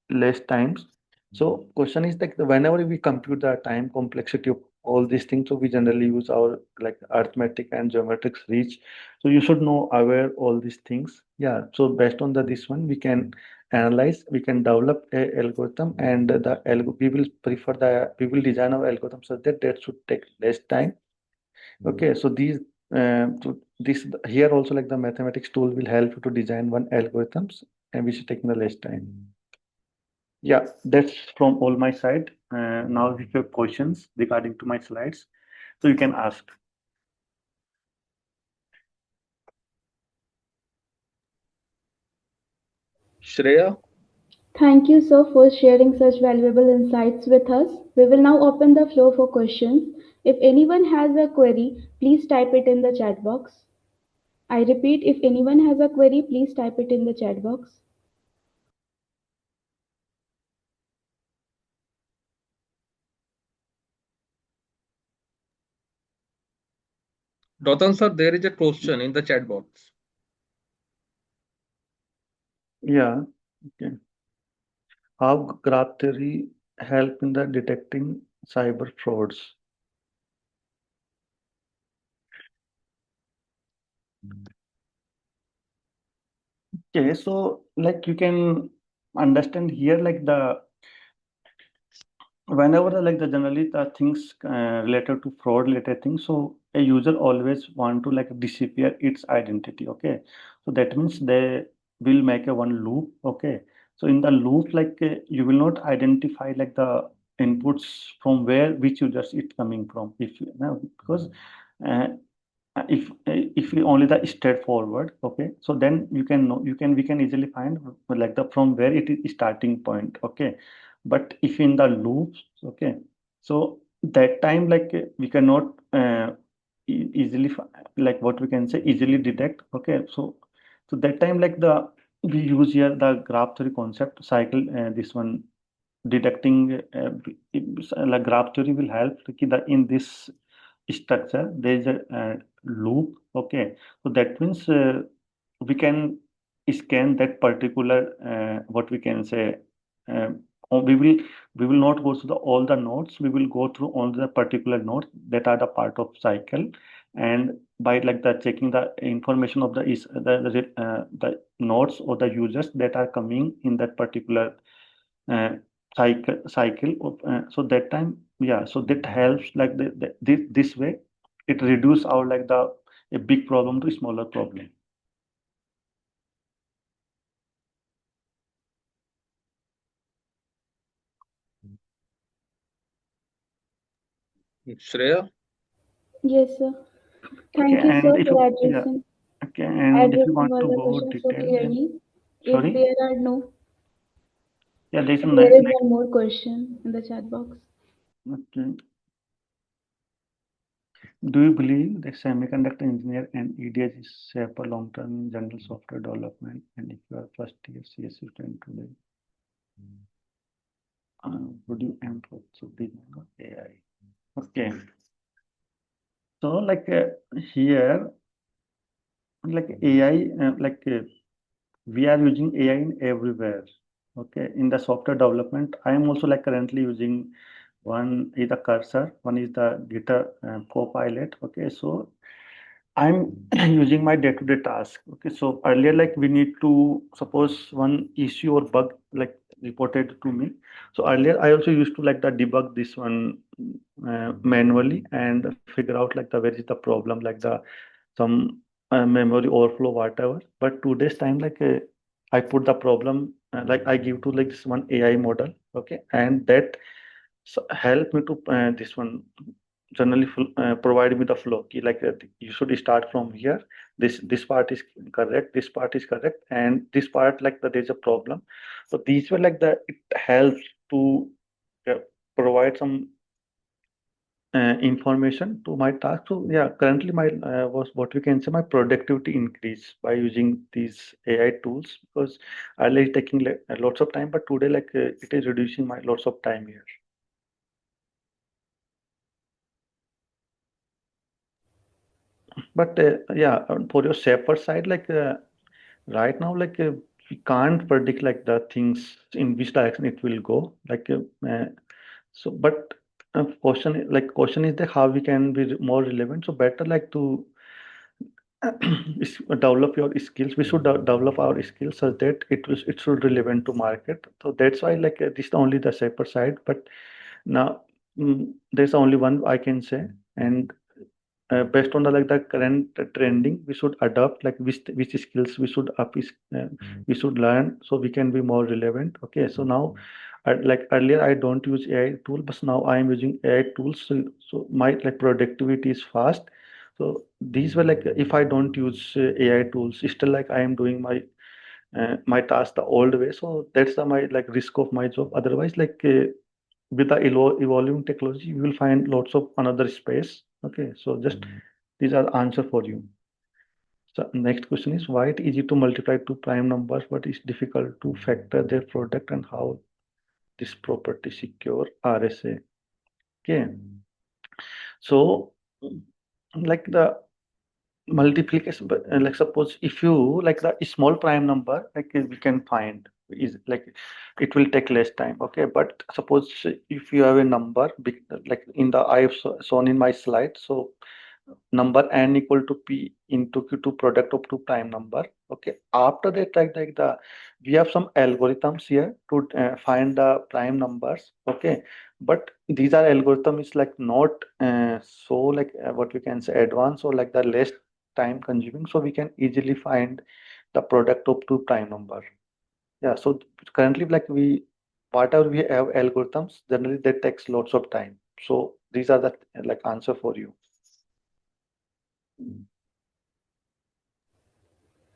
less times. So question is like whenever we compute the time complexity of all these things, so we generally use our like arithmetic and geometric reach. So you should know aware all these things. Yeah. So based on the this one, we can analyze, we can develop a algorithm, and we will we will design our algorithm so that should take less time. Okay, so this here also, like, the mathematics tool will help you to design one algorithms, and which is taking the less time. Yeah, that's from all my side. Now if you have questions regarding to my slides, so you can ask. Shreya, Thank you, sir, for sharing such valuable insights with us. We will now open the floor for questions. If anyone has a query, please type it in the chat box. I repeat, if anyone has a query, please type it in the chat box. Rotan sir, there is a question in the chat box. Yeah, okay. How graph theory help in the detecting cyber frauds? Okay, so like you can understand here, like whenever like the generally the things related to fraud related things, so a user always want to like disappear its identity. Okay, so that means they will make a one loop. Okay, so in the loop, like you will not identify like the inputs from where which users it coming from, if you know, because uh, if we only the straightforward. Okay, so then you can know, we can easily find like the from where it is starting point. Okay, but if in the loops, okay, so that time, like we cannot easily like what we can say easily detect. Okay, so that time, like we use here the graph theory concept cycle, this one detecting like graph theory will help in this structure there is a loop. Okay, so that means we can scan that particular what we can say, or we will not go through all the nodes, we will go through all the particular nodes that are the part of cycle, and by like the checking the information of the nodes or the users that are coming in that particular uh, cycle of, so that time, yeah, so that helps like this way it reduce our like the a big problem to smaller problem. Shreya, Yes, sir. Okay, Thank you, and sir, if for you, yeah, okay, and if you addressing want all to the go questions so detail, yeah, clearly. If sorry, there are no, yeah, there's a there is next, one more question in the chat box. okay. Do you believe that semiconductor engineer and EDS is safer long term in general software development? And if you are first year CS student today, would you aim for AI? Okay, so like here, like AI, we are using AI in everywhere. Okay, in the software development, I am also like currently using one is the cursor, one is the GitHub Copilot. Okay, so I'm using my day-to-day task. Okay, so earlier, like we need to suppose one issue or bug like reported to me. So earlier, I also used to like the debug this one manually and figure out like the where is the problem, like the some memory overflow, whatever. But today's time, like I put the problem, like I give to like this one AI model. Okay, and that help me to this one generally provide me the flow key, like you should start from here, this part is correct, this part is correct, and this part like that there's a problem. So these were like the it helps to uh, provide some information to my task. So yeah, currently my was what we can say my productivity increase by using these AI tools, because earlier taking like, lots of time, but today like it is reducing my lots of time here. But yeah, for your safer side, like right now, like we can't predict like the things in which direction it will go. Like so, but question is that how we can be more relevant. So better like to develop your skills. We should develop our skills so that it should relevant to market. So that's why like this is only the safer side. But now there's only one I can say, and based on the like the current trending, we should adopt like which skills we should we should learn so we can be more relevant. Okay, so now like earlier I don't use AI tool, but now I am using AI tools. So my like productivity is fast. So these were like if I don't use AI tools, still like I am doing my task the old way. So that's the my like risk of my job. Otherwise, like with the evolving technology, you will find lots of another space. Okay, so just these are answer for you. So next question is why it easy to multiply two prime numbers, but it's difficult to factor their product and how this property secure RSA. Okay, so like the multiplication, but like suppose if you like the small prime number, like we can find is like it will take less time. Okay, but suppose if you have a number big like in the I have shown in my slide, so number n equal to p into q2 product of two prime number. Okay, after that like the we have some algorithms here to find the prime numbers. Okay, but these are algorithms like not so like what we can say advanced or like the less time consuming, so we can easily find the product of two prime number. Yeah, so currently like we whatever we have algorithms generally that takes lots of time. So these are the like answer for you.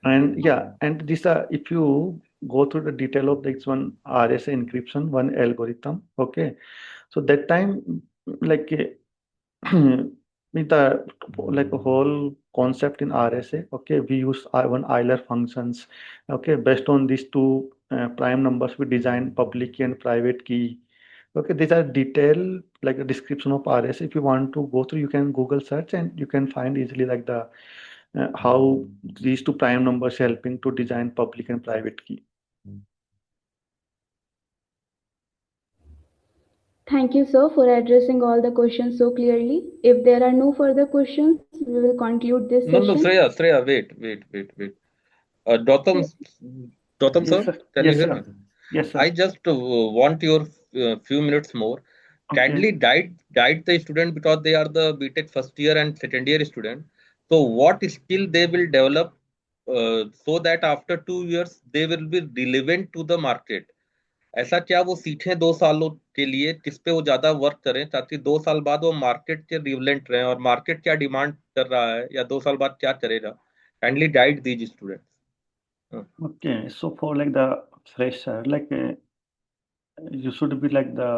And yeah, and this if you go through the detail of this one RSA encryption, one algorithm, okay. So that time, like with the like a whole concept in RSA, okay, we use one Euler functions, okay. Based on these two prime numbers, we design public and private key. Okay, these are detailed like a description of RSA. If you want to go through, you can Google search and you can find easily like the how these two prime numbers helping to design public and private key. Thank you, sir, for addressing all the questions so clearly. If there are no further questions, we will conclude this No, session. Shreya, wait. Gautam, Yes, sir, sir. can you Yes, hear sir. me? Yes, sir. I just want your few minutes more. Okay. Kindly guide the student because they are the BTech first year and second year student. So what skill they will develop so that after 2 years they will be relevant to the market. ऐसा क्या वो सीखें 2 सालों के लिए किस पे वो ज्यादा वर्क करें ताकि 2 साल बाद वो मार्केट के रिवलेंट रहें और मार्केट क्या डिमांड कर रहा है या 2 साल बाद क्या करेगा. Kindly guide these students. Okay. So for like the fresher, like you should be like the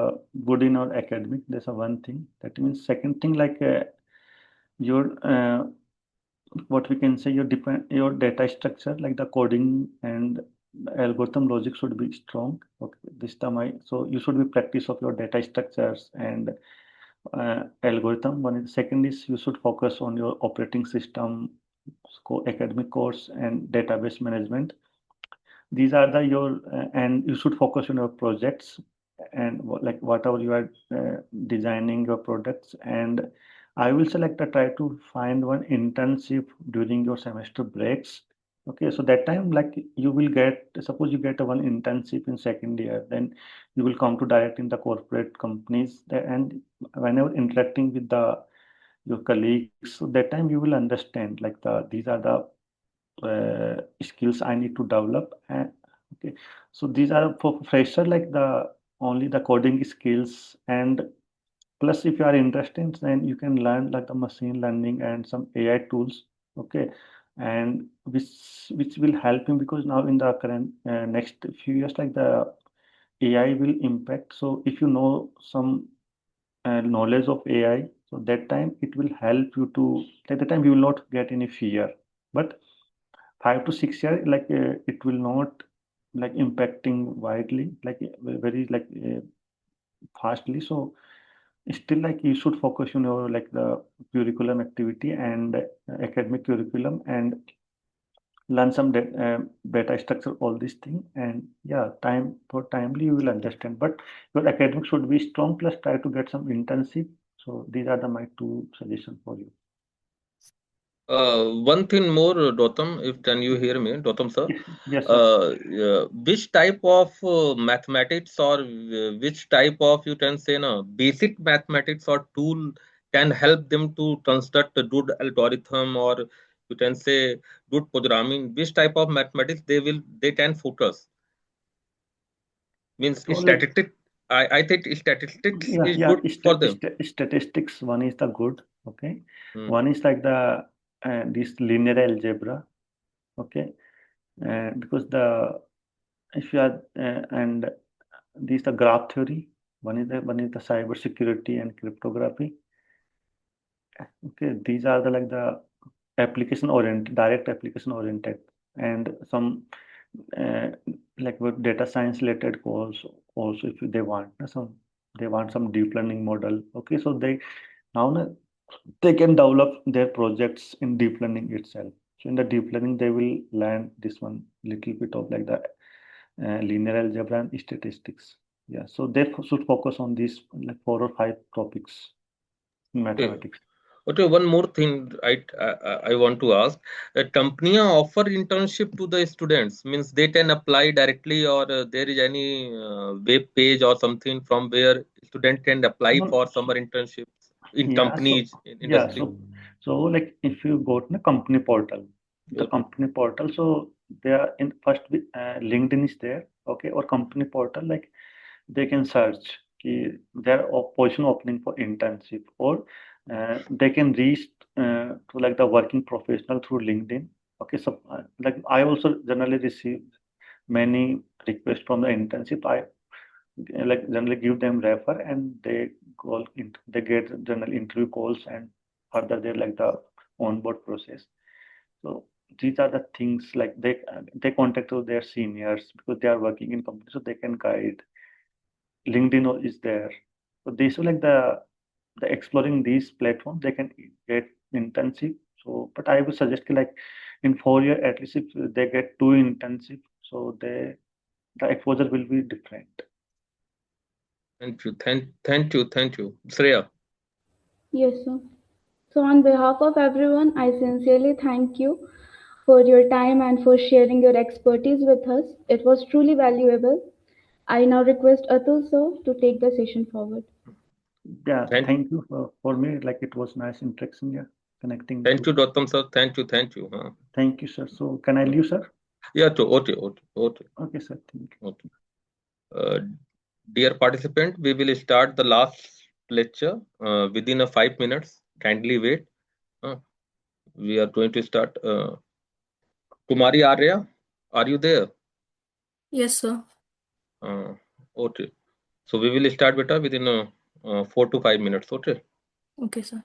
good in our academic. That's a one thing. That means second thing like your what we can say your data structure like the coding and algorithm logic should be strong. Okay, this time so you should be practice of your data structures and algorithm. One is second is you should focus on your operating system, academic course and database management. These are the your and you should focus on your projects and like whatever you are designing your products. And I will select a try to find one internship during your semester breaks. Okay, so that time like you will get suppose you get a one internship in second year, then you will come to direct in the corporate companies and whenever interacting with the your colleagues, so that time you will understand like these are the skills I need to develop. And okay, so these are for fresher like the only the coding skills. And plus if you are interested, then you can learn like the machine learning and some AI tools. Okay, and which will help him because now in the current next few years like the AI will impact. So if you know some knowledge of AI, so that time it will help you to at the time you will not get any fear. But 5 to 6 years like it will not like impacting widely like very like fastly. So still like you should focus on your like the curriculum activity and academic curriculum and learn some data structure all these things. And yeah, time for timely you will understand, but your academic should be strong plus try to get some internship. So these are the my two suggestions for you. One thing more, Gautam, if can you hear me, Gautam sir? Yes, sir. Which type of mathematics or which type of you can say no basic mathematics or tool can help them to construct a good algorithm or you can say good programming? Which type of mathematics they can focus? Means So like statistic. I think statistics yeah, is good for them. statistics. One is the good. Okay, Hmm. one is like the this linear algebra. Okay, because the if you are and these the graph theory. One is the cyber security and cryptography. Okay, these are the like the application oriented, direct application oriented, and some uh, like with data science related course also if they want some they want some deep learning model. Okay, so they now they can develop their projects in deep learning itself. So in the deep learning they will learn this one little bit of like the linear algebra and statistics. Yeah, so they should focus on these like 4 or 5 topics in Okay. mathematics. Okay, one more thing I want to ask. A company offer internship to the students means they can apply directly or there is any web page or something from where student can apply No, for summer internships in yeah, so companies in yeah, industry. so like if you go to the Okay. company portal, so they are in first LinkedIn is there, okay, or company portal, like they can search their position opening for internship, or they can reach to like the working professional through LinkedIn. Okay, so like I also generally receive many requests from the internship. I like generally give them refer and they get general interview calls and further they like the onboard process. So these are the things like they contact to their seniors because they are working in company so they can guide. LinkedIn is there. So these are like the exploring these platforms they can get internship. So but I would suggest like in 4 year at least if they get 2 internship so the exposure will be different. Thank you. Thank you. Shreya. Yes, sir. So, on behalf of everyone, I sincerely thank you for your time and for sharing your expertise with us. It was truly valuable. I now request Atul sir to take the session forward. Yeah, Thank thank you for me. Like it was nice interaction. Yeah, connecting with thank you. you, Gautam sir. Thank you. Thank you, sir. So can I leave, sir? Yeah, okay. Okay, sir. Thank you. Okay. Uh, Dear participant, we will start the last lecture within a 5 minutes. Kindly wait. Uh, we are going to start. Kumari Arya, are you there? Yes, sir. Uh, okay. So we will start beta within 4 to 5 minutes. Okay. Okay, sir.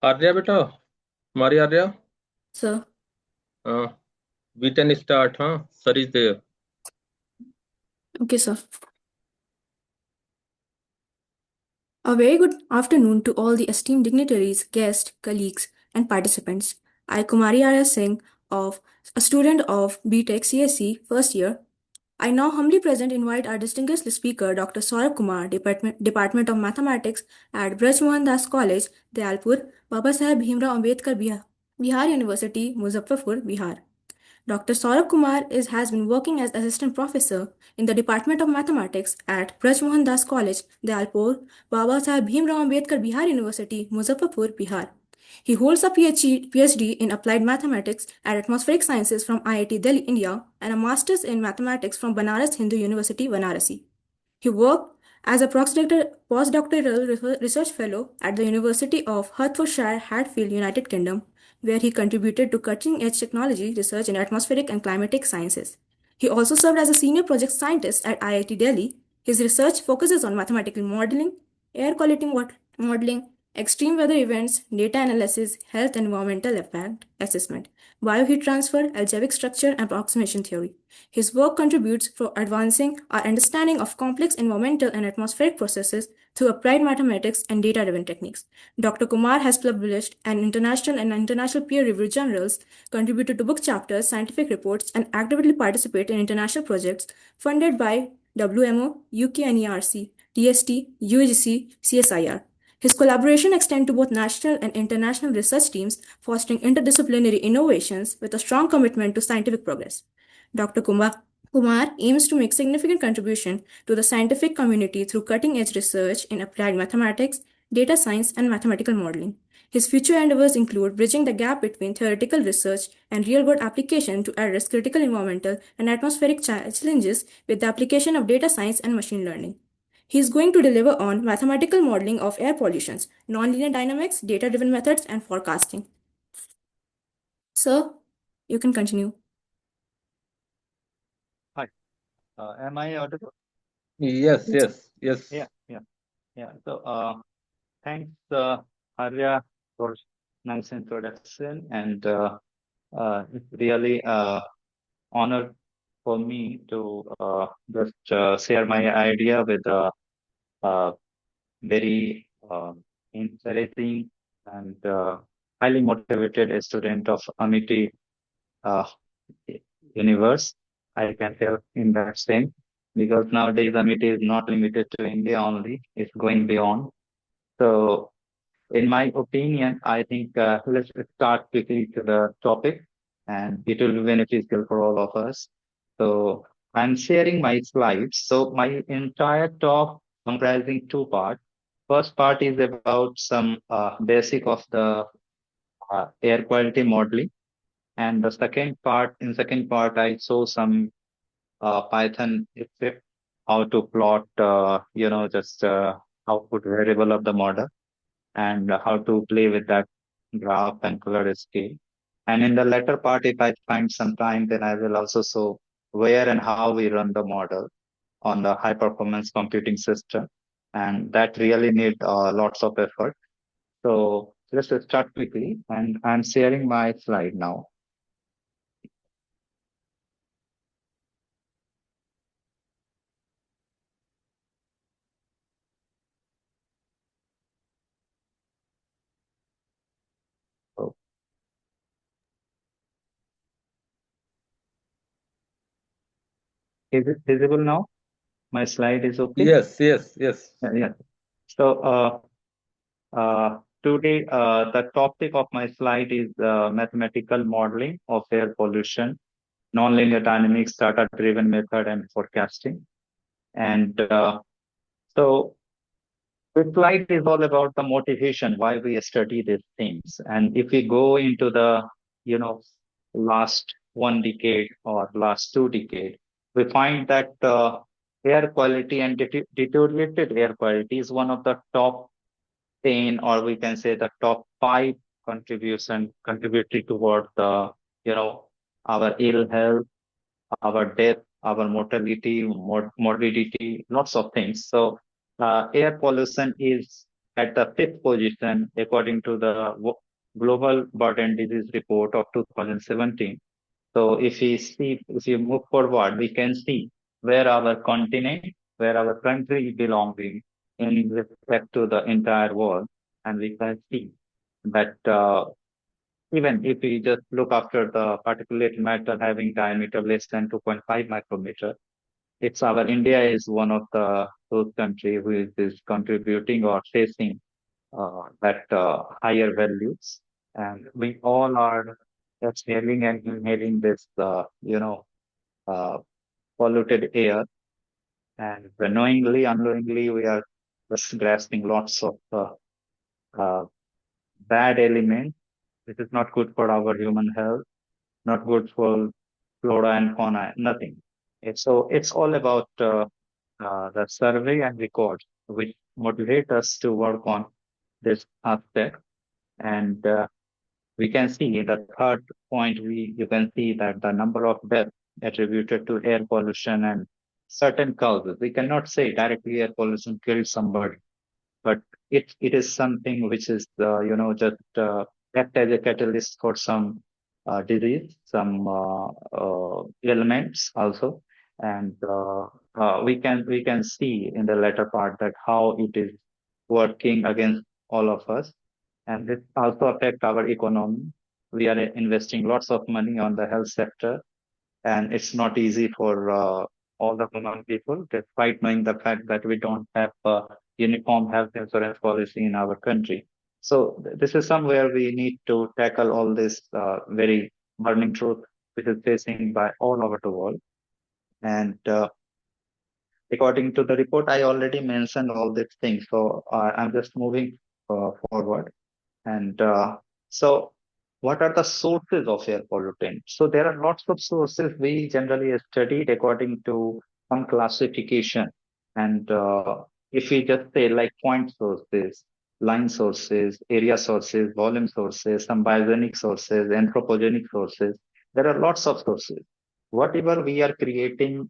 Arya बेटा, हमारी Arya, Sir. we can start, huh? Sir is there. Okay, sir. A very good afternoon to all the esteemed dignitaries, guests, colleagues, and participants. I, Kumari Arya Singh, a student of BTech CSE first year, I now humbly present invite our distinguished speaker, Dr. Saurabh Kumar, Department of Mathematics at Braj Mohan Das College, Dayalpur, Baba Saheb Bhimrao Ambedkar Bihar University, Muzaffarpur, Bihar. Dr. Saurabh Kumar has been working as assistant professor in the Department of Mathematics at Braj Mohan Das College, Dayalpur, Baba Saheb Bhimrao Ambedkar Bihar University, Muzaffarpur, Bihar. He holds a PhD in Applied Mathematics and Atmospheric Sciences from IIT Delhi, India, and a Master's in Mathematics from Banaras Hindu University, Varanasi. He worked as a postdoctoral research fellow at the University of Hertfordshire, Hatfield, United Kingdom, where he contributed to cutting-edge technology research in atmospheric and climatic sciences. He also served as a senior project scientist at IIT Delhi. His research focuses on mathematical modeling, air quality modeling, extreme weather events, data analysis, health and environmental impact assessment, bioheat transfer, algebraic structure, and approximation theory. His work contributes for advancing our understanding of complex environmental and atmospheric processes through applied mathematics and data-driven techniques. Dr. Kumar has published an international peer-reviewed journals, contributed to book chapters, scientific reports, and actively participated in international projects funded by WMO, UKNERC, TST, UGC, CSIR. His collaboration extends to both national and international research teams, fostering interdisciplinary innovations with a strong commitment to scientific progress. Dr. Kumar aims to make significant contribution to the scientific community through cutting-edge research in applied mathematics, data science, and mathematical modeling. His future endeavors include bridging the gap between theoretical research and real-world application to address critical environmental and atmospheric challenges with the application of data science and machine learning. He is going to deliver on mathematical modeling of air pollutions, nonlinear dynamics, data-driven methods, and forecasting. Sir, you can continue. Hi. Am I audible? Yes, yes, yes. Yeah. So, thanks, Arya, for nice introduction, and it's really honor for me to just share my idea with a very encouraging and highly motivated student of Amity uh, universe. I can tell in that same because nowadays Amity is not limited to India only; it's going beyond. So, in my opinion, I think let's start quickly to the topic, and it will be beneficial for all of us. So, I'm sharing my slides. So, my entire talk comprising two parts. First part is about some basic of the air quality modeling, and in second part, I show some Python script, how to plot, just output variable of the model and how to play with that graph and color scale. And in the latter part, if I find some time, then I will also show where and how we run the model on the high performance computing system. And that really need lots of effort. So let's start quickly. And I'm sharing my slide now. So, is it visible now? My slide is okay? Yes, yes, yes. Yeah. So, today, the topic of my slide is mathematical modeling of air pollution, nonlinear dynamics, data-driven method, and forecasting. And so this slide is all about the motivation why we study these things. And if we go into the, last one decade or last 2 decades, we find that air quality and deteriorated air quality is one of the top 10, or we can say the top 5 contributing toward the, our ill health, our death, our mortality, morbidity, lots of things. So air pollution is at the fifth position according to the Global Burden Disease Report of 2017. So if you move forward, we can see where our continent, where our country is belonging in respect to the entire world, and we can see that even if we just look after the particulate matter having diameter less than 2.5 micrometer, it's our India is one of the those country who is contributing or facing that higher values, and we all are exhaling and inhaling this, uh, polluted air, and knowingly, unknowingly, we are just grasping lots of uh, bad elements. This is not good for our human health, not good for flora and fauna, nothing. It's all about the survey and records, which motivate us to work on this aspect. And we can see in the third point, you can see that the number of deaths attributed to air pollution and certain causes. We cannot say directly air pollution killed somebody, but it is something which is just act as a catalyst for some disease, some ailments also, and we can see in the latter part that how it is working against all of us, and this also affect our economy. We are investing lots of money on the health sector, and it's not easy for all the common people, despite knowing the fact that we don't have a uniform health insurance policy in our country. So this is somewhere we need to tackle all this very burning truth which is facing by all over the world. And according to the report, I already mentioned all these things. So I'm just moving forward. And so, what are the sources of air pollutant? So, there are lots of sources we generally studied according to some classification. And if we just say like point sources, line sources, area sources, volume sources, some biogenic sources, anthropogenic sources, there are lots of sources. Whatever we are creating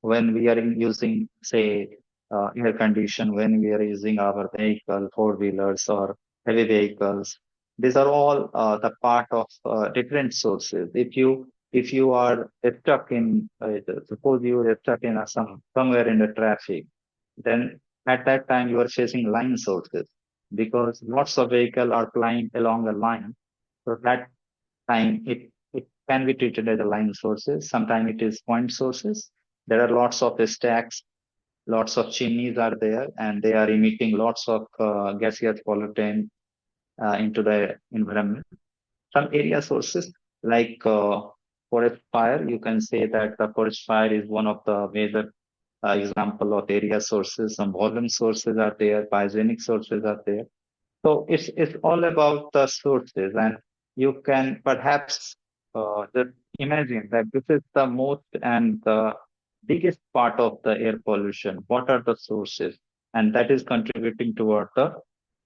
when we are using, say, air condition, when we are using our vehicle, four-wheelers or heavy vehicles. These are all the part of different sources. If you are stuck in, suppose you are stuck in somewhere in the traffic, then at that time you are facing line sources because lots of vehicles are flying along a line. So that time it can be treated as a line sources. Sometimes it is point sources. There are lots of stacks, lots of chimneys are there, and they are emitting lots of gaseous pollutant into the environment. Some area sources like forest fire, you can say that the forest fire is one of the major example of area sources. Some volume sources are there, biogenic sources are there. So it's all about the sources, and you can perhaps just imagine that this is the most and the biggest part of the air pollution. What are the sources? And that is contributing toward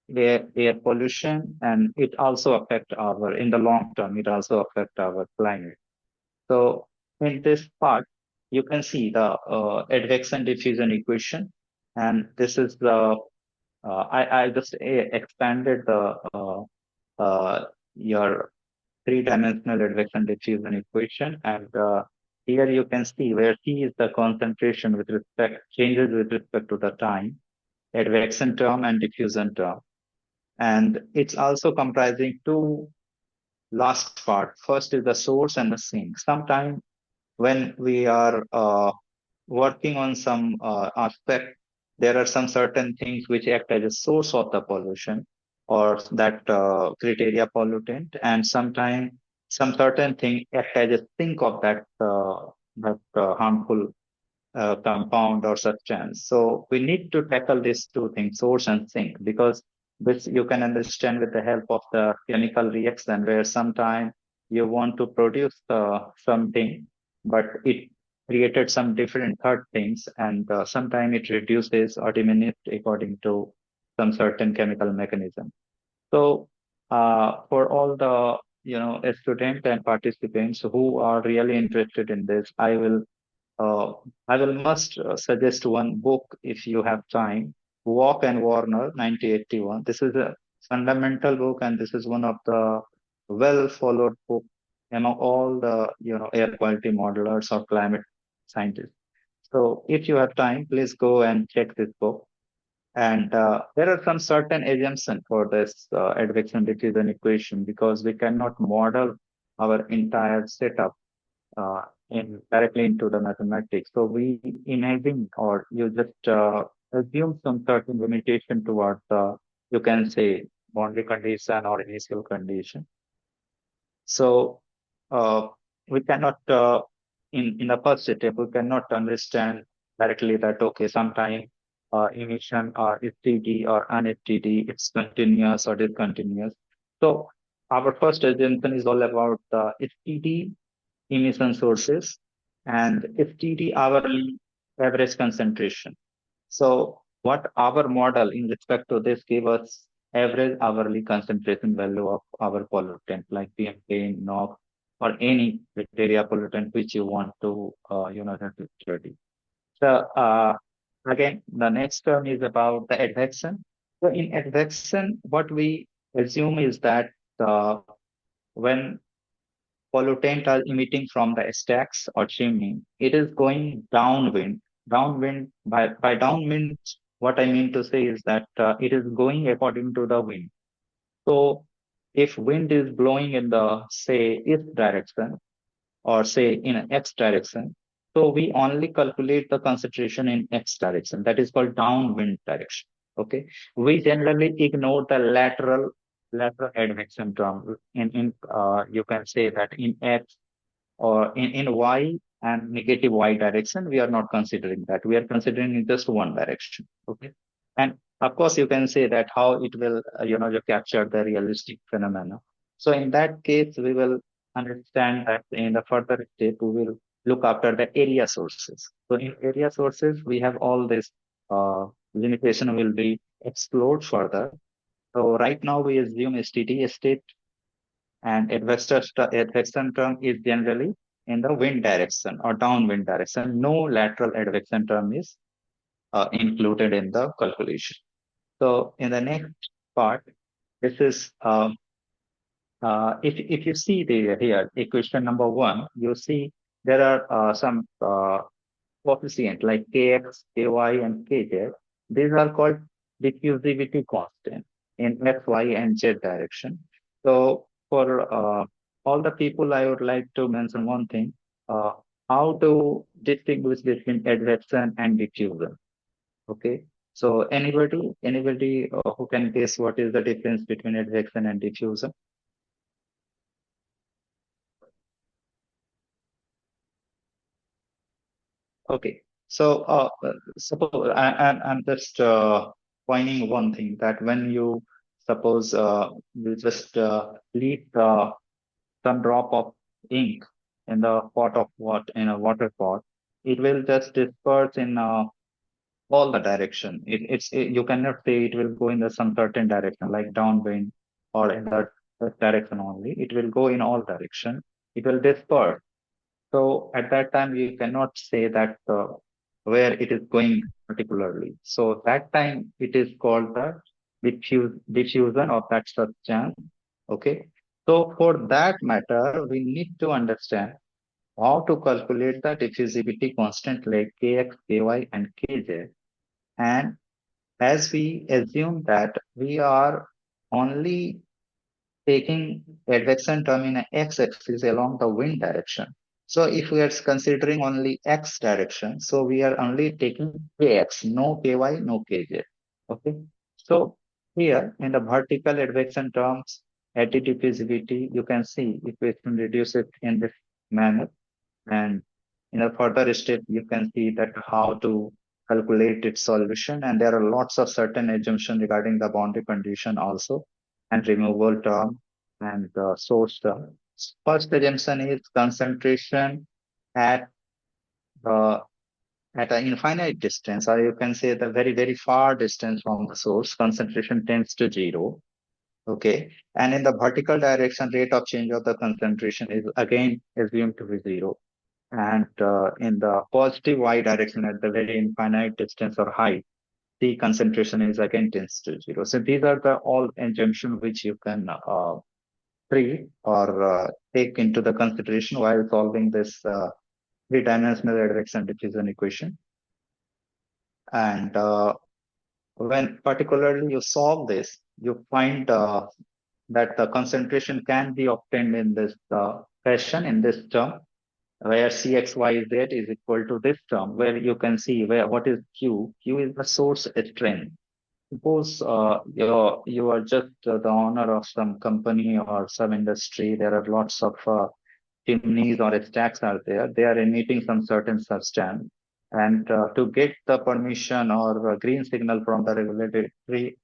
the air pollution, and it also affect our, in the long term, it also affect our climate. So in this part, you can see the advection diffusion equation, and this is the I just expanded the your three-dimensional advection diffusion equation, and here you can see where T is the concentration with respect changes with respect to the time, advection term and diffusion term, and it's also comprising two last part. First is the source and the sink. Sometimes when we are working on some aspect, there are some certain things which act as a source of the pollution or that criteria pollutant, and sometimes some certain thing act as a sink of that harmful compound or substance. So we need to tackle these two things, source and sink, because this you can understand with the help of the chemical reaction, where sometimes you want to produce something, but it created some different third things, and sometimes it reduces or diminishes according to some certain chemical mechanism. So for all the students and participants who are really interested in this, I will must suggest one book if you have time. Walk and Warner, 1981. This is a fundamental book, and this is one of the well followed book among all the air quality modelers or climate scientists. So if you have time, please go and check this book. And there are some certain assumptions for this advection diffusion equation, because we cannot model our entire setup in directly into the mathematics. So we imagine, or you just assume some certain limitation towards the, you can say, boundary condition or initial condition. So uh, we cannot, in the first step, we cannot understand directly that, okay, sometime emission or STD or un-STD, it's continuous or discontinuous. So our first assumption is all about the STD emission sources and STD hourly average concentration. So what our model in respect to this give us average hourly concentration value of our pollutant like PMK, NOx, or any bacteria pollutant which you want to study. So again, the next term is about the advection. So in advection, what we assume is that when pollutant are emitting from the stacks or chimney, it is going downwind. Downwind, by downwind, what I mean to say is that it is going according to the wind. So if wind is blowing in the, say, east direction, or say in an X direction, so we only calculate the concentration in X direction. That is called downwind direction. Okay. We generally ignore the lateral advection term. You can say that in X or in Y and negative Y direction, we are not considering that. We are considering in just one direction. Okay. And of course, you can say that how it will, you capture the realistic phenomena. So in that case, we will understand that in the further step, we will look after the area sources. So in area sources, we have all this limitation will be explored further. So right now we assume STD state and advection term is generally in the wind direction or downwind direction. No lateral advection term is included in the calculation. So in the next part, this is if you see here equation number 1, you see there are some coefficient like kx, ky, and kz. These are called diffusivity constant in x, y, and z direction. So for all the people, I would like to mention one thing: how to distinguish between advection and diffusion. Okay. So anybody who can guess what is the difference between advection and diffusion? Okay. So suppose I'm just pointing one thing, that when you suppose you just leave some drop of ink in the pot of what in a water pot, it will just disperse in all the direction. You cannot say it will go in the some certain direction like downwind or in that direction only. It will go in all direction. It will disperse. So at that time, you cannot say that where it is going particularly. So that time it is called the diffusion of that substance. Okay. So for that matter, we need to understand how to calculate the diffusivity constant like kx, ky, and kz. And as we assume that we are only taking advection term in a x-axis along the wind direction. So if we are considering only x direction, so we are only taking kx, no ky, no kz. Okay. So here in the vertical advection terms, anti-diffusivity, you can see if we can reduce it in this manner. And in a further step, you can see that how to calculate its solution. And there are lots of certain assumptions regarding the boundary condition also, and removal term and the source term. First assumption is concentration at at an infinite distance, or you can say the very, very far distance from the source, concentration tends to 0. Okay. And in the vertical direction, rate of change of the concentration is again assumed to be 0. And in the positive y direction at the very infinite distance or height, C concentration is again tends to 0. So these are the all assumptions which you can treat or take into the consideration while solving this three-dimensional direction diffusion equation. And when particularly you solve this, you find that the concentration can be obtained in this fashion, in this term, where Cxyz is equal to this term, where you can see where what is Q. Q is the source strength. Suppose you are just the owner of some company or some industry. There are lots of chimneys or stacks are there. They are emitting some certain substance. And to get the permission or green signal from the regulatory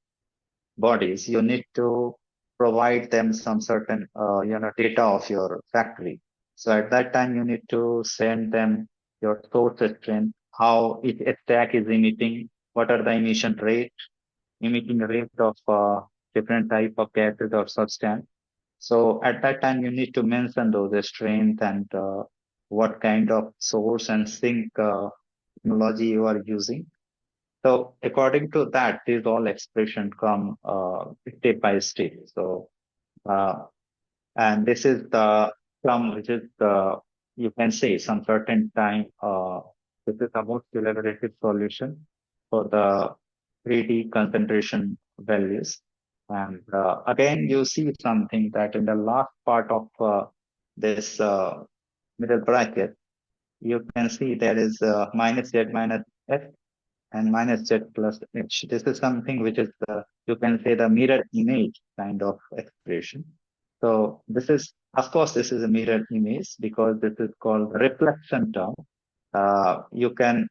bodies, you need to provide them some certain data of your factory. So at that time, you need to send them your source strength, how each stack is emitting, what are the emitting rate of different type of gases or substance. So at that time, you need to mention those strength and what kind of source and sink technology you are using. So according to that, these all expressions come step by step. So and this is the term which is you can say some certain time. This is the most elaborated solution for the 3D concentration values. And again, you see something that in the last part of this middle bracket, you can see there is minus z minus f and minus z plus h. This is something which is you can say the mirror image kind of expression. So this is, of course, this is a mirror image because this is called reflection term. You can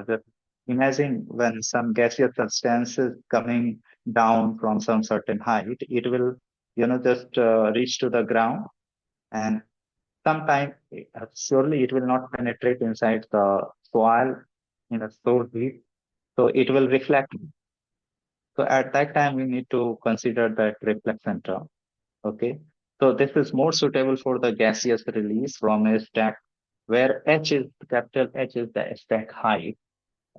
just imagine when some gaseous substance is coming down from some certain height, it will, just reach to the ground, and sometime surely it will not penetrate inside the soil in a so deep, so it will reflect. So at that time, we need to consider that reflection term. Okay. So this is more suitable for the gaseous release from a stack where capital H is the stack height.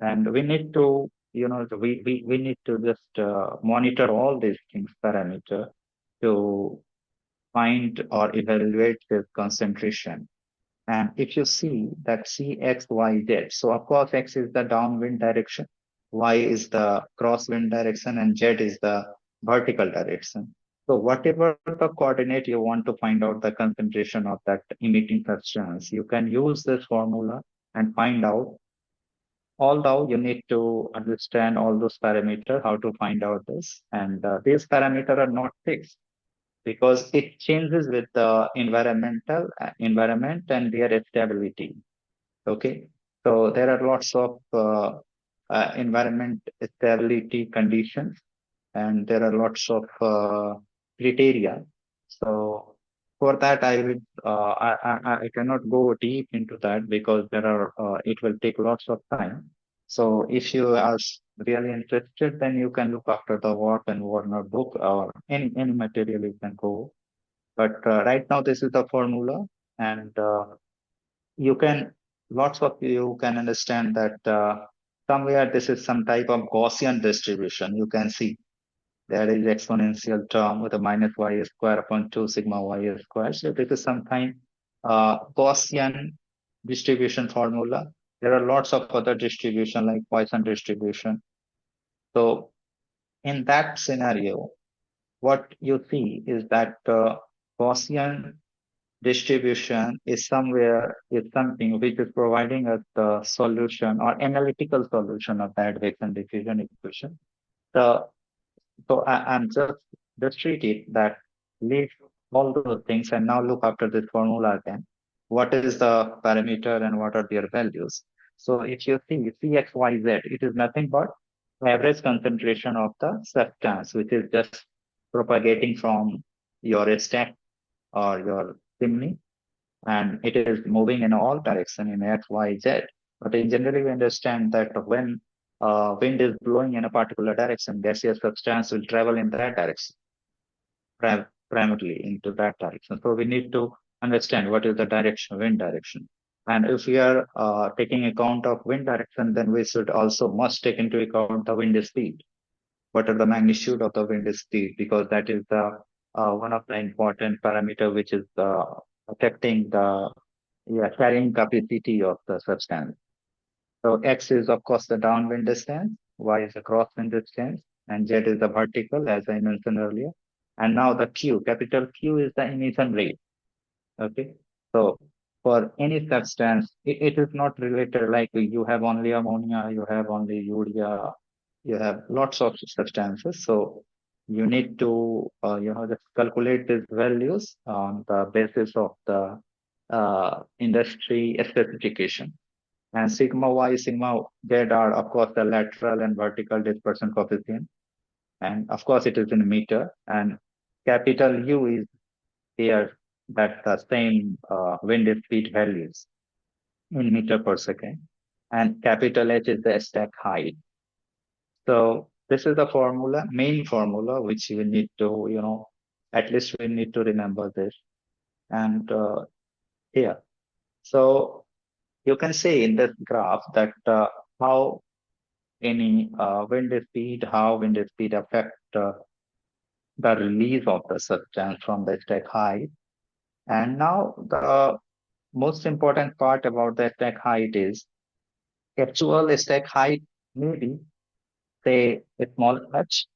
And we need to, we need to just monitor all these things parameter to find or evaluate the concentration. And if you see that C, X, Y, Z, so of course, X is the downwind direction, Y is the crosswind direction, and Z is the vertical direction. So whatever the coordinate you want to find out the concentration of that emitting substance, you can use this formula and find out. Although you need to understand all those parameters, how to find out this. And these parameters are not fixed because it changes with the environment and their stability. Okay, so there are lots of environment stability conditions, and there are lots of criteria. So for that, I cannot go deep into that because there are it will take lots of time. So if you are really interested, then you can look after the work and Warner book or any material you can go. But right now, this is the formula, and you can lots of you can understand that somewhere this is some type of Gaussian distribution. You can see there is exponential term with a minus y square upon 2 sigma y square. So this is some kind Gaussian distribution formula. There are lots of other distribution like Poisson distribution. So in that scenario, what you see is that Gaussian distribution is something which is providing us the solution or analytical solution of the advection diffusion equation. So I'm just treat it that leave all those things and now look after this formula again. What is the parameter and what are their values? So if you see Cxyz, it is nothing but average concentration of the substance, which is just propagating from your stack or your chimney, and it is moving in all direction in X, Y, Z. But in generally, we understand that when wind is blowing in a particular direction, gaseous substance will travel in that direction, primarily into that direction. So we need to understand what is the direction, wind direction. And if we are taking account of wind direction, then we should also must take into account the wind speed. What are the magnitude of the wind speed? Because that is the one of the important parameter which is affecting the carrying capacity of the substance. So X is of course the downwind distance, Y is the crosswind distance, and Z is the vertical, as I mentioned earlier. And now the Q, capital Q is the emission rate. Okay. So for any substance, it is not related like you have only ammonia, you have only urea, you have lots of substances. So you need to, just calculate these values on the basis of the industry specification. And sigma y, sigma z are, of course, the lateral and vertical dispersion coefficient. And of course, it is in meter. And capital U is here that the same wind speed values in meter per second. And capital H is the stack height. So this is the formula, main formula, which we need to, at least we need to remember this. And here, so you can see in this graph that how any how wind speed affect the release of the substance from the stack height. And now the most important part about the stack height is actual stack height maybe say a small h,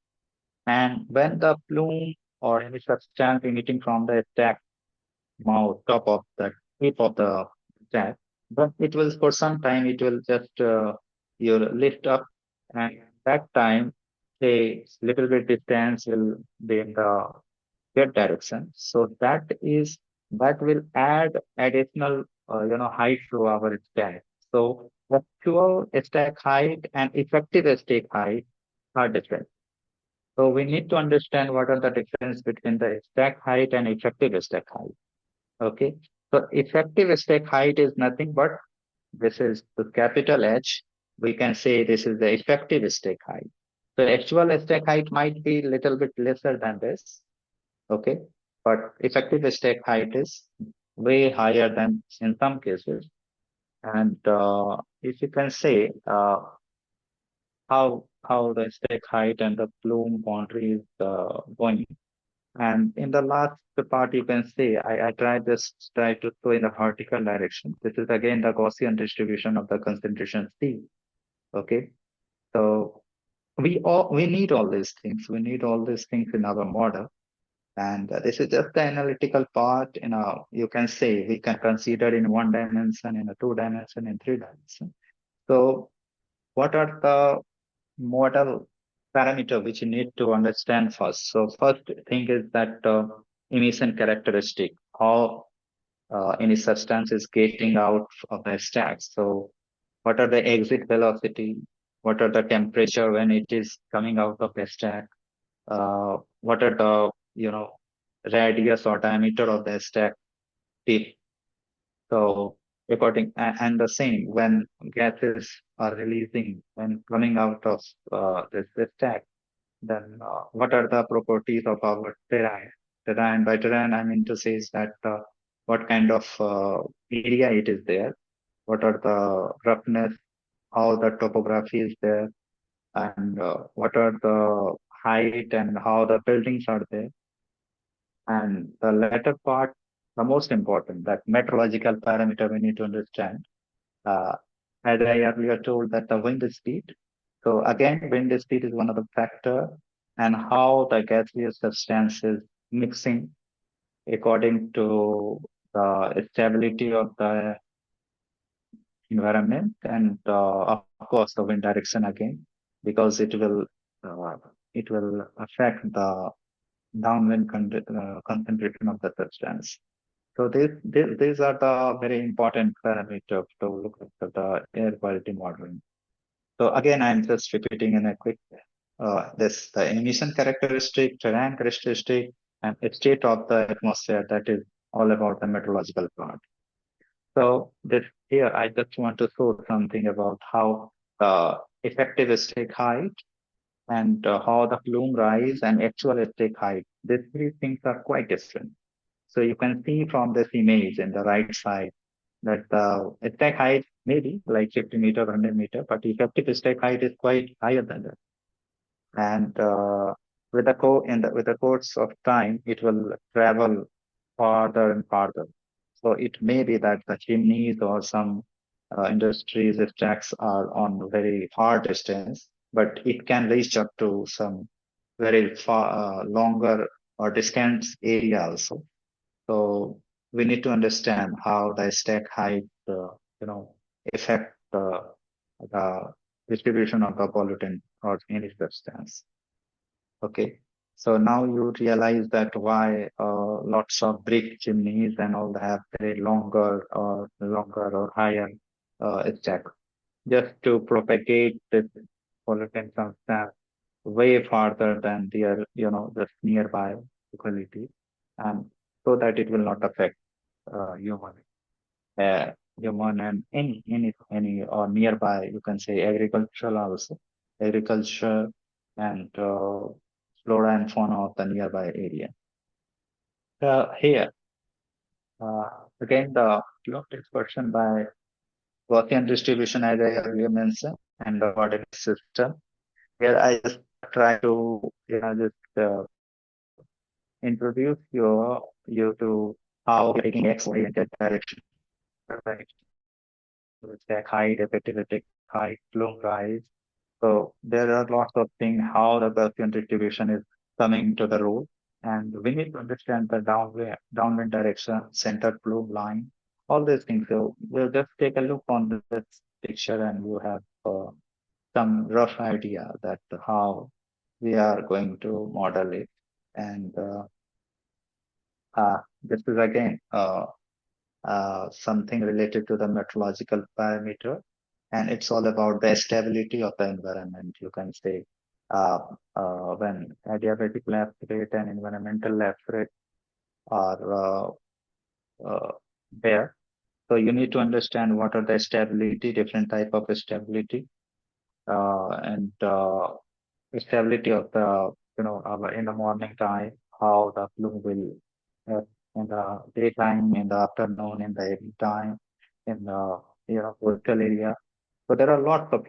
and when the plume or any substance emitting from the stack mouth top of the tip of the stack, but it will for some time it will just you lift up, and that time a little bit distance will be in the that direction. So that will add additional height to our stack. So actual stack height and effective stack height are different. So we need to understand what are the difference between the stack height and effective stack height. Okay. So effective stack height is nothing but this is the capital H. We can say this is the effective stack height. So actual stack height might be a little bit lesser than this. Okay. But effective stack height is way higher than in some cases. And if you can say how the stack height and the plume boundary is going. And in the last part, you can see I try to show in the vertical direction. This is again the Gaussian distribution of the concentration C. Okay, so we need all these things. We need all these things in our model. And this is just the analytical part. You can say we can consider in 1 dimension, in a 2 dimension, in 3 dimension. So what are the model parameter which you need to understand first? So first thing is that emission characteristic, how any substance is getting out of the stack. So what are the exit velocity? What are the temperature when it is coming out of the stack? What are the radius or diameter of the stack tip? So and the same when gases are releasing when coming out of this stack, then what are the properties of our terrain? Terrain, by terrain I mean to say is that what kind of area it is there, what are the roughness, how the topography is there, and what are the height and how the buildings are there. And the latter part, the most important, that meteorological parameter we need to understand. Uh, as I earlier told that the wind speed. So again, wind speed is one of the factor, and how the gaseous substances mixing according to the stability of the environment, and of course the wind direction again, because it will affect the downwind concentration of the substance. So these are the very important parameters to look at the air quality modeling. So again, I'm just repeating in a quick, the emission characteristic, terrain characteristic, and state of the atmosphere. That is all about the meteorological part. So this here, I just want to show something about how effective stack height and how the plume rise and actual stack height. These three things are quite different. So you can see from this image in the right side that stack height maybe like 50 meter, 100 meter, but effective stack height is quite higher than that. And with the course of time, it will travel farther and farther. So it may be that the chimneys or some industries stacks are on very far distance, but it can reach up to some very far longer or distant area also. So we need to understand how the stack height, affect the distribution of the pollutant or any substance. Okay. So now you realize that why lots of brick chimneys and all have very longer or higher stack just to propagate this pollutant substance way farther than their, just nearby locality, and so that it will not affect human, uh, human and any or nearby. You can say agricultural also, agriculture and flora and fauna of the nearby area. Here, again, the text question by Gaussian distribution, as I earlier mentioned, and the coordinate system. Here, I just try to, just introduce you to how taking X-oriented direction, right? So stack height, effective stack height, plume rise. So there are lots of things how the Gaussian distribution is coming to the role. And we need to understand the downwind direction, center plume line, all these things. So we'll just take a look on this picture and you have some rough idea that how we are going to model it. And this is again something related to the meteorological parameter, and it's all about the stability of the environment. You can say when adiabatic lapse rate and environmental lapse rate are there. So you need to understand what are the stability, different type of stability, and stability of the, in the morning time, how the plume will uh, in the daytime, in the afternoon, in the evening time, in the, coastal area. So there are lots of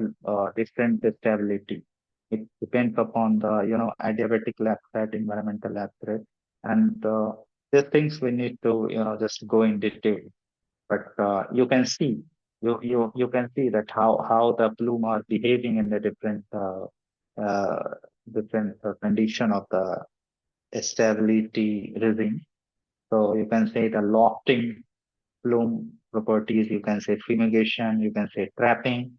different stability. It depends upon the, adiabatic lapse rate, environmental lapse rate, and these things we need to, just go in detail. But you can see, you can see that how the plume are behaving in the uh, different condition of the stability regime. So you can say the lofting plume properties, you can say fumigation, you can say trapping,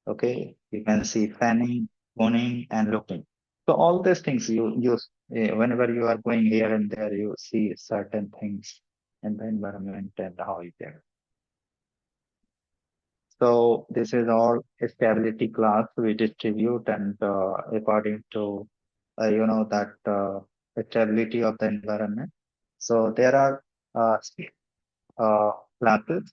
okay, you can see fanning, boning, and looking. So all these things you use whenever you are going here and there, you see certain things in the environment and how it is. So this is all stability class we distribute, and according to that stability of the environment. So there are six classes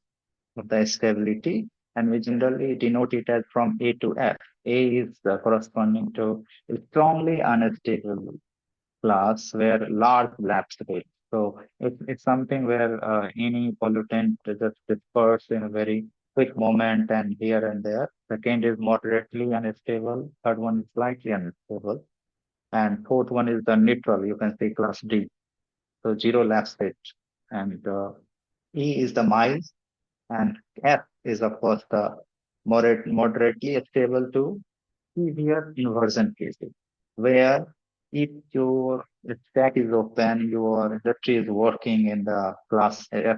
of the stability, and we generally denote it as from A to F. A is corresponding to a strongly unstable class where large lapse rate. So it's something where any pollutant just disperse in a very quick moment and here and there. Second is moderately unstable. Third one is slightly unstable. And fourth one is the neutral, you can say class D. So zero lapse rate. And E is the mild, and F is of course the moderately stable to severe inversion cases, where if your stack is open, your industry is working in the class F,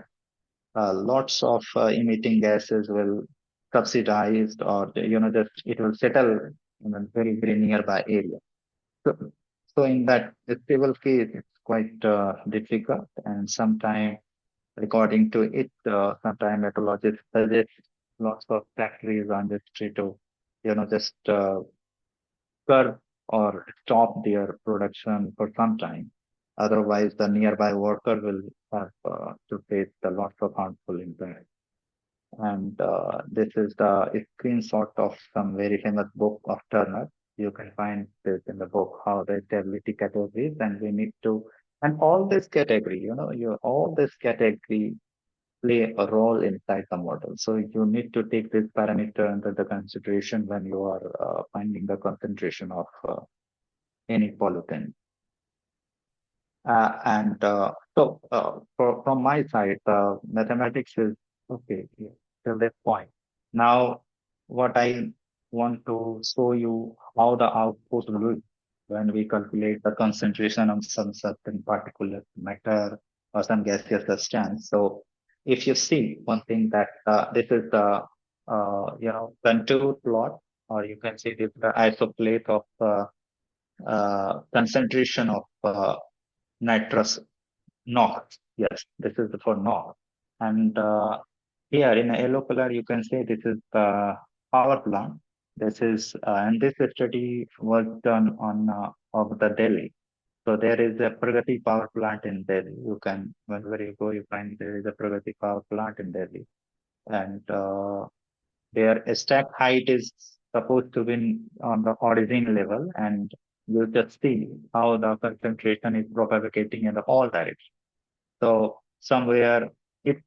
lots of emitting gases will subsidize, or just it will settle in a very nearby area. So in that stable case, it's quite difficult, and sometimes according to it, sometimes metallurgists suggest lots of factories on the street to, just curb or stop their production for some time. Otherwise, the nearby worker will have to face the lots of harmful impact. And this is the screenshot of some very famous book of Turner. You can find this in the book, how the stability categories, and we need to, and all this category, all this category play a role inside the model. So you need to take this parameter under the consideration when you are finding the concentration of any pollutant. From my side, mathematics is okay till this point. Now, what I want to show you how the output will look when we calculate the concentration of some certain particulate matter or some gaseous substance. So, if you see one thing that this is the contour plot, or you can say this the isoplate of concentration of nitrous NOx. Yes, this is for NOx. And here in a yellow color, you can say this is the power plant. This is, and this study was done on of the Delhi. So there is a Pragati power plant in Delhi. You can, whenever you go, you find there is a Pragati power plant in Delhi. And their stack height is supposed to be on the origin level. And you just see how the concentration is propagating in the all directions. So somewhere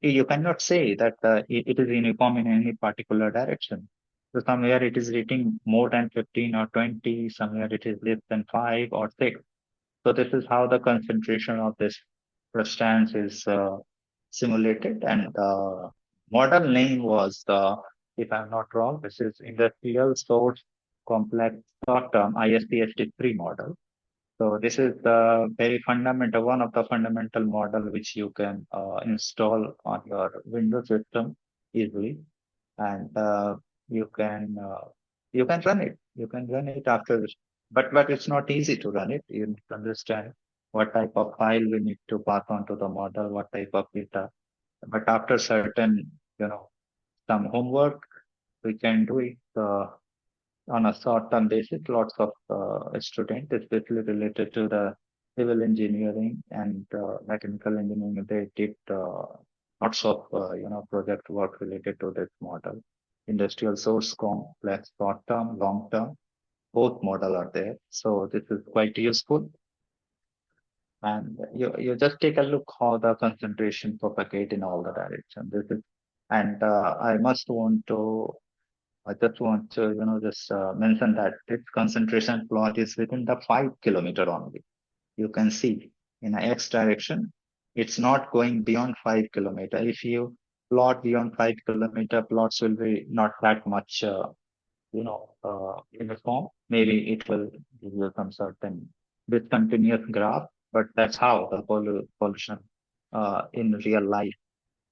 you cannot say that it is uniform in any particular direction. So somewhere it is reaching more than 15 or 20, somewhere it is less than 5 or 6. So this is how the concentration of this substance is simulated. And the model name was, if I'm not wrong, this is Industrial Source Complex Short-Term ISPST3 model. So this is the very fundamental, one of the fundamental model which you can install on your Windows system easily, and you can run it. You can run it after, but it's not easy to run it. You need to understand what type of file we need to pass on to the model, what type of data. But after certain, some homework, we can do it. On a short-term basis, lots of students, especially related to the civil engineering and mechanical engineering, they did lots of project work related to this model. Industrial source complex, short-term, long-term, both model are there. So this is quite useful. And you just take a look how the concentration propagate in all the directions. This is, and I just want to, just mention that this concentration plot is within the 5 kilometer only. You can see in a X direction, it's not going beyond 5 kilometer. If you plot beyond 5 kilometer, plots will be not that much, uniform. Maybe it will give you some certain discontinuous graph, but that's how the pollution in real life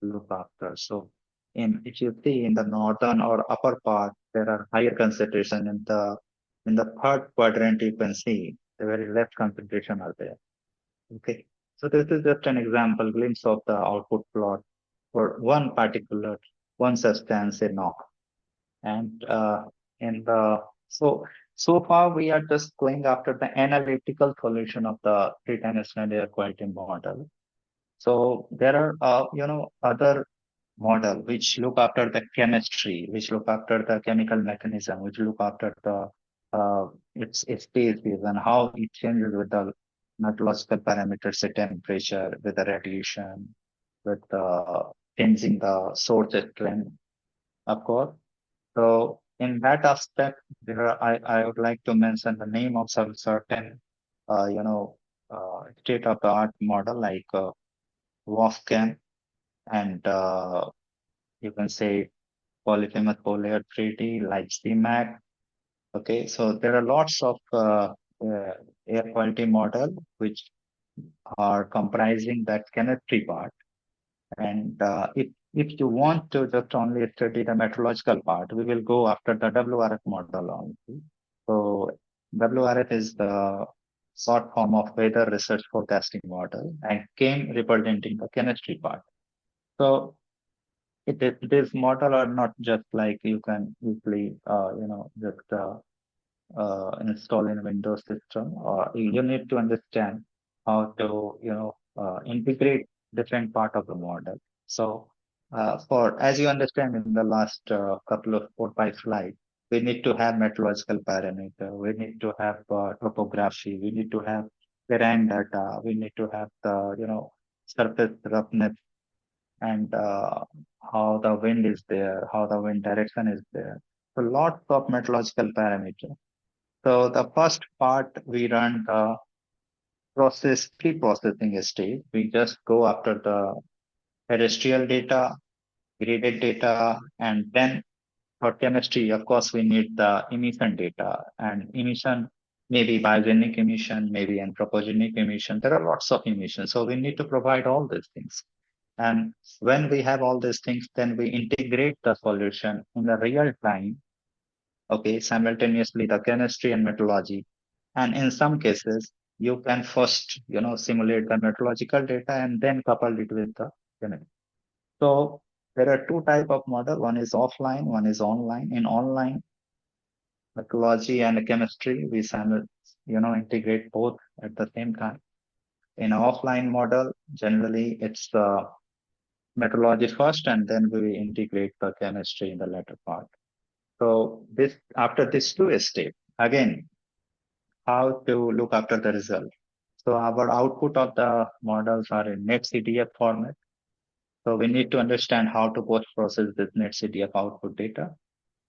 look after. So if you see in the northern or upper part, there are higher concentration. In the third quadrant, you can see the very less concentration are there. Okay. So this is just an example glimpse of the output plot for one substance in NOx. And in the so far we are just going after the analytical solution of the three-dimensional air quality model. So there are other model which look after the chemistry, which look after the chemical mechanism, which look after the its species and how it changes with the meteorological parameters, the temperature, with the radiation, with changing the source strength, of course. So in that aspect, I would like to mention the name of some certain state of the art model like Wolfgang and you can say polyphemus polar 3D like CMAC. Okay, so there are lots of air quality model which are comprising that chemistry part. And if you want to just only study the meteorological part, we will go after the WRF model only. So WRF is the short form of weather research forecasting model and came representing the chemistry part. So this model are not just like you can easily just install in Windows system, or you need to understand how to integrate different part of the model. So for as you understand in the last couple of 4 5 slides, we need to have meteorological parameter, we need to have topography, we need to have terrain data, we need to have the surface roughness and how the wind is there, how the wind direction is there. So lots of meteorological parameters. So the first part we run the pre-processing stage. We just go after the terrestrial data, graded data, and then for chemistry, of course, we need the emission data, and emission maybe biogenic emission, maybe anthropogenic emission. There are lots of emissions. So we need to provide all these things. And when we have all these things, then we integrate the solution in the real time, okay, simultaneously the chemistry and metallurgy. And in some cases, you can first, simulate the meteorological data and then couple it with the chemistry. So there are two type of model. One is offline, one is online. In online, metallurgy and chemistry, we integrate both at the same time. In offline model, generally it's the metallurgy first, and then we integrate the chemistry in the latter part. So this after this two step, again, how to look after the result. So our output of the models are in NetCDF format. So we need to understand how to post-process this NetCDF output data.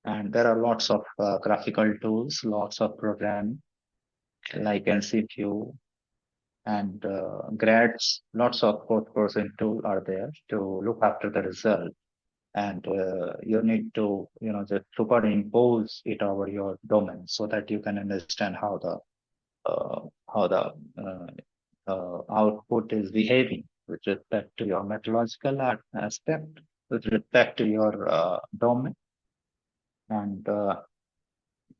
And there are lots of graphical tools, lots of programming like NCView and grads, lots of post-processing tools are there to look after the result. And you need to, just superimpose it over your domain so that you can understand how the output is behaving with respect to your metallurgical aspect, with respect to your domain. And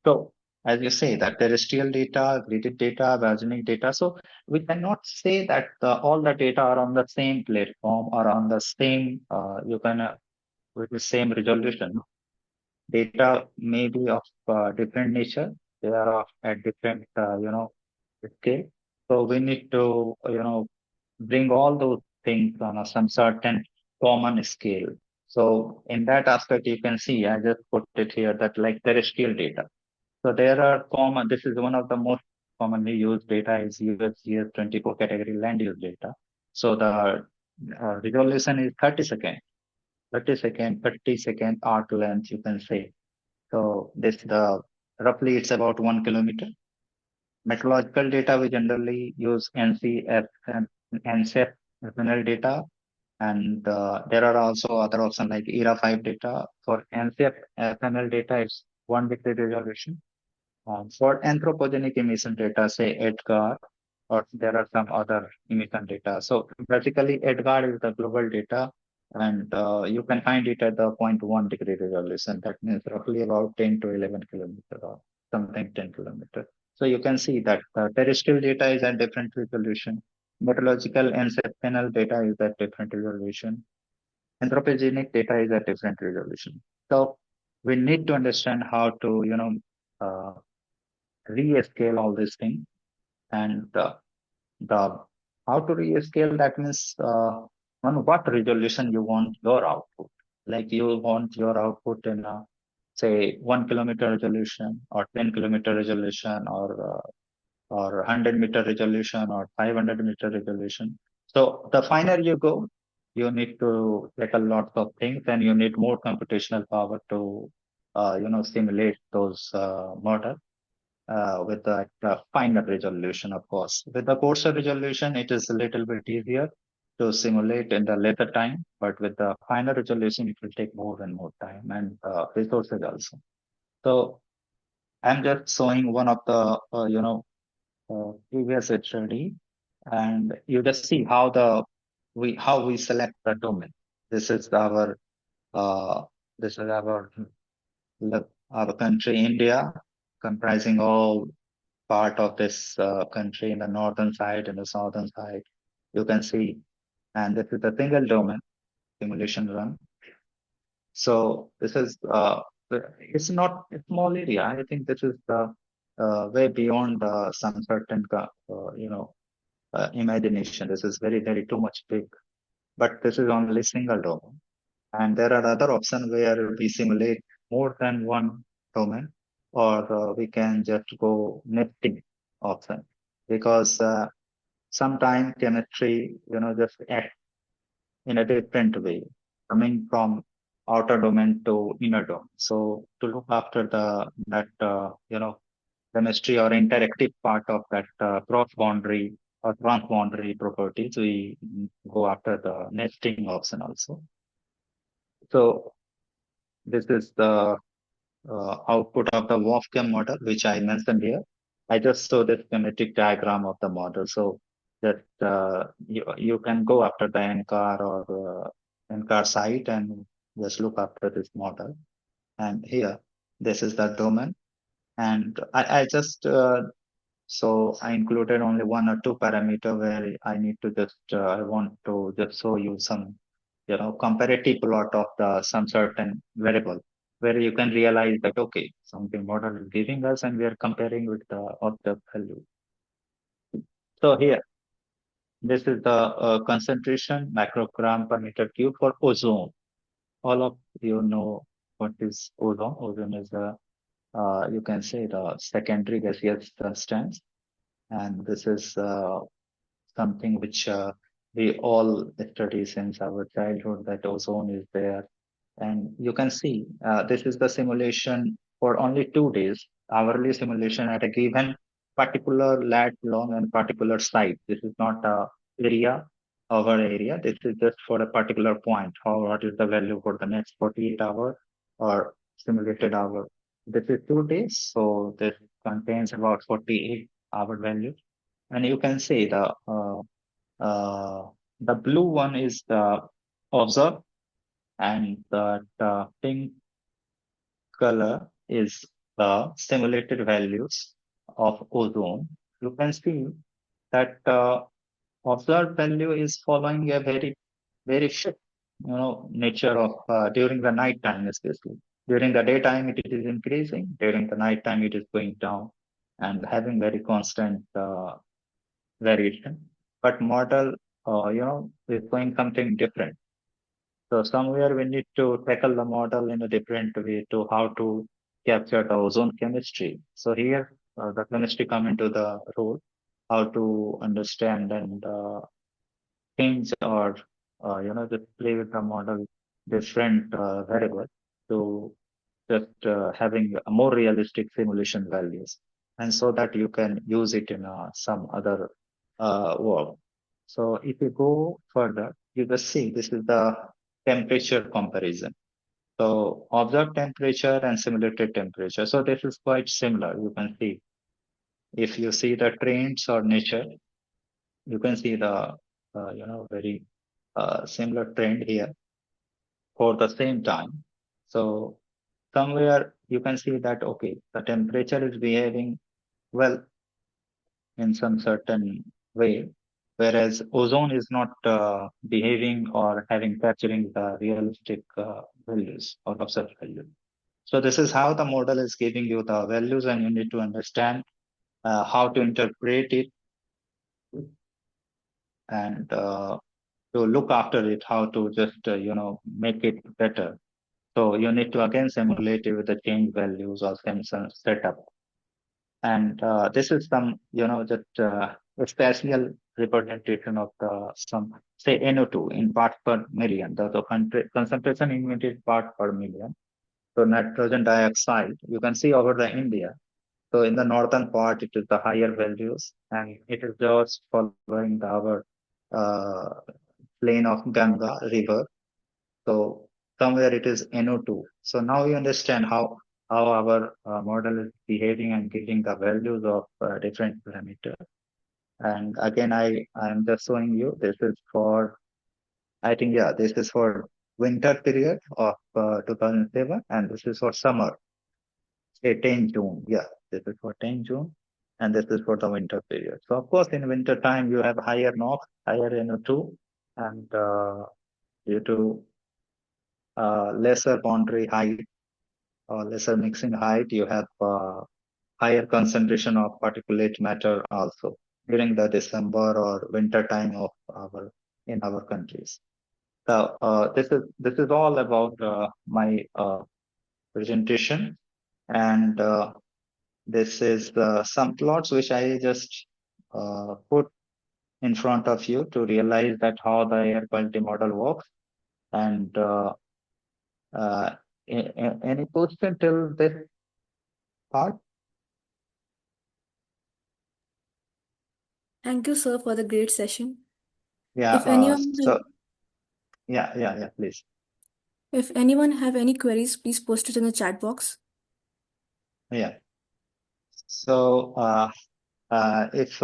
so, as you say, that terrestrial data, gridded data, biogenic data. So we cannot say that all the data are on the same platform or on the same, with the same resolution. Data may be of different nature. They are of at different, scale. So we need to, bring all those things on some certain common scale. So in that aspect, you can see, I just put it here that like terrestrial data. So there are common, this is one of the most commonly used data is USGS 24 category land use data. So the resolution is 30 second, 30 second arc length, you can say. So roughly it's about 1 kilometer. Meteorological data, we generally use NCF and NCF FNL data. And there are also other options like ERA 5 data. For NCF FNL data, it's 1 degree resolution. For anthropogenic emission data, say EDGAR, or there are some other emission data. So basically, EDGAR is the global data, and you can find it at the 0.1 degree resolution. That means roughly about 10 to 11 kilometer or something 10 kilometer. So you can see that terrestrial data is at different resolution. Meteorological and panel data is at different resolution. Anthropogenic data is at different resolution. So we need to understand how to, rescale all these things. And the how to rescale, that means on what resolution you want your output. Like you want your output in say 1 kilometer resolution or 10 kilometer resolution or 100-meter resolution or 500-meter resolution. So the finer you go, you need to take a lot of things, and you need more computational power to simulate those models with the finer resolution, of course. With the coarser resolution, it is a little bit easier to simulate in the later time, but with the finer resolution, it will take more and more time and resources also. So I'm just showing one of the, previous study, and you just see how we select the domain. This is our uh, this is our country, India, comprising all part of this country in the northern side and the southern side. You can see, and this is a single domain simulation run. So this is it's not a small area. I think this is way beyond some certain imagination. This is very too much big, but this is only single domain. And there are other options where we simulate more than one domain, or we can just go nesting option, because sometimes chemistry, just act in a different way, coming from outer domain to inner domain. So to look after that chemistry or interactive part of that cross boundary or transboundary properties, we go after the nesting option also. So this is the output of the Wolfram model, which I mentioned here. I just saw the schematic diagram of the model, so that you can go after the NCAR or NCAR site and just look after this model. And here, this is the domain. And I just so I included only one or two parameter where I need to just I want to just show you some comparative plot of the some certain variable where you can realize that okay, something model is giving us and we are comparing with the observed value. So here, this is the concentration microgram per meter cube for ozone. All of you know what is ozone. Ozone is the you can say the secondary gaseous substance, and this is something which we all study since our childhood, that ozone is there. And you can see this is the simulation for only 2 days, hourly simulation at a given particular lat long and particular site. This is not a area over area. This is just for a particular point. What is the value for the next 48 hours or simulated hour? This is 2 days, so this contains about 48-hour value. And you can see the blue one is the observed, and the pink color is the simulated values of ozone. You can see that observed value is following a very shift, nature of during the night time, especially. During the daytime, it is increasing. During the night time, it is going down and having very constant variation. But model, is going something different. So somewhere we need to tackle the model in a different way to how to capture the ozone chemistry. So here the chemistry come into the role, how to understand and change or just play with the model different variable to just having a more realistic simulation values, and so that you can use it in some other work. So if you go further, you can see this is the temperature comparison. So observed temperature and simulated temperature. So this is quite similar. You can see if you see the trends or nature, you can see the very similar trend here for the same time. So somewhere you can see that okay, the temperature is behaving well in some certain way, whereas ozone is not behaving or having capturing the realistic values or observed values. So this is how the model is giving you the values, and you need to understand how to interpret it and to look after it, how to just make it better. So you need to again simulate it with the change values or some setup. And this is some, just a spatial representation of the some, say, NO2 in parts per million, the concentration in unit part per million. So nitrogen dioxide, you can see over the India. So in the northern part, it is the higher values, and it is just following our uh, plain of Ganga river. So somewhere it is NO2. So now you understand how our model is behaving and giving the values of different parameters. And again, I am just showing you, this is for, I think, yeah, this is for winter period of 2007, and this is for summer, say 10 June. Yeah, this is for 10 June, and this is for the winter period. So of course, in winter time, you have higher NOx, higher NO2, and due to lesser boundary height or lesser mixing height, you have higher concentration of particulate matter also during the December or winter time of in our countries. So this is all about my presentation, and this is some plots which I just put in front of you to realize that how the air quality model works. And any question till this part? Thank you, sir, for the great session. Yeah. If anyone Please. if anyone have any queries, please post it in the chat box. Yeah. So if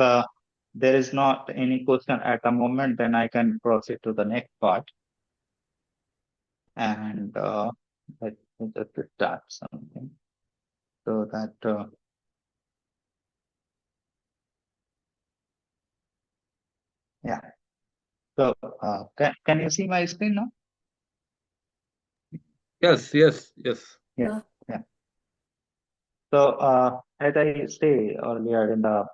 there is not any question at the moment, then I can proceed to the next part. And let me just start something so that yeah. So can you see my screen now? Yes, yes, yes. Yeah. Yeah. So as I say earlier in the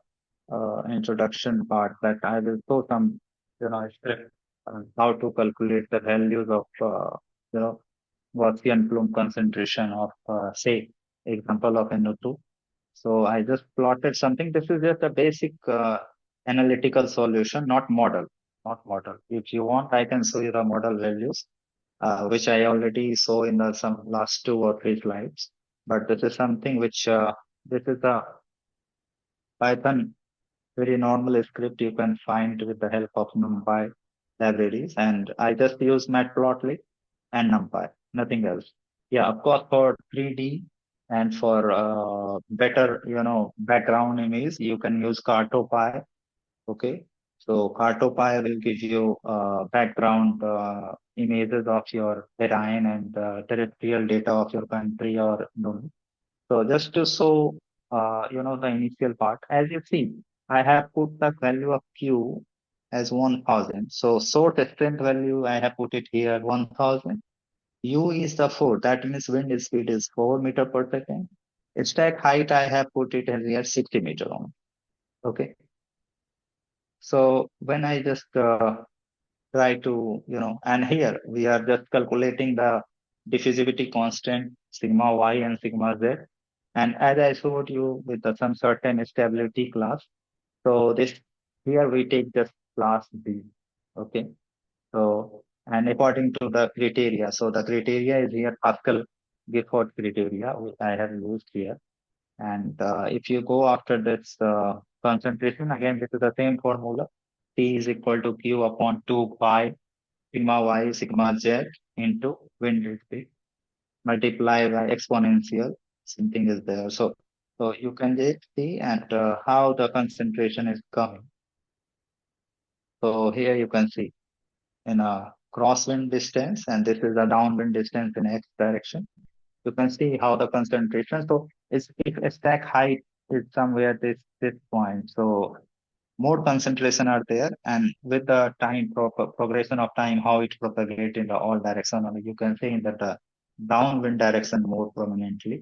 introduction part, that I will show some, script on how to calculate the values of, Gaussian plume concentration of, say, example of NO2. So I just plotted something. This is just a basic analytical solution, not model, not model. If you want, I can show you the model values, which I already saw in the some last 2 or 3 slides. But this is something which this is a Python very normal script you can find with the help of NumPy libraries. And I just use Matplotlib and NumPy, nothing else. Yeah, of course, for 3D and for better, background image, you can use Cartopy. Okay. So Cartopy will give you background images of your terrain and terrestrial data of your country or so just to show, the initial part, as you see, I have put the value of Q as 1000. So source strength value, I have put it here 1000. U is the 4. That means wind speed is 4 meter per second. Stack height, I have put it here 60 meter on. Okay. So when I just try to, and here we are just calculating the diffusivity constant sigma y and sigma z. And as I showed you with some certain stability class, so this here we take just class B. Okay. So, and according to the criteria, so the criteria is here Pascal Gifford criteria, which I have used here. And if you go after this concentration, again, this is the same formula. T is equal to Q upon 2 pi sigma y sigma z into wind speed multiply by exponential. Something is there. So you can just see and how the concentration is coming. So here you can see in a crosswind distance, and this is the downwind distance in x direction. You can see how the concentration. So if a stack height is somewhere this point, so more concentration are there, and with the time progression of time, how it propagates in the all direction, you can see in the downwind direction more prominently.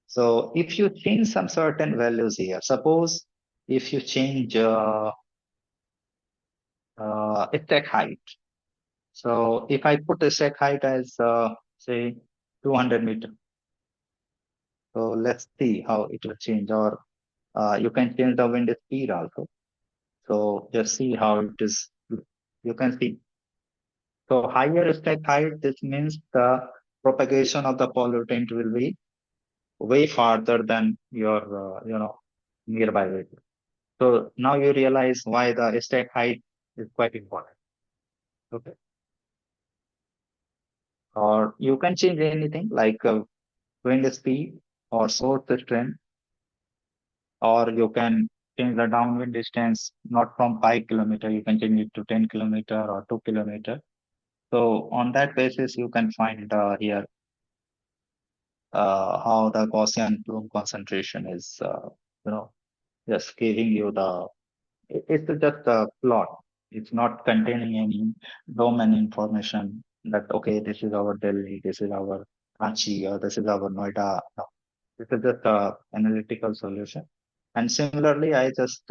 So if you change some certain values here, suppose if you change stack height. So if I put a stack height as say 200 meter, so let's see how it will change. Or you can change the wind speed also. So just see how it is. You can see. So higher stack height, this means the propagation of the pollutant will be way farther than your, nearby value. So now you realize why the stack height is quite important. Okay. Or you can change anything like wind speed or source strength, or you can change the downwind distance not from 5 kilometer, you can change it to 10 kilometer or 2 kilometer. So on that basis, you can find here how the Gaussian plume concentration is, just giving you the, it's just a plot. It's not containing any domain information that, okay, this is our Delhi, this is our Ranchi, or this is our Noida. No, this is just a analytical solution. And similarly, I'm just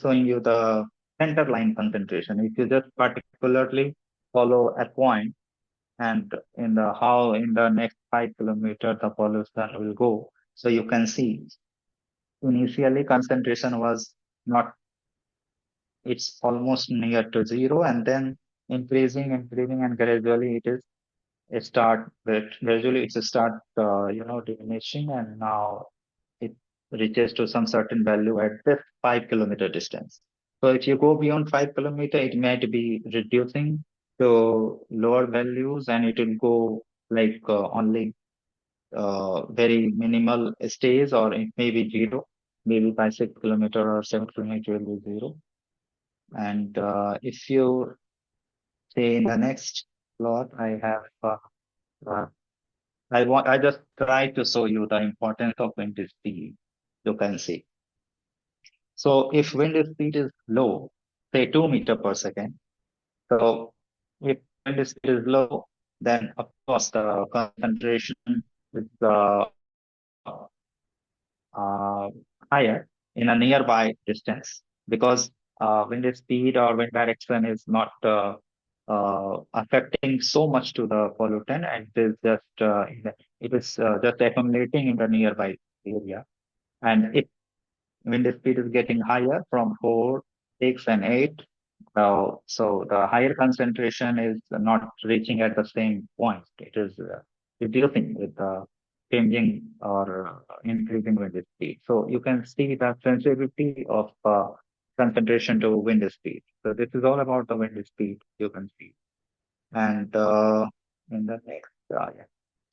showing you the center line concentration. If you just particularly follow a point, and in the how in the next 5 kilometers the pollution will go. So you can see initially concentration was not it's almost near to zero, and then increasing, and gradually it start diminishing, and now it reaches to some certain value at this 5 kilometer distance. So if you go beyond 5 kilometer, it might be reducing to lower values, and it will go like only very minimal stays, or it may be zero. Maybe by 6 kilometer or 7 kilometer will be zero. And if you say in the next plot, I have uh, I just try to show you the importance of wind speed. You can see. So if wind speed is low, say 2 meter per second. So if wind speed is low, then of course the concentration is higher in a nearby distance, because wind speed or wind direction is not affecting so much to the pollutant, and it is just accumulating in the nearby area. And if wind speed is getting higher from 4, 6, and 8, so the higher concentration is not reaching at the same point. It is reducing with the changing or increasing wind speed. So you can see the sensitivity of concentration to wind speed. So this is all about the wind speed, you can see. And in the next,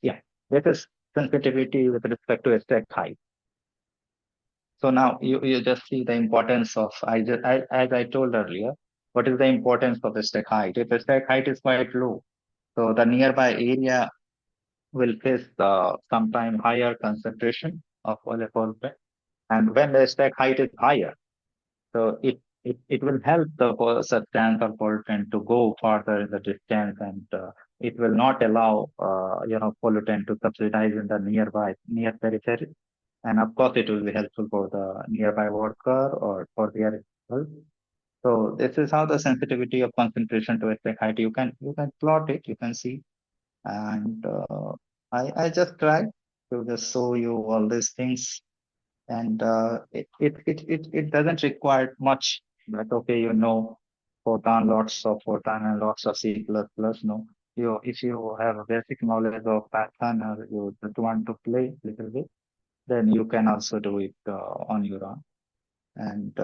yeah, this is sensitivity with respect to stack height. So now you just see the importance of, as I told earlier, what is the importance of the stack height? If the stack height is quite low, so the nearby area will face sometime higher concentration of polypollutant. And when the stack height is higher, so it will help the substance or pollutant to go farther in the distance, and it will not allow pollutant to subsidize in the near periphery. And of course, it will be helpful for the nearby worker or for their health. So this is how the sensitivity of concentration to attack height. You can plot it. You can see, and I just tried to just show you all these things, and it doesn't require much. But okay, lots of photon and lots of C++. No, if you have a basic knowledge of Python, or you just want to play a little bit, then you can also do it on your own. And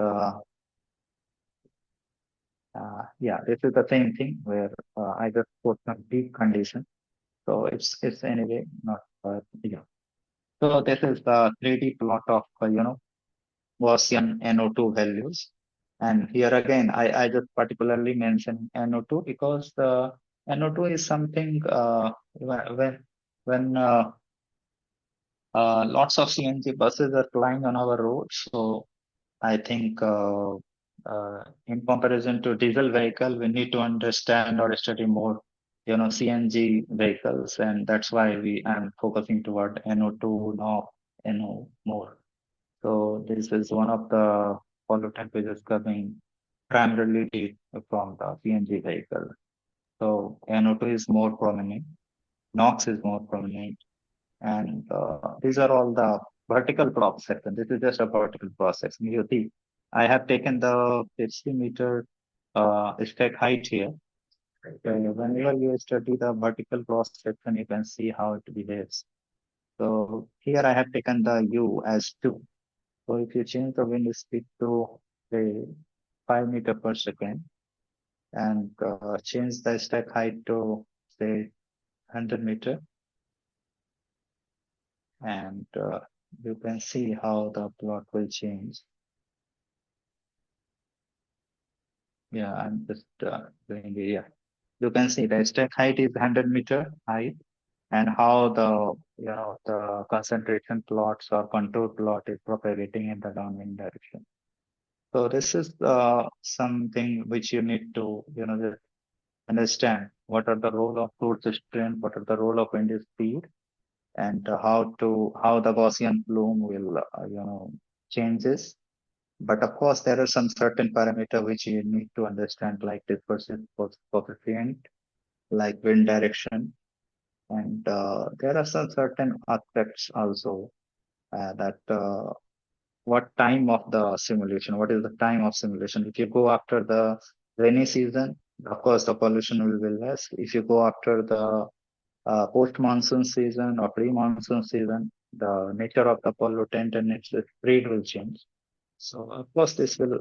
yeah, this is the same thing where I just put some peak condition. So it's anyway not yeah. So this is the 3D plot of Gaussian NO2 values. And here again, I just particularly mention NO2 because the NO2 is something when lots of CNG buses are flying on our roads. So I think in comparison to diesel vehicle, we need to understand or study more, CNG vehicles, and that's why I'm focusing toward NO2, NO more. So this is one of the pollutant which is coming primarily from the CNG vehicle. So NO2 is more prominent, NOx is more prominent, and these are all the vertical cross section. This is just a vertical cross section. You see, I have taken the 50 meter stack height here. Whenever you study the vertical cross section, you can see how it behaves. So here I have taken the U as 2. So if you change the wind speed to say 5 meter per second and change the stack height to say 100 meter, and you can see how the plot will change. Yeah, I'm just doing it. Yeah, you can see the stack height is 100 meter height, and how the concentration plots or contour plot is propagating in the downwind direction. So this is something which you need to just understand. What are the role of fruit strength? What are the role of wind speed? And how the Gaussian plume will changes. But of course, there are some certain parameter which you need to understand, like dispersion coefficient, like wind direction, and there are some certain aspects also that what time of the simulation, what is the time of simulation. If you go after the rainy season, of course, the pollution will be less. If you go after the post-monsoon season or pre-monsoon season, the nature of the pollutant and its spread will change. So of course, this will,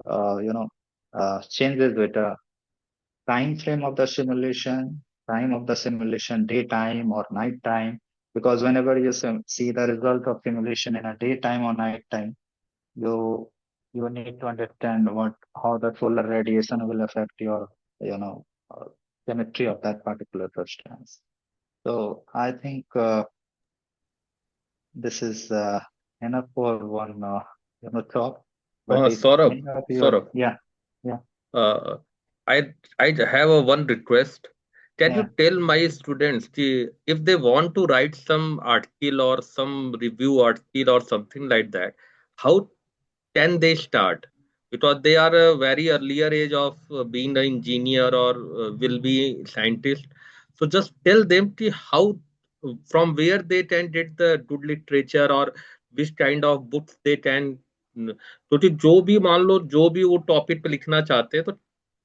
changes with the time frame of the simulation, daytime or nighttime. Because whenever you see the result of simulation in a daytime or nighttime, you you need to understand how the solar radiation will affect your chemistry of that particular substance. So I think this is enough for one talk. But if Saurabh, any of your Saurabh, yeah uh, I I have a one request. Can you yeah tell my students if they want to write some article or some review article or something like that, how can they start? Because they are a very earlier age of being an engineer or will be scientist. So just tell them how, from where they can get the good literature or which kind of books they can, क्योंकि जो भी मान लो जो भी वो topic पे लिखना चाहते हैं तो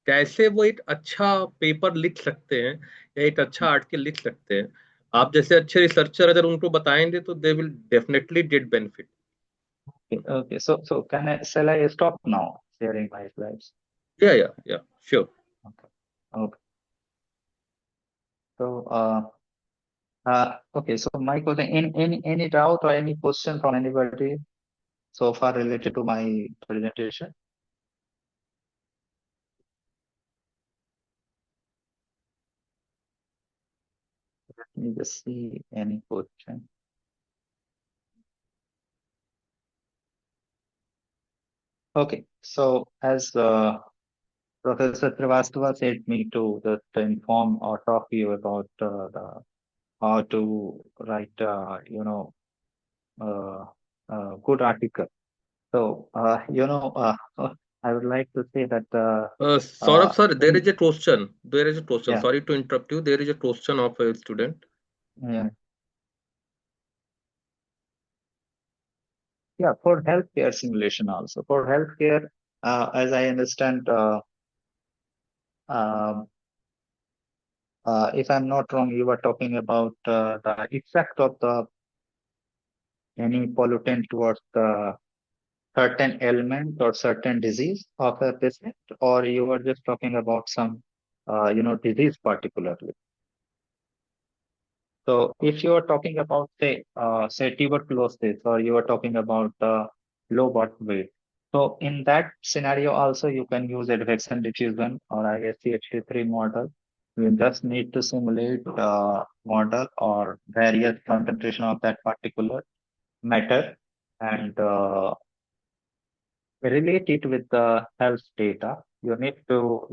कैसे वो एक अच्छा पेपर लिख सकते हैं या एक अच्छा आर्टिकल लिख सकते हैं। आप जैसे अच्छे रिसर्चर अगर उनको बताएंगे तो they will definitely get benefit. okay. So shall I stop now sharing my slides? Yeah, sure. Okay. Okay. So okay. So my question, any doubt or any question from anybody so far related to my presentation? Let me just see any question. Okay. So as Professor Srivastava said me to just inform or talk to you about how to write, good article. So, I would like to say that, Saurabh sir, there is in, a question. There is a question. yeah, Sorry to interrupt you. There is a question of a student. yeah, yeah, for healthcare simulation also. For healthcare, as I understand, um, if I'm not wrong, you were talking about the effect of the any pollutant towards the certain ailment or certain disease of a patient, or you were just talking about some, disease particularly. So if you are talking about say tuberculosis, or you are talking about low birth weight, so in that scenario also you can use advection diffusion or ISCH3 model. You just need to simulate model or various concentration of that particular matter and relate it with the health data. You need to,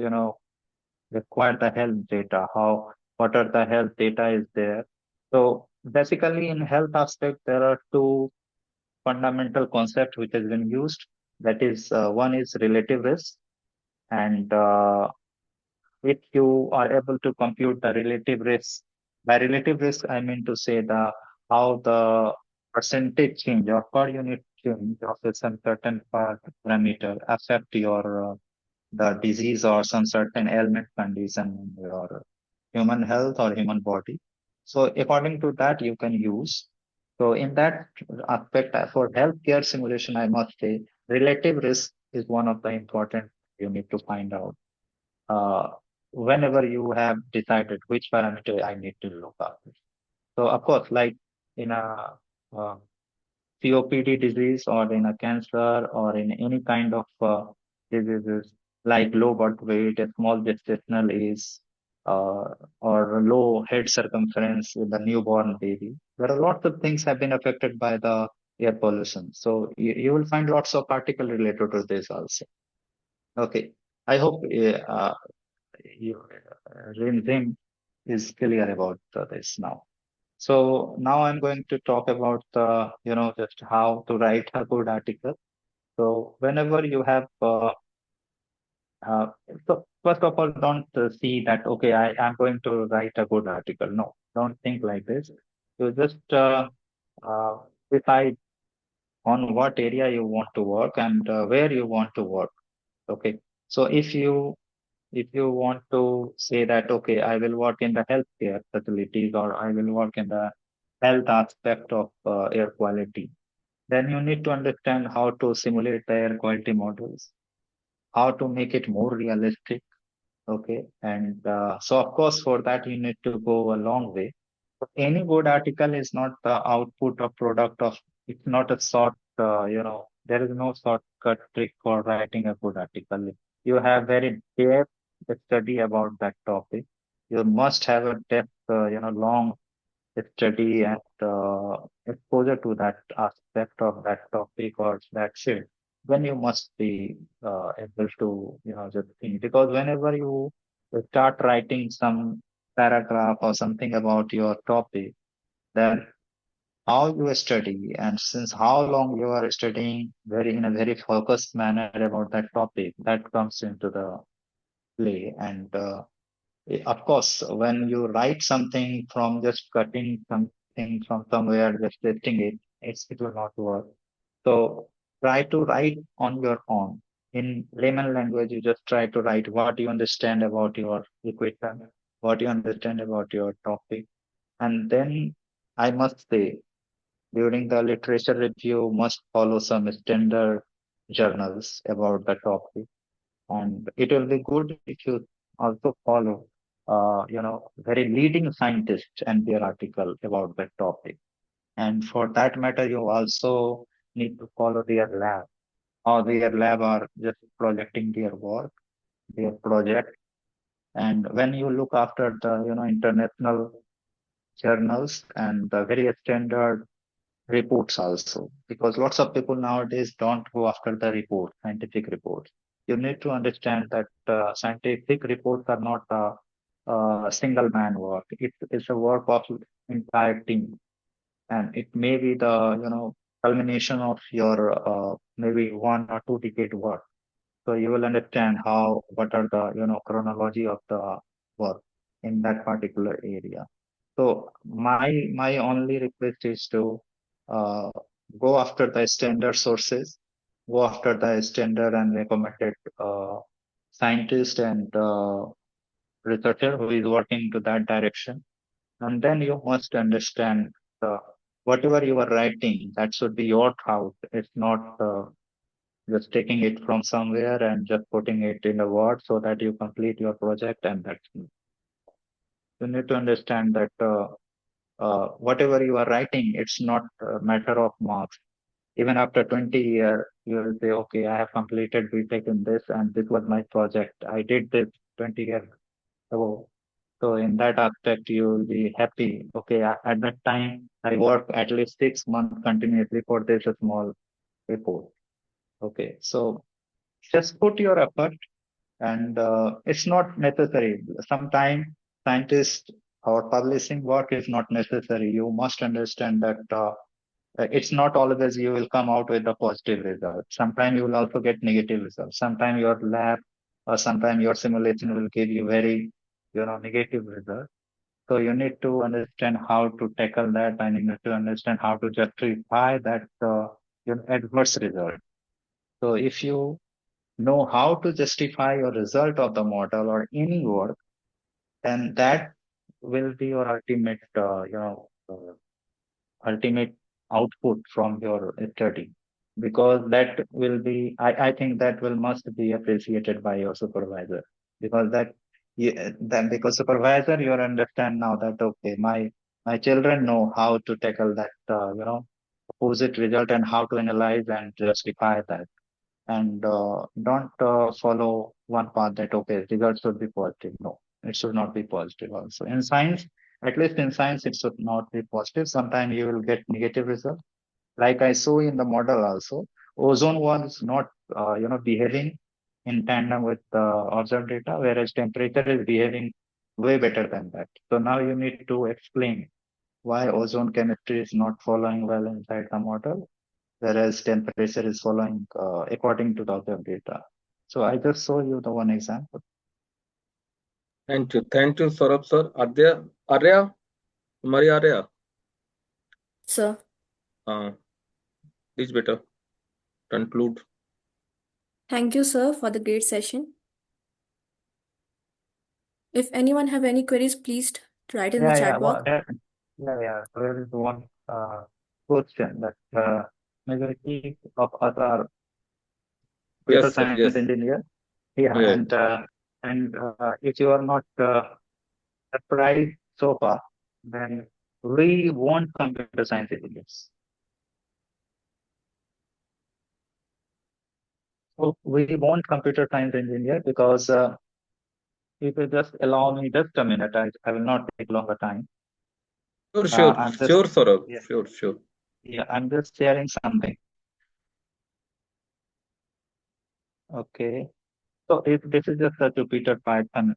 require the health data, what are the health data is there. So basically in health aspect, there are two fundamental concepts which has been used. That is, one is relative risk. And if you are able to compute the relative risk, by relative risk, I mean to say how the percentage change or per unit change of a certain parameter affect your the disease or some certain ailment condition in your human health or human body. So according to that, you can use. So in that aspect, for healthcare simulation, I must say relative risk is one of the important you need to find out uh, whenever you have decided which parameter I need to look after. So of course, like in a uh, COPD disease or in a cancer or in any kind of diseases like low birth weight, a small gestational age, uh, or low head circumference with the newborn baby. There are lots of things have been affected by the air pollution. So you will find lots of article related to this also. Okay. I hope you, Rim is clear about this now. So now I'm going to talk about just how to write a good article. So whenever you have uh, so first of all, don't see that okay, I'm going to write a good article. No, don't think like this. You just decide on what area you want to work and where you want to work. Okay. So if you want to say that, okay, I will work in the healthcare facilities or I will work in the health aspect of air quality, then you need to understand how to simulate the air quality models, how to make it more realistic. Okay. And so, of course, for that, you need to go a long way. But any good article is not the output or product of, it's not a there is no shortcut trick for writing a good article. You have very depth study about that topic. You must have a depth, long study and exposure to that aspect of that topic or that field, then you must be able to, just think. Because whenever you start writing some paragraph or something about your topic, then how you study and since how long you are studying very in a very focused manner about that topic, that comes into the play. And of course, when you write something from just cutting something from somewhere, just testing it, it will not work. So try to write on your own. In layman language, you just try to write what you understand about your equation, what you understand about your topic. And then I must say, during the literature review, must follow some standard journals about the topic. And it will be good if you also follow, very leading scientists and their article about that topic. And for that matter, you also need to follow their lab, how their lab are just projecting their work, their project. And when you look after the, international journals and the very standard reports also, because lots of people nowadays don't go after the report, scientific reports. You need to understand that scientific reports are not a single man work. It's a work of entire team, and it may be the culmination of your maybe 1 or 2 decade work. So you will understand what are the chronology of the work in that particular area. So my only request is to uh, go after the standard sources, go after the standard and recommended scientist and researcher who is working to that direction. And then you must understand whatever you are writing, that should be your thought. It's not just taking it from somewhere and just putting it in a word so that you complete your project and that's it. You need to understand that whatever you are writing, it's not a matter of marks. Even after 20 years, you will say, okay, I have completed BTech in this and this was my project. I did this 20 years ago. So in that aspect, you will be happy. Okay, at that time, I worked at least 6 months continuously for this small report. Okay, so just put your effort and it's not necessary. Sometimes scientists or publishing work is not necessary. You must understand that it's not always you will come out with a positive result. Sometimes you will also get negative results. Sometimes your lab or sometimes your simulation will give you very, negative results. So you need to understand how to tackle that, and you need to understand how to justify that adverse result. So if you know how to justify your result of the model or any work, then that will be your ultimate output from your study, because that will be, I think that will must be appreciated by your supervisor, because then because supervisor, you understand now that, okay, my children know how to tackle that, opposite result and how to analyze and justify that. And don't follow one path that, okay, results should be positive. No, it should not be positive also. In science, at least in science, it should not be positive. Sometimes you will get negative result. Like I saw in the model also, ozone was not, behaving in tandem with the observed data, whereas temperature is behaving way better than that. So now you need to explain why ozone chemistry is not following well inside the model, whereas temperature is following according to the observed data. So I just show you the one example. Thank you. Thank you, Saurabh sir. Arya, Kumari Arya. Sir. Uh, Please better conclude. Thank you, sir, for the great session. If anyone have any queries, please write in the chat box. There is one question that majority of us are computer Yes, sir. science Yes. engineer. Yeah. And if you are not surprised so far, then we want computer science engineers. So we want computer science engineer because if you just allow me just a minute, I will not take longer time. Sure, I'm just sure, Saurabh. yeah, Sure. I'm just sharing something. Okay. So if this is just a Jupyter Python,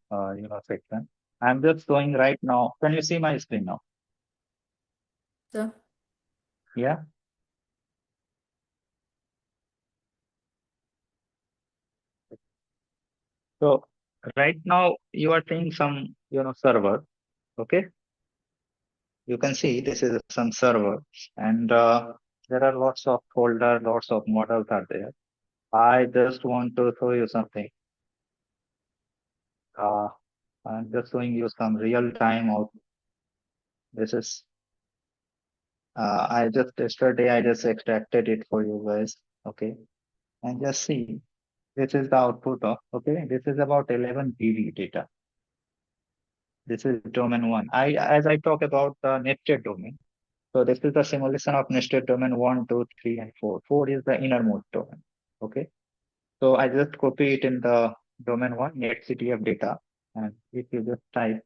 section, I'm just going right now. Can you see my screen now? Sir. Yeah. So right now you are seeing some, server. Okay. You can see this is some server, and there are lots of folders, lots of models are there. I just want to show you something. I'm just showing you some real time out. This is yesterday I just extracted it for you guys. Okay. And just see, this is the output of, okay, this is about 11 PV data. This is domain one. As I talk about the nested domain. So this is the simulation of nested domain 1, 2, 3, and 4. 4 is the innermost domain. Okay. So I just copy it in the domain one, net CTF data. And if you just type,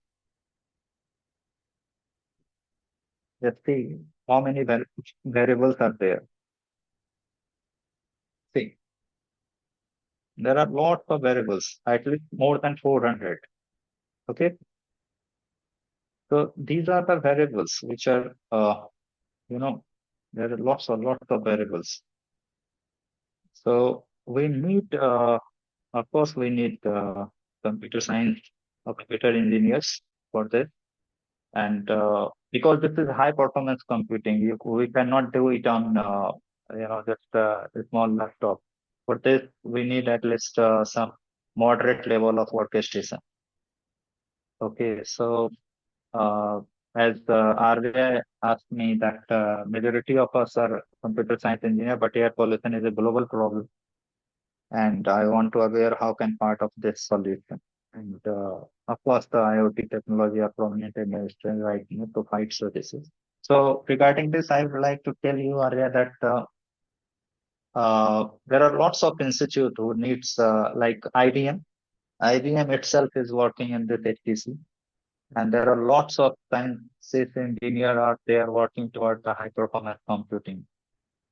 just see how many variables are there. See, there are lots of variables, at least more than 400. Okay. So these are the variables which are, there are lots of variables. So we need, of course, we need computer science or computer engineers for this. And because this is high performance computing, we cannot do it on, just a small laptop. For this, we need at least some moderate level of orchestration. Okay, so as Arya asked me that majority of us are computer science engineer, but air pollution is a global problem, and I want to aware how can part of this solution. And of course, the IoT technology are prominent in industry right now to fight services. So regarding this, I would like to tell you, Arya, that there are lots of institute who needs like IBM. IBM itself is working in this HPC. And there are lots of scientists, engineers out there working towards the high performance computing.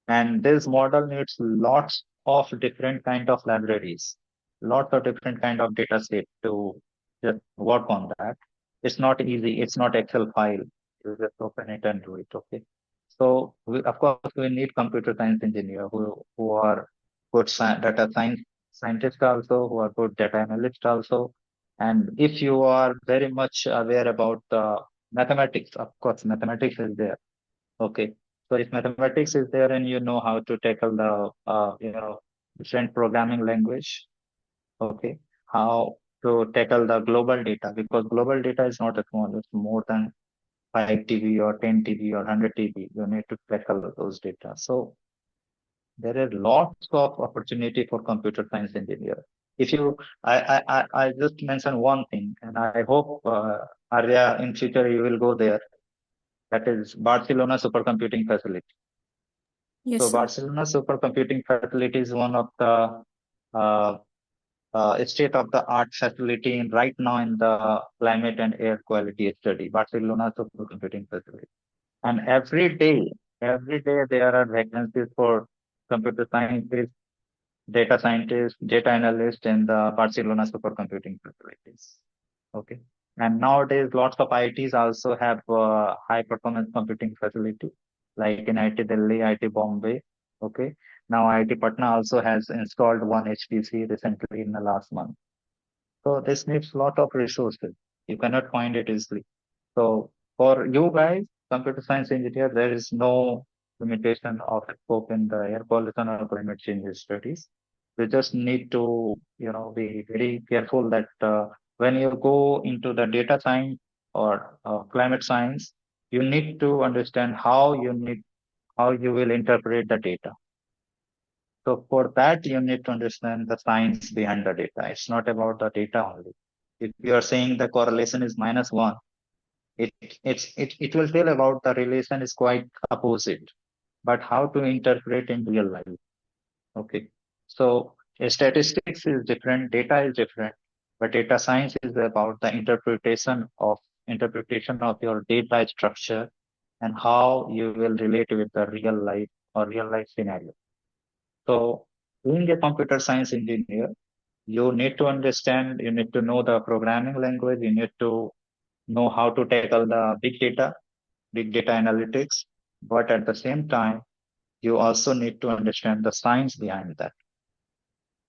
And this model needs lots of different kind of libraries, lots of different kind of data set to just work on that. It's not easy. It's not Excel file. You just open it and do it. Okay. So of course we need computer science engineer who are good data science scientists also, who are good data analysts also. And if you are very much aware about mathematics, of course, mathematics is there. Okay. So if mathematics is there and you know how to tackle the, different programming language, okay, how to tackle the global data, because global data is not a small, it's more than 5 TB or 10 TB or 100 TB. You need to tackle those data. So there are lots of opportunity for computer science engineer. If you, I just mentioned one thing, and I hope Arya in future you will go there. That is Barcelona supercomputing facility. Yes, So sir. Barcelona supercomputing facility is one of the state-of-the-art facility right now in the climate and air quality study. Barcelona supercomputing facility, and every day there are vacancies for computer scientists, data scientists, data analysts in the Barcelona supercomputing facilities. Okay. And nowadays, lots of ITs also have high performance computing facility, like in IT Delhi, IT Bombay. Okay. Now IT Patna also has installed one HPC recently in the last month. So this needs a lot of resources. You cannot find it easily. So for you guys, computer science engineer, there is no limitation of scope in the air pollution or climate change studies. We just need to, be very careful that when you go into the data science or climate science, you need to understand how you will interpret the data. So for that, you need to understand the science behind the data. It's not about the data only. If you are saying the correlation is -1, it will tell about the relation is quite opposite, but how to interpret in real life. Okay. So statistics is different, data is different, but data science is about the interpretation of your data structure and how you will relate with the real life or real life scenario. So being a computer science engineer, you need to understand, you need to know the programming language, you need to know how to tackle the big data analytics, but at the same time, you also need to understand the science behind that.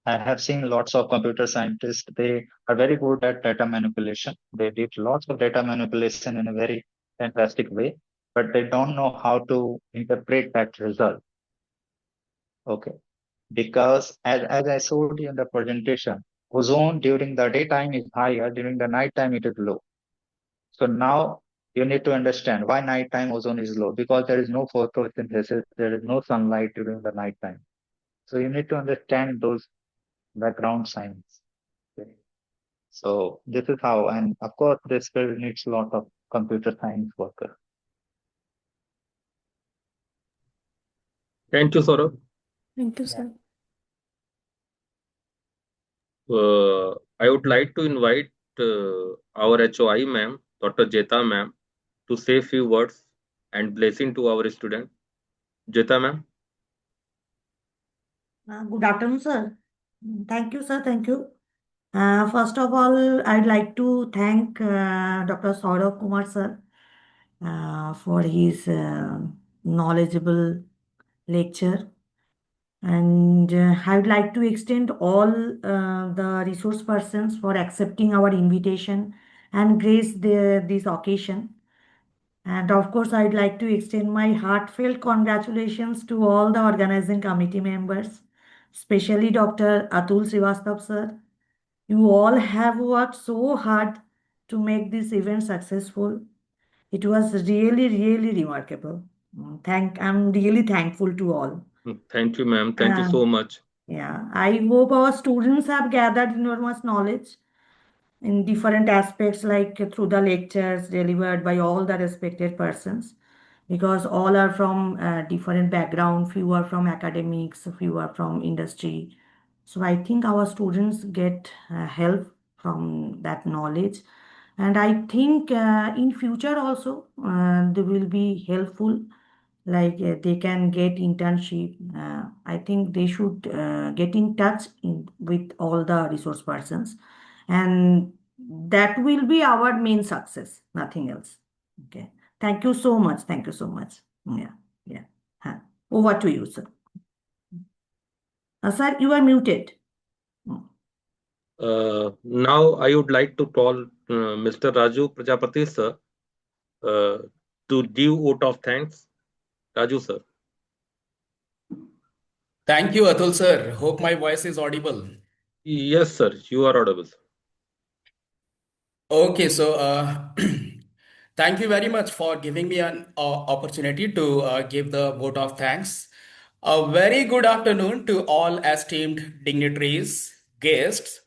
I have seen lots of computer scientists, they are very good at data manipulation. They did lots of data manipulation in a very fantastic way, but they don't know how to interpret that result. Okay. Because as I showed you in the presentation, ozone during the daytime is higher, during the nighttime it is low. So now you need to understand why nighttime ozone is low, because there is no photosynthesis, there is no sunlight during the nighttime. So you need to understand those background science. Okay. So this is how, and of course, this field needs a lot of computer science workers. Thank you, Saurabh. Thank you, sir. I would like to invite our HOI ma'am, Dr. Jeta ma'am, to say few words and blessing to our student. Jeta ma'am. Good afternoon, sir. Thank you, sir. Thank you. First of all, I'd like to thank Dr. Saurabh Kumar, sir, for his knowledgeable lecture. And I'd like to extend all the resource persons for accepting our invitation and grace this occasion. And of course, I'd like to extend my heartfelt congratulations to all the organizing committee members, especially Dr. Atul Srivastav, sir. You all have worked so hard to make this event successful. It was really, really remarkable. I'm really thankful to all. Thank you, ma'am. Thank you so much. Yeah, I hope our students have gathered enormous knowledge in different aspects, like through the lectures delivered by all the respected persons, because all are from different background. Few are from academics, few are from industry. So I think our students get help from that knowledge, and I think in future also they will be helpful, like they can get internship. I think they should get in touch with all the resource persons, and that will be our main success, nothing else. Okay, thank you so much, thank you so much. Yeah, yeah. Huh. Over to you, sir. Sir, you are muted. Now I would like to call Mr. Raju Prajapati, sir, to give vote of thanks. Raju, sir. Thank you, Atul sir. Hope my voice is audible. Yes, sir. You are audible. Okay, so thank you very much for giving me an opportunity to give the vote of thanks. A very good afternoon to all esteemed dignitaries, guests,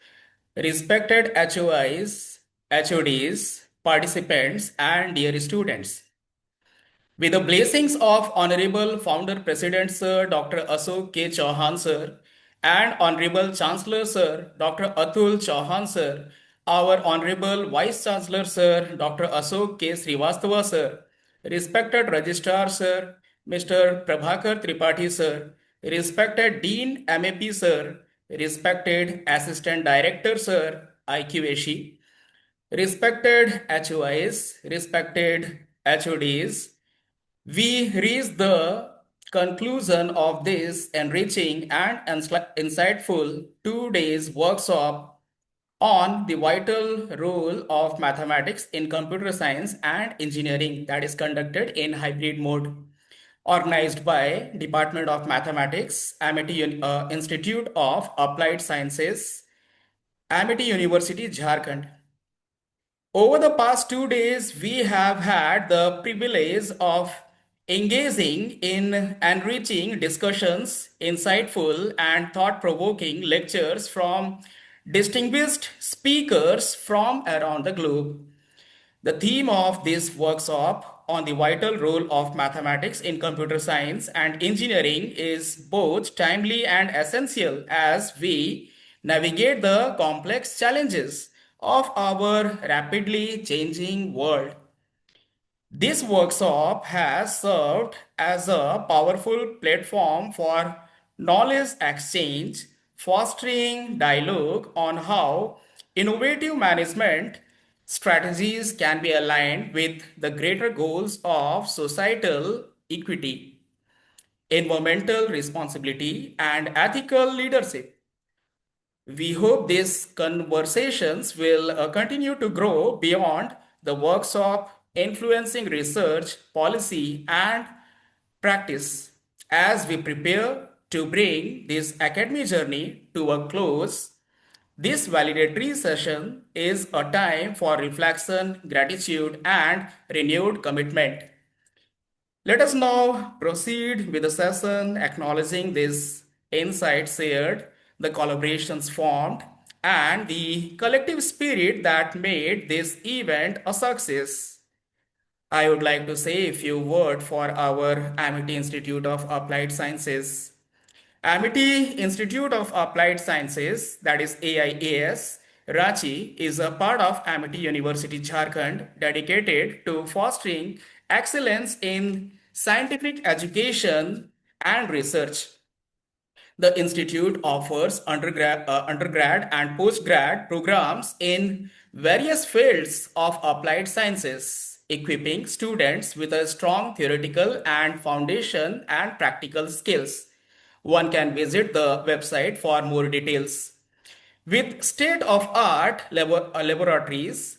respected HOIs, HODs, participants, and dear students. With the blessings of Honorable Founder President Sir Dr. Ashok K. Chauhan Sir and Honorable Chancellor Sir Dr. Atul Chauhan Sir, our Honorable Vice Chancellor Sir Dr. Ashok K. Srivastava Sir, respected Registrar Sir Mr. Prabhakar Tripathi Sir, respected Dean MAP Sir, respected Assistant Director Sir IQAC, respected HOIs, respected HODs, we reach the conclusion of this enriching and insightful 2 days workshop on the vital role of mathematics in computer science and engineering that is conducted in hybrid mode. organized by Department of Mathematics, Amity Institute of Applied Sciences, Amity University, Jharkhand. Over the past 2 days, we have had the privilege of engaging in enriching discussions, insightful and thought-provoking lectures from distinguished speakers from around the globe. The theme of this workshop on the vital role of mathematics in computer science and engineering is both timely and essential as we navigate the complex challenges of our rapidly changing world. This workshop has served as a powerful platform for knowledge exchange, fostering dialogue on how innovative management strategies can be aligned with the greater goals of societal equity, environmental responsibility, and ethical leadership. We hope these conversations will continue to grow beyond the workshop, influencing research, policy, and practice as we prepare to bring this academic journey to a close. This validatory session is a time for reflection, gratitude, and renewed commitment. Let us now proceed with the session acknowledging this insight shared, the collaborations formed, and the collective spirit that made this event a success. I would like to say a few words for our Amity Institute of Applied Sciences. Amity Institute of Applied Sciences, that is AIAS, Ranchi, is a part of Amity University, Jharkhand, dedicated to fostering excellence in scientific education and research. The institute offers undergrad and postgrad programs in various fields of applied sciences, equipping students with a strong theoretical and foundation and practical skills. One can visit the website for more details. With state-of-art laboratories,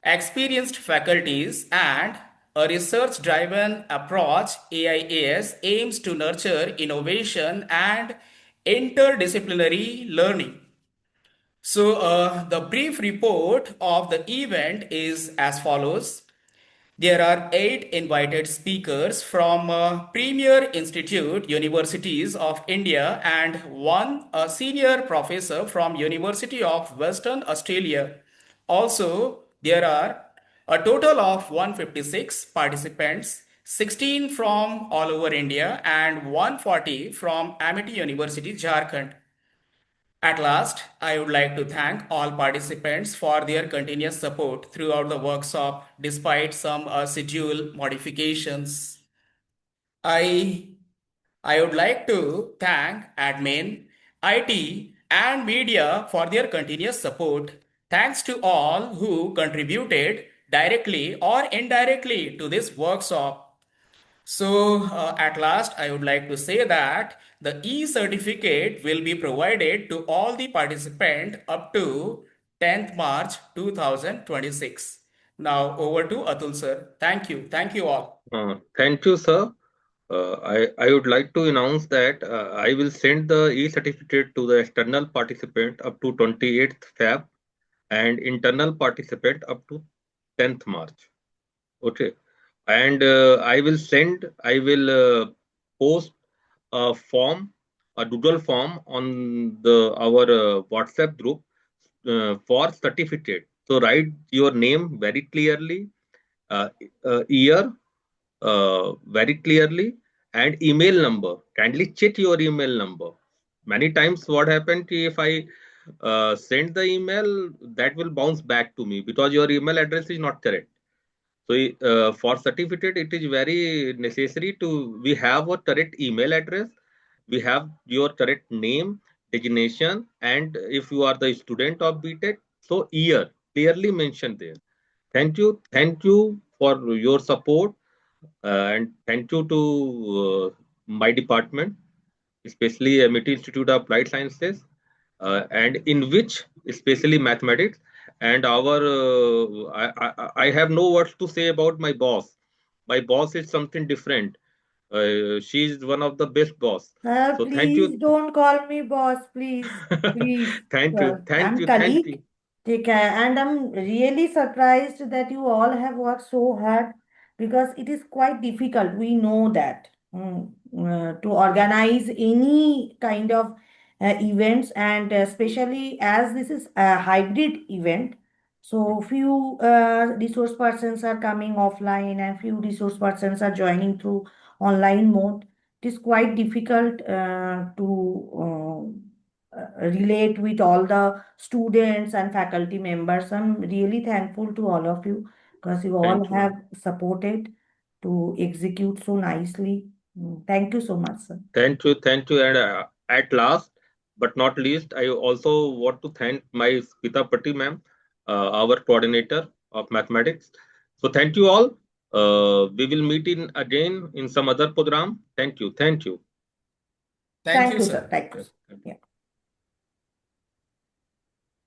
experienced faculties, and a research-driven approach, AIAS aims to nurture innovation and interdisciplinary learning. So, the brief report of the event is as follows. There are 8 invited speakers from premier institute universities of India and one senior professor from University of Western Australia. Also, there are a total of 156 participants, 16 from all over India and 140 from Amity University, Jharkhand. At last, I would like to thank all participants for their continuous support throughout the workshop despite some schedule modifications. I, I would like to thank admin, IT, and media for their continuous support. Thanks to all who contributed directly or indirectly to this workshop. So, at last, I would like to say that the e-certificate will be provided to all the participants up to 10th March 2026. Now, over to Atul sir. Thank you. Thank you all. Thank you, sir. I would like to announce that I will send the e-certificate to the external participant up to 28th Feb and internal participant up to 10th March. Okay. And I will post a form, a Doodle form on our WhatsApp group for certificate. So write your name very clearly, year very clearly, and email number. Kindly check your email number. Many times what happened if I send the email, that will bounce back to me because your email address is not correct. So for certificate, it is very necessary to we have a correct email address, we have your correct name, designation, and if you are the student of BTech, so year clearly mentioned there. Thank you for your support, and thank you to my department, especially MIT Institute of Applied Sciences, and in which especially mathematics and our I have no words to say about my boss. My boss is something different. She is one of the best boss. Sir, So thank please you. don't call me boss, please. Please, Thank you. sir. Thank I'm you. Thank colleague. you. Take care. And I'm really surprised that you all have worked so hard because it is quite difficult. We know that to organize any kind of events, and especially as this is a hybrid event. So few resource persons are coming offline and few resource persons are joining through online mode. It is quite difficult to relate with all the students and faculty members. I'm really thankful to all of you because you all Thank you, have ma'am. supported to execute so nicely. Thank you so much, sir. Thank you. Thank you. And at last, but not least, I also want to thank my Spita Patti ma'am, our coordinator of mathematics. So thank you all. We will meet in again in some other program. Thank you. Thank you. Thank Thank you, you, sir. sir. Thank you, sir. Yeah.